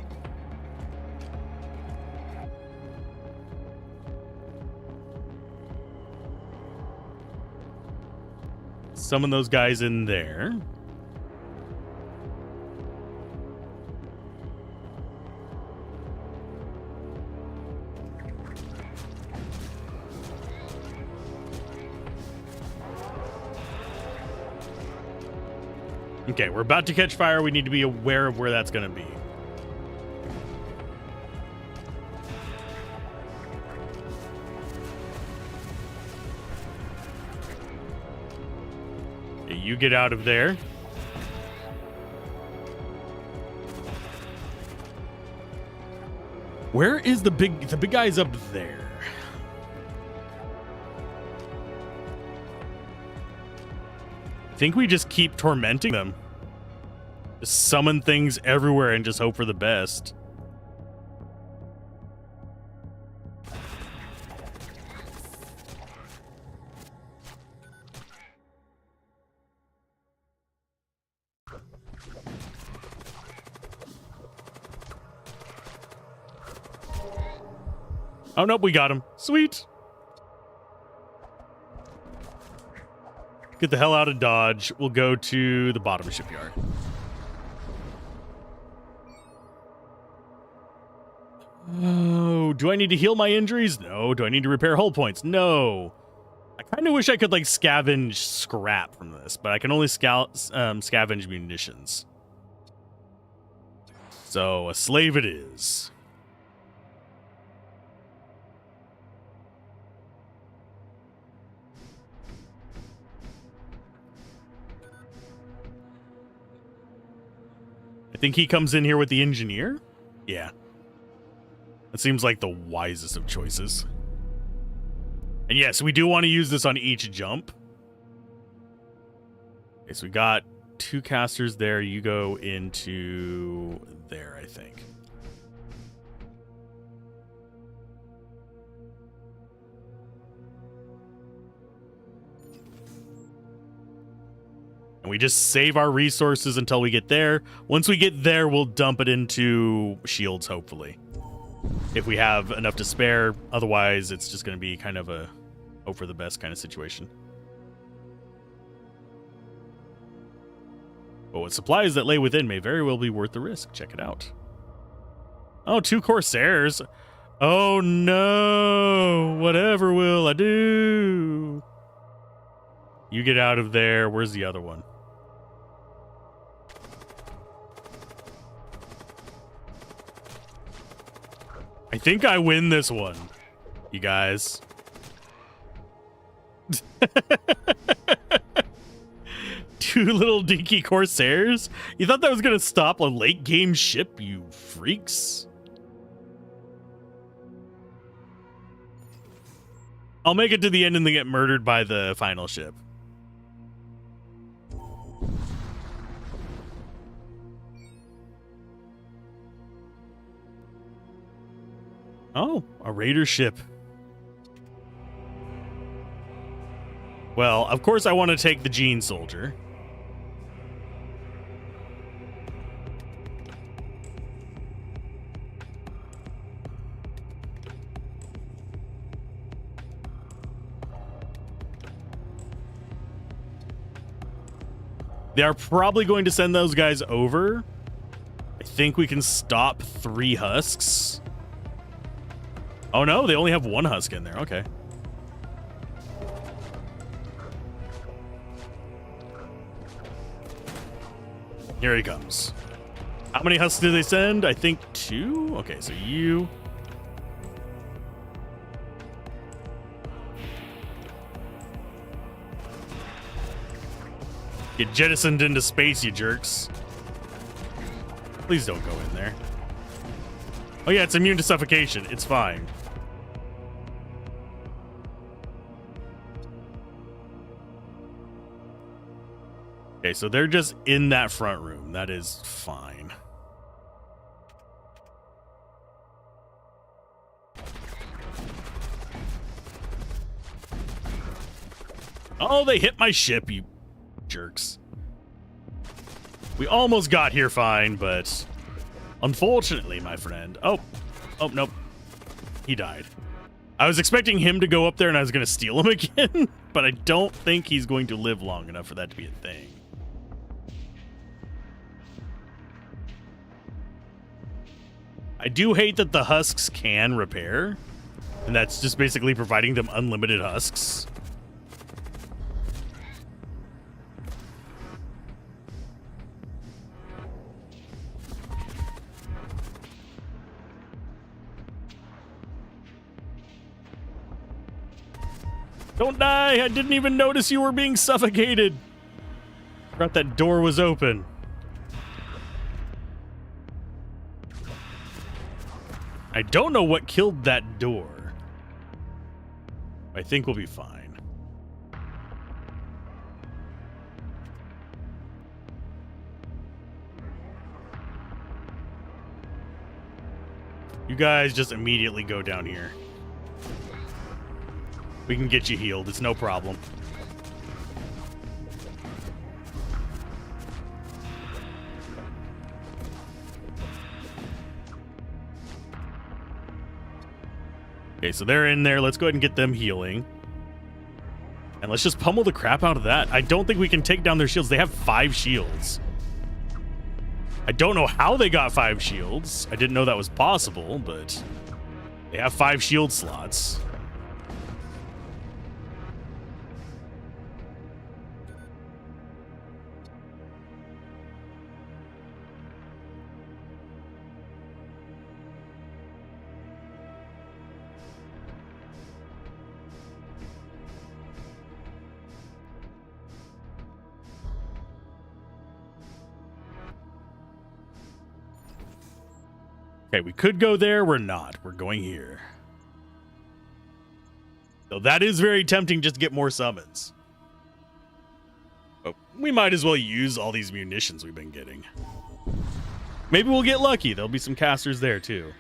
Summon those guys in there. Okay, we're about to catch fire. We need to be aware of where that's going to be. Okay, you get out of there. Where is the big guy's up there? I think we just keep tormenting them. Just summon things everywhere and just hope for the best. Oh, nope, we got him. Sweet. Get the hell out of Dodge. We'll go to the bottom shipyard. Oh, do I need to heal my injuries? No. Do I need to repair hull points? No. I kind of wish I could, like, scavenge scrap from this, but I can only scavenge munitions. So, a slave it is. I think he comes in here with the engineer? Yeah. That seems like the wisest of choices. And yes, we do want to use this on each jump. Okay, so we got 2 casters there. You go into there, I think. We just save our resources until we get there. Once we get there, we'll dump it into shields, hopefully. If we have enough to spare. Otherwise, it's just going to be kind of a hope for the best kind of situation. But what supplies that lay within may very well be worth the risk. Check it out. Oh, 2 Corsairs. Oh, no. Whatever will I do? You get out of there. Where's the other one? I think I win this one, you guys. Two little dinky Corsairs? You thought that was going to stop a late game ship, you freaks? I'll make it to the end and then get murdered by the final ship. Oh, a raider ship. Well, of course I want to take the Gene Soldier. They are probably going to send those guys over. I think we can stop 3 husks. Oh no, they only have 1 husk in there. Okay. Here he comes. How many husks did they send? I think 2. Okay, so you. Get jettisoned into space, you jerks. Please don't go in there. Oh yeah, it's immune to suffocation. It's fine. Okay, so they're just in that front room. That is fine. Oh, they hit my ship, you jerks. We almost got here fine, but unfortunately, my friend. Oh, nope. He died. I was expecting him to go up there and I was going to steal him again, but I don't think he's going to live long enough for that to be a thing. I do hate that the husks can repair, and that's just basically providing them unlimited husks. Don't die! I didn't even notice you were being suffocated. Forgot that door was open. I don't know what killed that door. I think we'll be fine. You guys just immediately go down here. We can get you healed. It's no problem. Okay, so they're in there. Let's go ahead and get them healing. And let's just pummel the crap out of that. I don't think we can take down their shields. They have 5 shields. I don't know how they got 5 shields. I didn't know that was possible, but they have 5 shield slots. Okay, we could go there. We're not. We're going here. So that is very tempting just to get more summons. But we might as well use all these munitions we've been getting. Maybe we'll get lucky. There'll be some casters there too.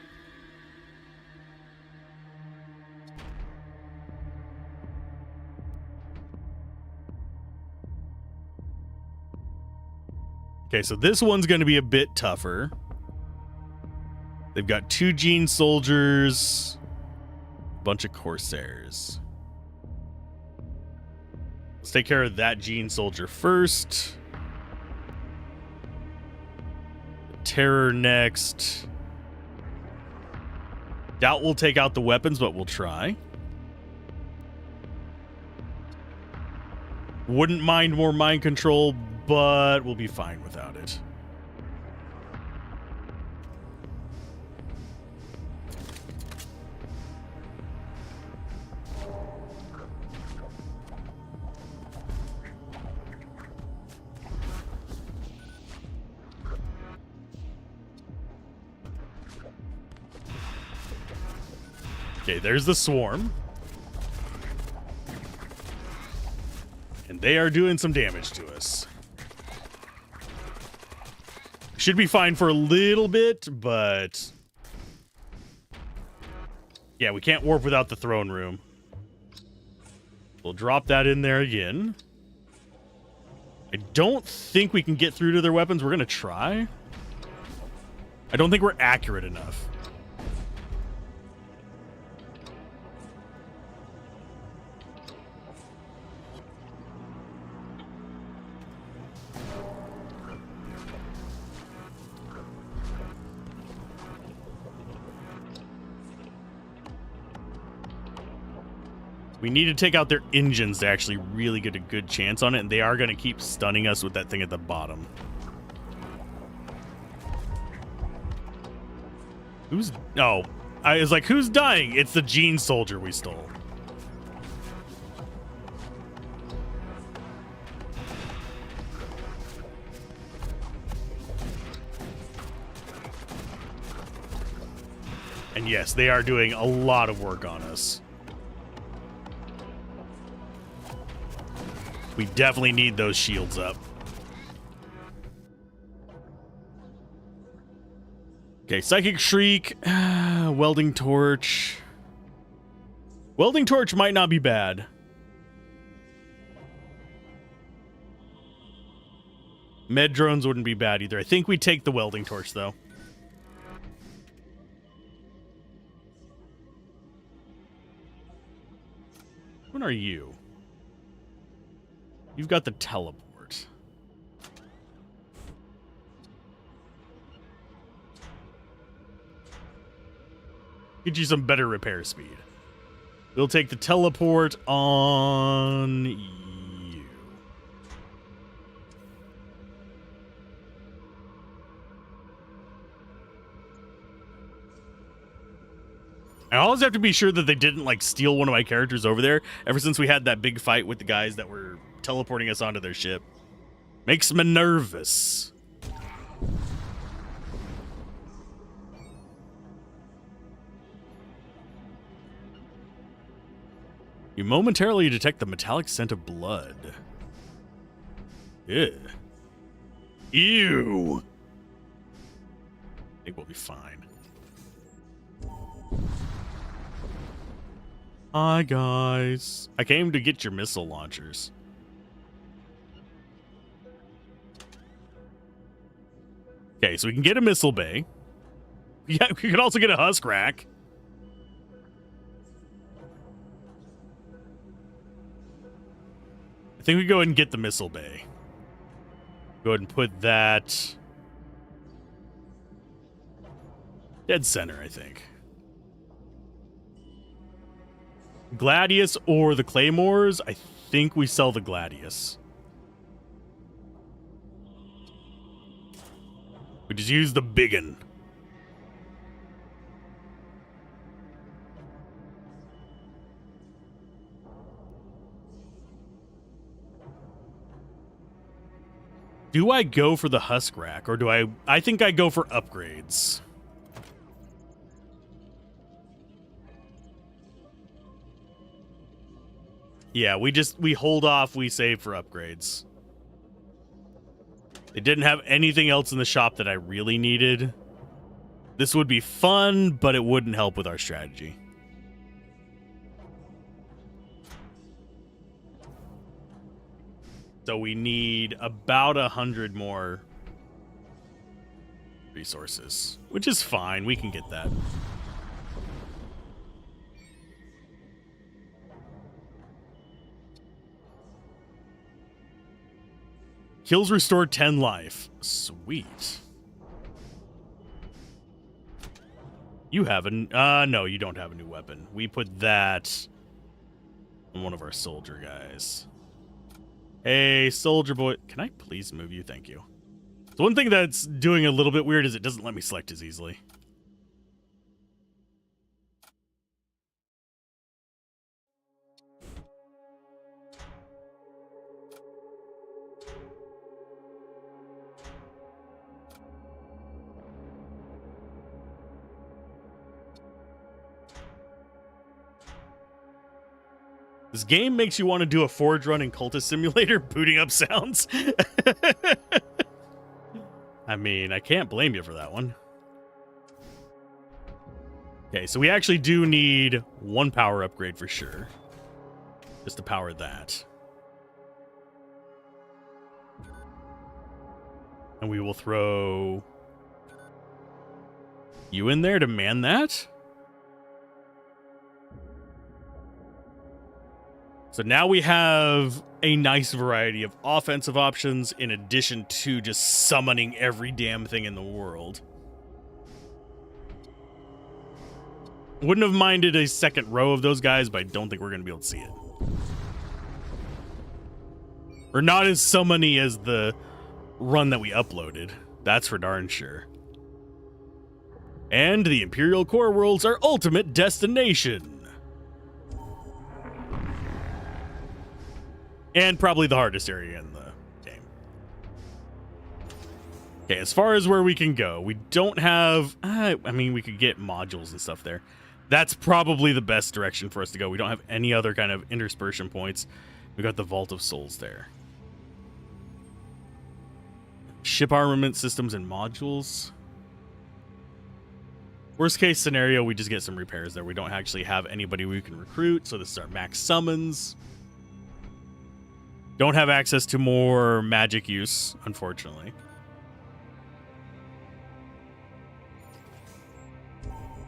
Okay, so this one's going to be a bit tougher. They've got 2 Gene soldiers, a bunch of Corsairs. Let's take care of that Gene soldier first. Terror next. Doubt we'll take out the weapons, but we'll try. Wouldn't mind more mind control, but we'll be fine without it. Okay, there's the swarm. And they are doing some damage to us. Should be fine for a little bit, but... yeah, we can't warp without the throne room. We'll drop that in there again. I don't think we can get through to their weapons. We're going to try. I don't think we're accurate enough. We need to take out their engines to actually really get a good chance on it, and they are going to keep stunning us with that thing at the bottom. Who's... oh, I was like, who's dying? It's the Gene soldier we stole. And yes, they are doing a lot of work on us. We definitely need those shields up. Okay, Psychic Shriek, Welding Torch. Welding Torch might not be bad. Med drones wouldn't be bad either. I think we take the Welding Torch, though. What are you? You've got the teleport. Get you some better repair speed. We'll take the teleport on you. I always have to be sure that they didn't, like, steal one of my characters over there ever since we had that big fight with the guys that were teleporting us onto their ship. Makes me nervous. You momentarily detect the metallic scent of blood. Ew. Ew. I think we'll be fine. Hi, guys. I came to get your missile launchers. Okay, so we can get a missile bay. Yeah, we can also get a husk rack. I think we go ahead and get the missile bay. Go ahead and put that dead center, I think. Gladius or the Claymores? I think we sell the Gladius. We just use the biggin. Do I go for the husk rack or do I think I go for upgrades. Yeah, we hold off, we save for upgrades. They didn't have anything else in the shop that I really needed. This would be fun, but it wouldn't help with our strategy. So we need about 100 more resources, which is fine. We can get that. Kills restore 10 life. Sweet. You have a... no, you don't have a new weapon. We put that on one of our soldier guys. Hey, soldier boy. Can I please move you? Thank you. The one thing that's doing a little bit weird is it doesn't let me select as easily. This game makes you want to do a Forge run in Cultist Simulator, booting up sounds. I mean, I can't blame you for that one. Okay, so we actually do need one power upgrade for sure. Just to power that. And we will throw you in there to man that. So now we have a nice variety of offensive options in addition to just summoning every damn thing in the world. Wouldn't have minded a second row of those guys, but I don't think we're going to be able to see it. Or not as summony as the run that we uploaded. That's for darn sure. And the Imperial Core World's our ultimate destination. And probably the hardest area in the game. Okay, as far as where we can go, we don't have... I mean, we could get modules and stuff there. That's probably the best direction for us to go. We don't have any other kind of interspersion points. We got the Vault of Souls there. Ship armament systems and modules. Worst case scenario, we just get some repairs there. We don't actually have anybody we can recruit, so this is our max summons. Don't have access to more magic use, unfortunately.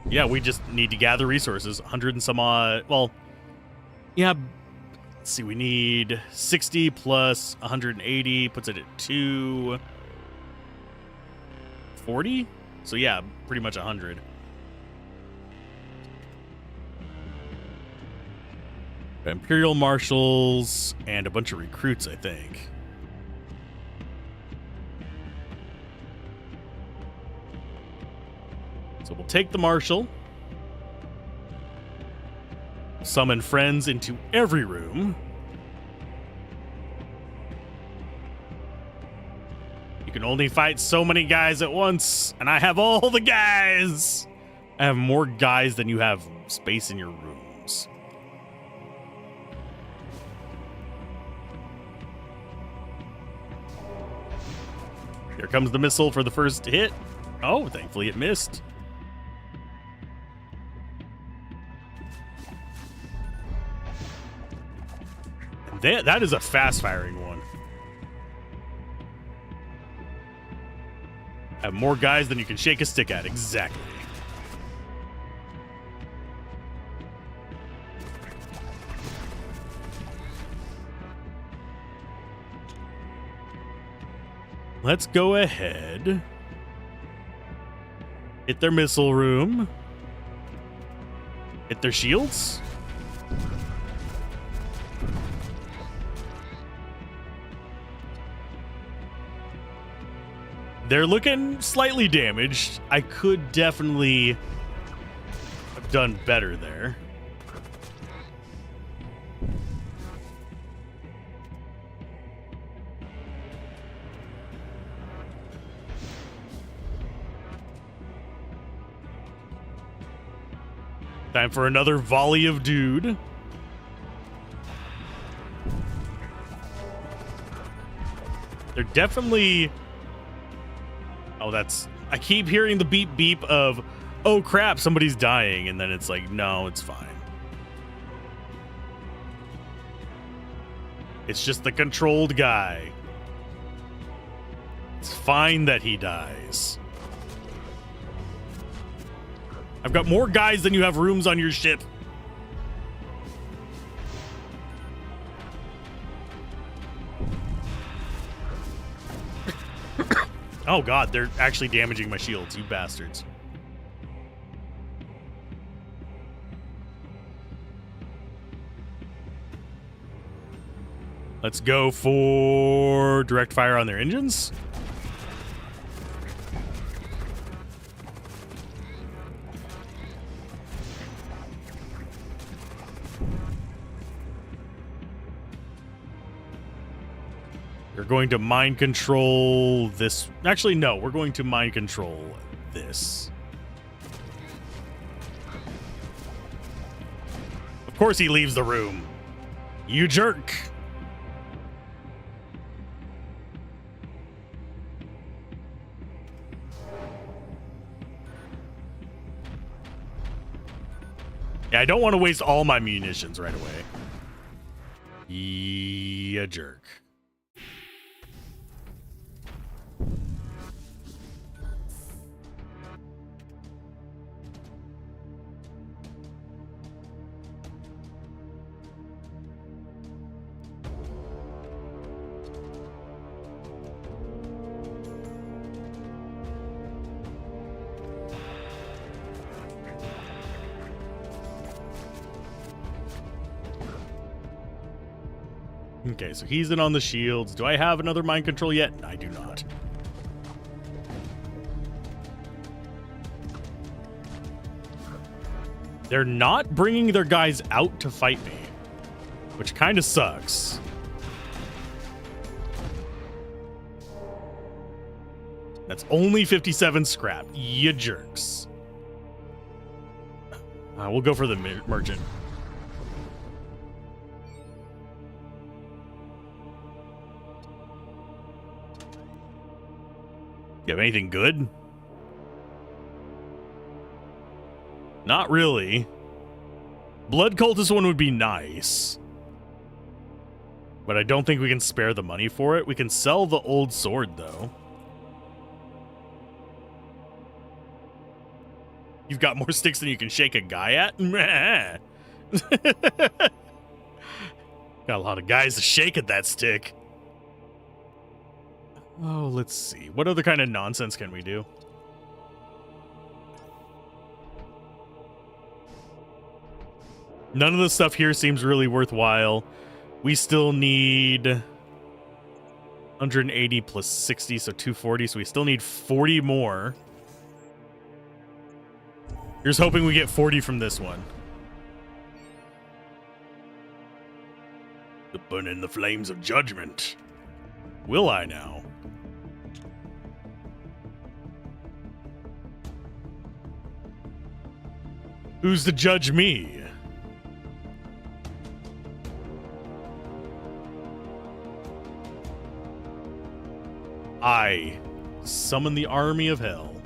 Yeah, we just need to gather resources. 100 and some odd. Well, yeah. Let's see. We need 60 plus 180 puts it at 240. So yeah, pretty much 100. Imperial Marshals and a bunch of recruits, I think. So we'll take the Marshal. Summon friends into every room. You can only fight so many guys at once, and I have all the guys. I have more guys than you have space in your rooms. Here comes the missile for the first hit. Oh, thankfully it missed. That is a fast-firing one. I have more guys than you can shake a stick at. Exactly. Let's go ahead. Hit their missile room. Hit their shields. They're looking slightly damaged. I could definitely have done better there. Time for another volley of dude. They're definitely... Oh, that's... I keep hearing the beep beep of, oh crap, somebody's dying, and then it's like, no, it's fine. It's just the controlled guy. It's fine that he dies. I've got more guys than you have rooms on your ship. Oh god, they're actually damaging my shields, you bastards. Let's go for direct fire on their engines. We're going to mind control this. Actually, no, we're going to mind control this. Of course he leaves the room. You jerk. Yeah, I don't want to waste all my munitions right away. You jerk. Okay, so he's in on the shields. Do I have another mind control yet? I do not. They're not bringing their guys out to fight me, which kind of sucks. That's only 57 scrap. You jerks. We'll go for the merchant. You have anything good? Not really. Blood Cultist one would be nice. But I don't think we can spare the money for it. We can sell the old sword, though. You've got more sticks than you can shake a guy at? Got a lot of guys to shake at that stick. Oh, let's see. What other kind of nonsense can we do? None of the stuff here seems really worthwhile. We still need 180 plus 60, so 240. So we still need 40 more. Here's hoping we get 40 from this one. To burn in the flames of judgment. Will I now? Who's to judge me? I summon the army of hell.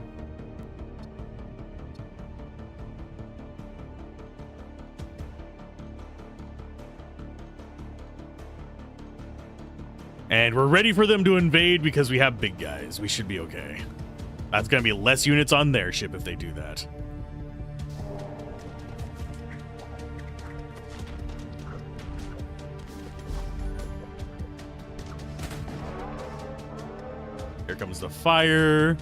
And we're ready for them to invade because we have big guys. We should be okay. That's going to be less units on their ship if they do that. Here comes the fire.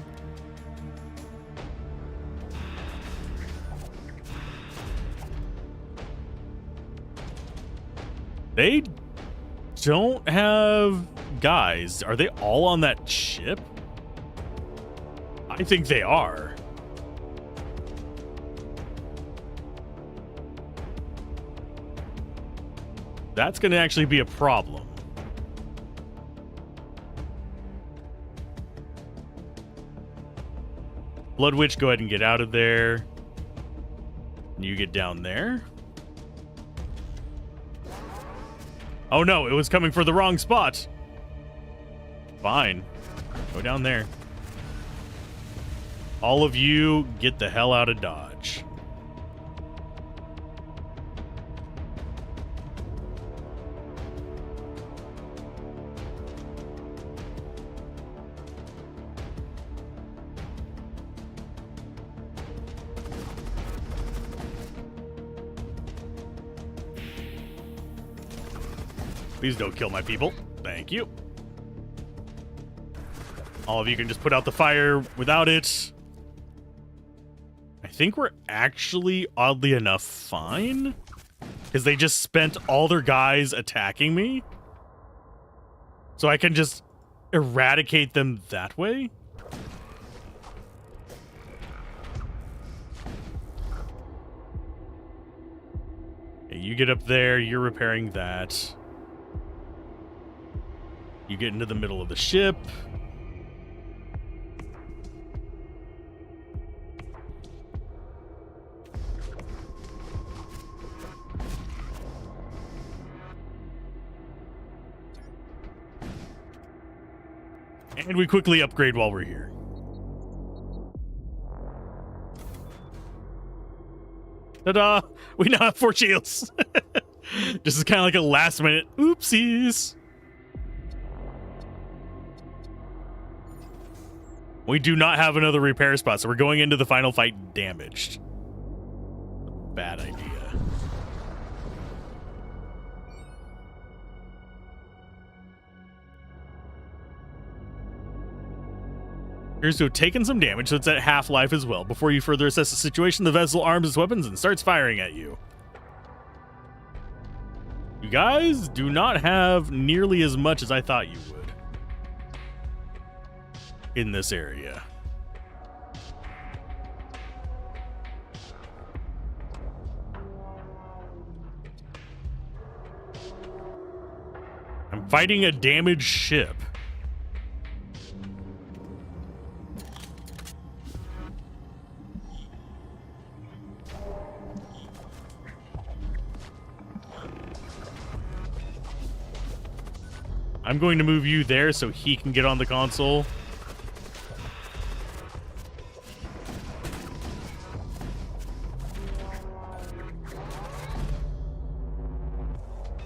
They don't have guys. Are they all on that ship? I think they are. That's going to actually be a problem. Blood Witch, go ahead and get out of there. You get down there. Oh no, it was coming for the wrong spot. Fine. Go down there. All of you, get the hell out of Dodge. Please don't kill my people. Thank you. All of you can just put out the fire without it. I think we're actually, oddly enough, fine. Because they just spent all their guys attacking me. So I can just eradicate them that way. Okay, you get up there, you're repairing that. You get into the middle of the ship. And we quickly upgrade while we're here. Ta-da! We now have 4 shields. This is kind of like a last minute oopsies. We do not have another repair spot, so we're going into the final fight damaged. Bad idea. Appears to have taken some damage, so it's at half life as well. Before you further assess the situation, the vessel arms its weapons and starts firing at you. You guys do not have nearly as much as I thought you would in this area. I'm fighting a damaged ship. I'm going to move you there so he can get on the console.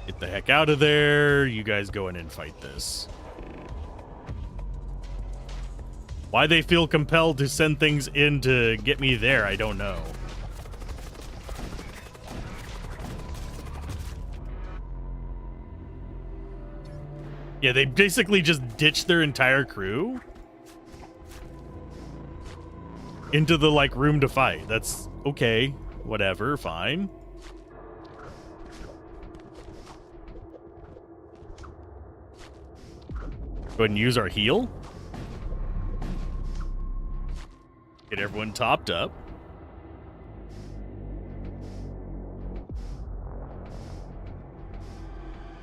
Get the heck out of there. You guys go in and fight this. Why they feel compelled to send things in to get me there, I don't know. Yeah, they basically just ditched their entire crew into the, like, room to fight. That's okay. Whatever, fine. Go ahead and use our heal. Get everyone topped up.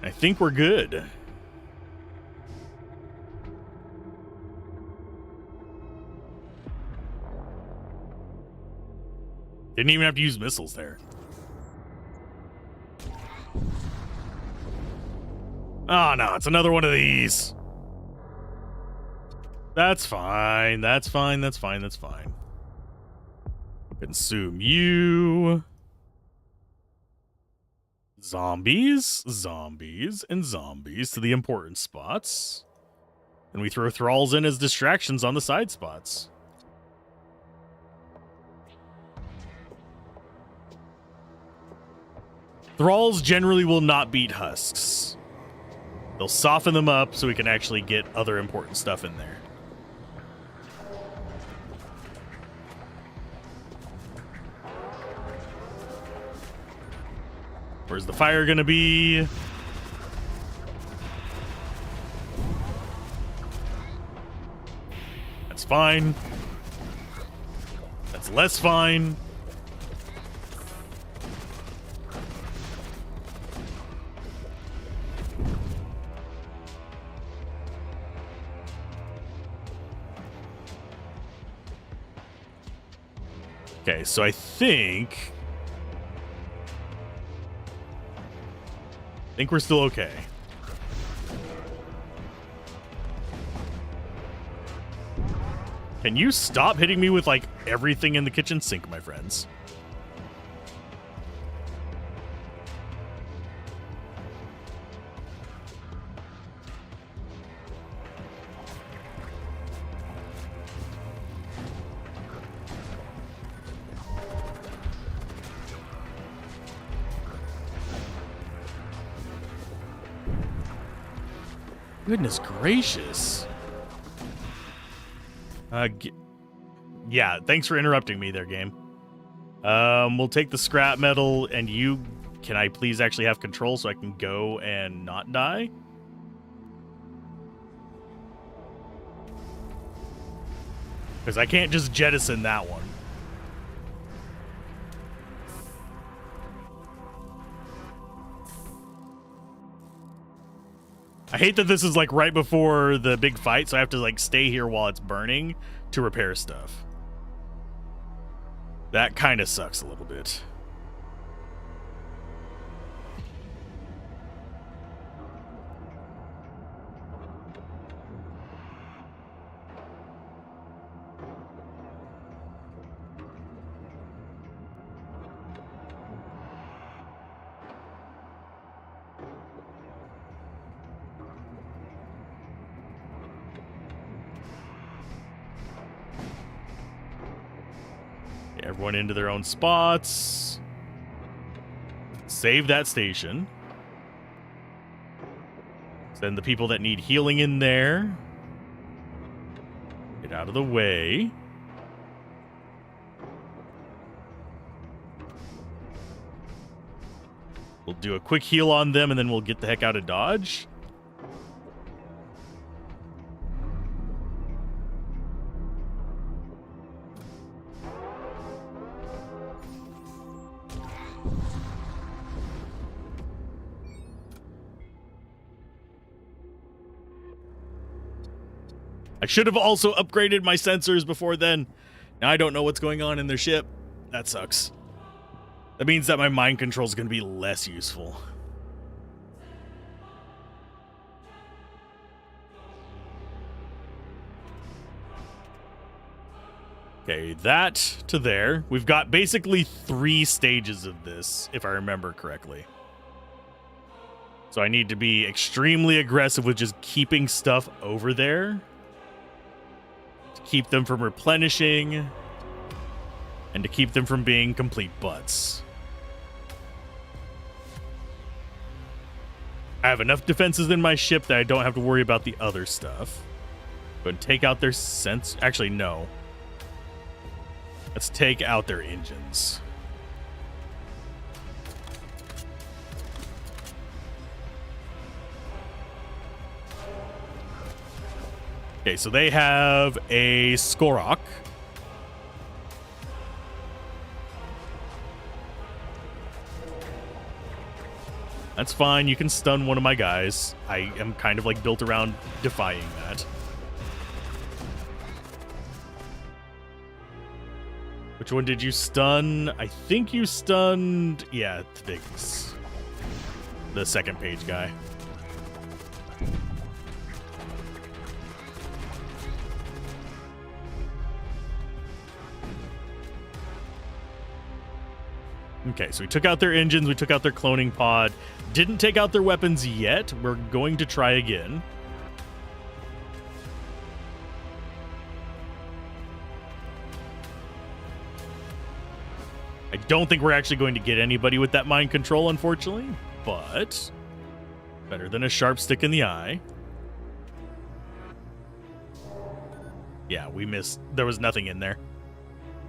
I think we're good. Didn't even have to use missiles there. Oh, no, it's another one of these. That's fine. That's fine. That's fine. That's fine. Consume you. Zombies, zombies, and zombies to the important spots. And we throw thralls in as distractions on the side spots. Thralls generally will not beat husks. They'll soften them up so we can actually get other important stuff in there. Where's the fire gonna be? That's fine. That's less fine. Okay, so I think we're still okay. Can you stop hitting me with, like, everything in the kitchen sink, my friends? Goodness gracious. Yeah, thanks for interrupting me there, game. We'll take the scrap metal, and you... Can I please actually have control so I can go and not die? Because I can't just jettison that one. I hate that this is like right before the big fight, so I have to like stay here while it's burning to repair stuff. That kind of sucks a little bit. Everyone into their own spots. Save that station. Send the people that need healing in there. Get out of the way. We'll do a quick heal on them and then we'll get the heck out of Dodge. I should have also upgraded my sensors before then. Now I don't know what's going on in their ship. That sucks. That means that my mind control is going to be less useful. Okay, that to there. We've got basically 3 stages of this, if I remember correctly. So I need to be extremely aggressive with just keeping stuff over there. Keep them from replenishing, and to keep them from being complete butts. I have enough defenses in my ship that I don't have to worry about the other stuff. Go and take out their sense. Actually, no. Let's take out their engines. Okay, so they have a Skorok. That's fine. You can stun one of my guys. I am kind of like built around defying that. Which one did you stun? I think you stunned... Yeah, Tvigs. The second page guy. Okay, so we took out their engines, we took out their cloning pod. Didn't take out their weapons yet. We're going to try again. I don't think we're actually going to get anybody with that mind control, unfortunately. But better than a sharp stick in the eye. Yeah, we missed. There was nothing in there.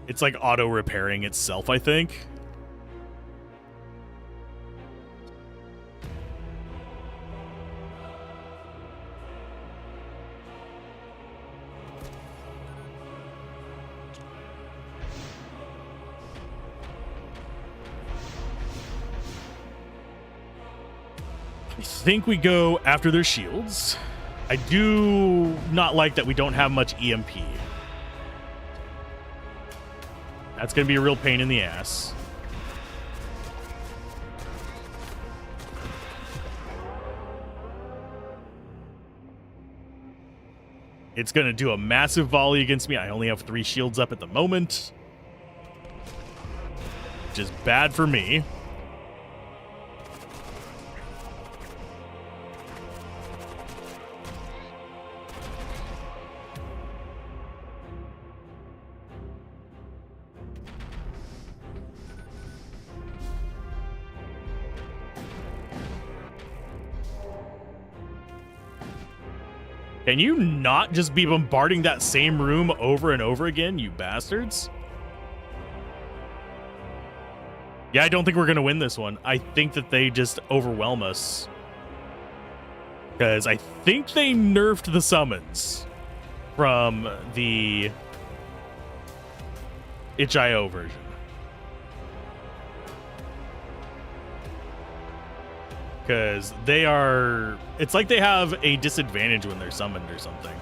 It's like auto-repairing itself, I think. I think we go after their shields. I do not like that we don't have much EMP. That's going to be a real pain in the ass. It's going to do a massive volley against me. I only have 3 shields up at the moment, which is bad for me. Can you not just be bombarding that same room over and over again, you bastards? Yeah, I don't think we're going to win this one. I think that they just overwhelm us. Because I think they nerfed the summons from the itch.io version. Because they are... It's like they have a disadvantage when they're summoned or something.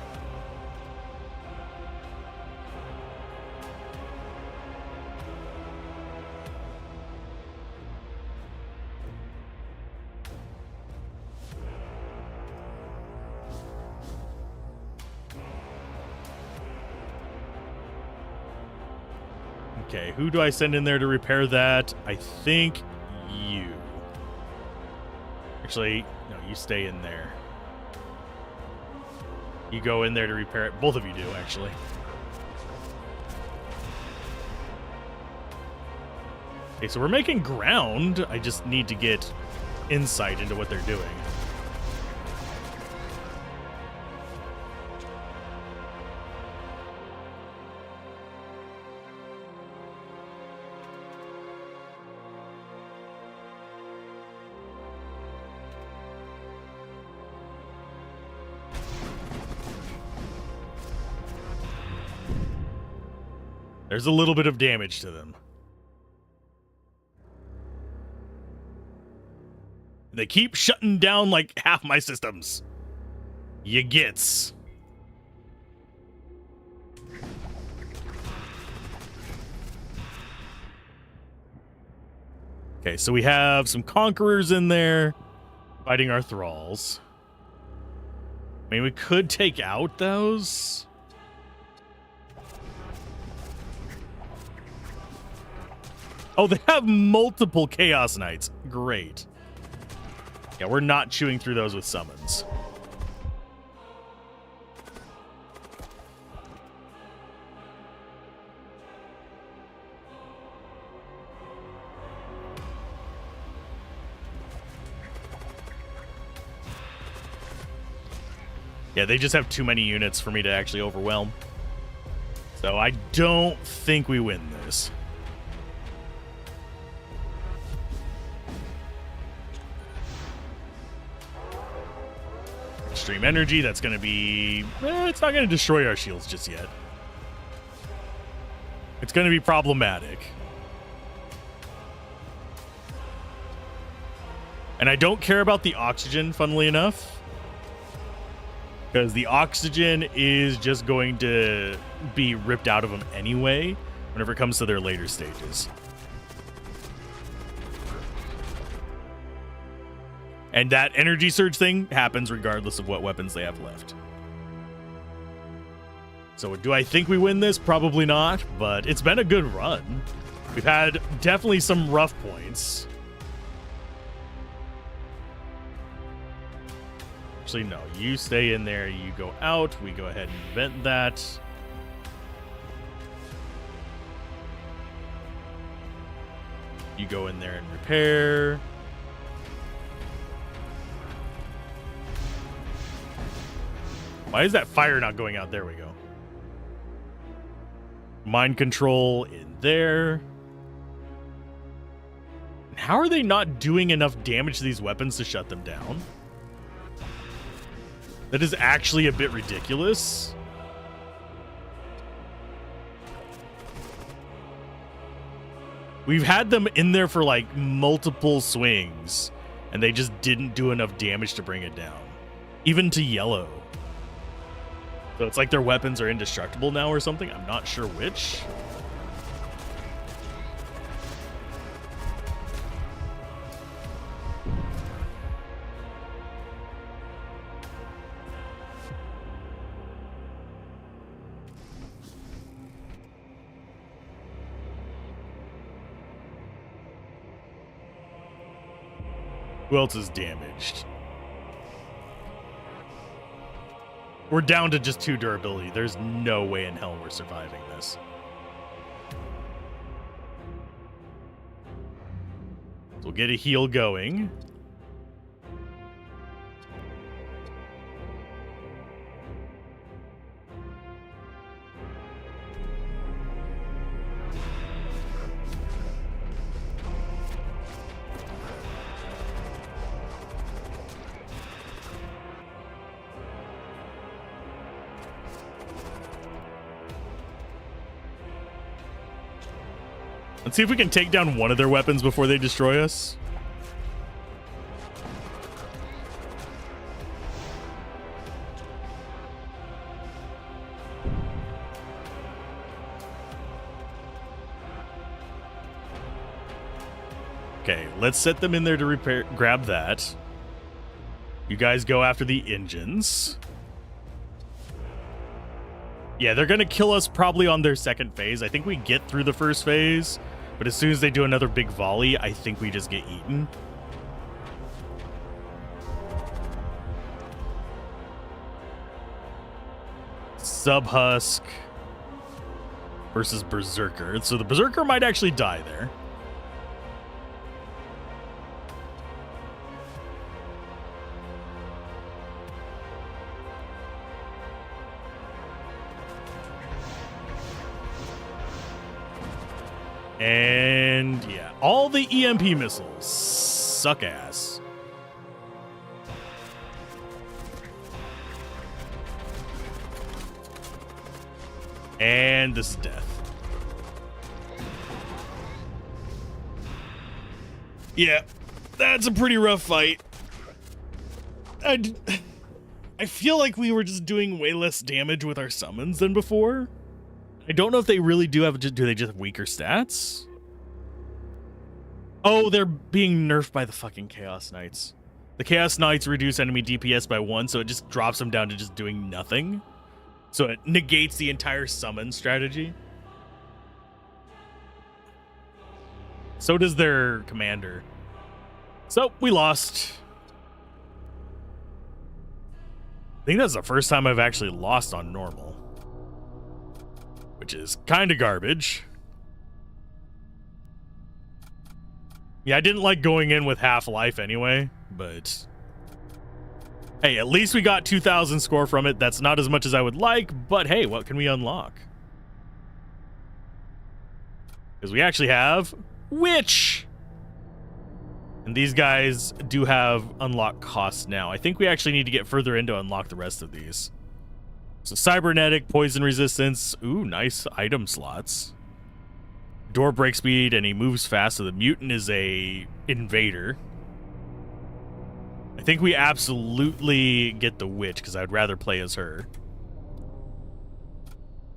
Okay, who do I send in there to repair that? I think you. Actually, no, you stay in there. You go in there to repair it. Both of you do, actually. Okay, so we're making ground. I just need to get insight into what they're doing. There's a little bit of damage to them. They keep shutting down like half my systems. You gets. Okay, so we have some conquerors in there fighting our thralls. I mean, we could take out those. Oh, they have multiple Chaos Knights. Great. Yeah, we're not chewing through those with summons. Yeah, they just have too many units for me to actually overwhelm. So I don't think we win this. Extreme energy, that's going to be... it's not going to destroy our shields just yet. It's going to be problematic. And I don't care about the oxygen, funnily enough. Because the oxygen is just going to be ripped out of them anyway whenever it comes to their later stages. And that energy surge thing happens regardless of what weapons they have left. So do I think we win this? Probably not, but it's been a good run. We've had definitely some rough points. Actually, no. You stay in there. You go out. We go ahead and vent that. You go in there and repair. Why is that fire not going out? There we go. Mind control in there. How are they not doing enough damage to these weapons to shut them down? That is actually a bit ridiculous. We've had them in there for like multiple swings, and they just didn't do enough damage to bring it down. Even to yellow. So it's like their weapons are indestructible now or something. I'm not sure which. Who else is damaged? We're down to just 2 durability. There's no way in hell we're surviving this. So we'll get a heal going. Let's see if we can take down one of their weapons before they destroy us. Okay, let's set them in there to repair. Grab that. You guys go after the engines. Yeah, they're going to kill us probably on their second phase. I think we get through the first phase, but as soon as they do another big volley, I think we just get eaten. Subhusk versus Berserker. So the Berserker might actually die there. And yeah, all the EMP missiles suck ass. And this is death. Yeah, that's a pretty rough fight. I feel like we were just doing way less damage with our summons than before. I don't know if they really do have, do they just have weaker stats? Oh, they're being nerfed by the fucking Chaos Knights. The Chaos Knights reduce enemy DPS by 1, so it just drops them down to just doing nothing. So it negates the entire summon strategy. So does their commander. So we lost. I think that's the first time I've actually lost on normal, which is kind of garbage. Yeah, I didn't like going in with half life anyway, but hey, at least we got 2,000 score from it. That's not as much as I would like, but hey, what can we unlock? Because we actually have Witch. And these guys do have unlock costs now. I think we actually need to get further in to unlock the rest of these. So cybernetic, poison resistance. Ooh, nice item slots. Door break speed, and he moves fast, so the mutant is a invader. I think we absolutely get the witch, because I'd rather play as her.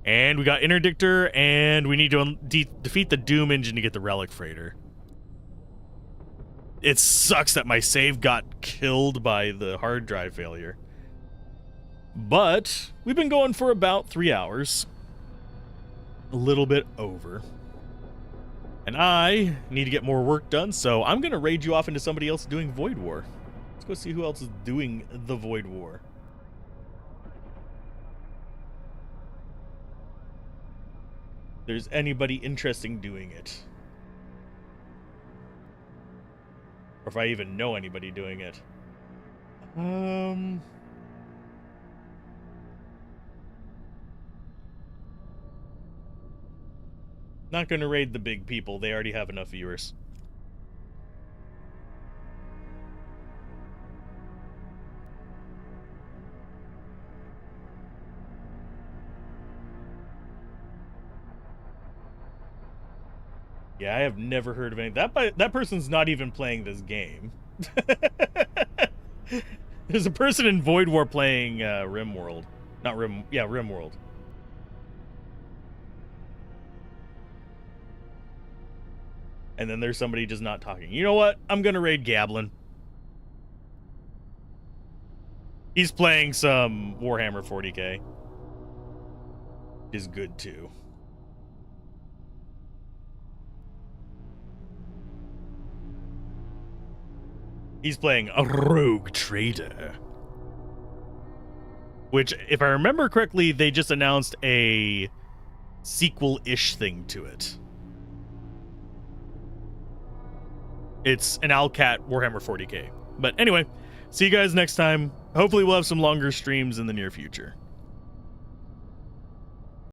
And we got interdictor, and we need to defeat the Doom engine to get the relic freighter. It sucks that my save got killed by the hard drive failure. But we've been going for about 3 hours. A little bit over. And I need to get more work done, so I'm going to raid you off into somebody else doing Void War. Let's go see who else is doing the Void War. If there's anybody interesting doing it. Or if I even know anybody doing it. Not going to raid the big people. They already have enough viewers. Yeah, I have never heard of any. That person's not even playing this game. There's a person in Void War playing RimWorld. Not Rim. Yeah, RimWorld. And then there's somebody just not talking. You know what? I'm gonna raid Gablin. He's playing some Warhammer 40k. Is good too. He's playing a rogue trader. Which, if I remember correctly, they just announced a sequel-ish thing to it. It's an Alcat Warhammer 40k. But anyway, see you guys next time. Hopefully we'll have some longer streams in the near future.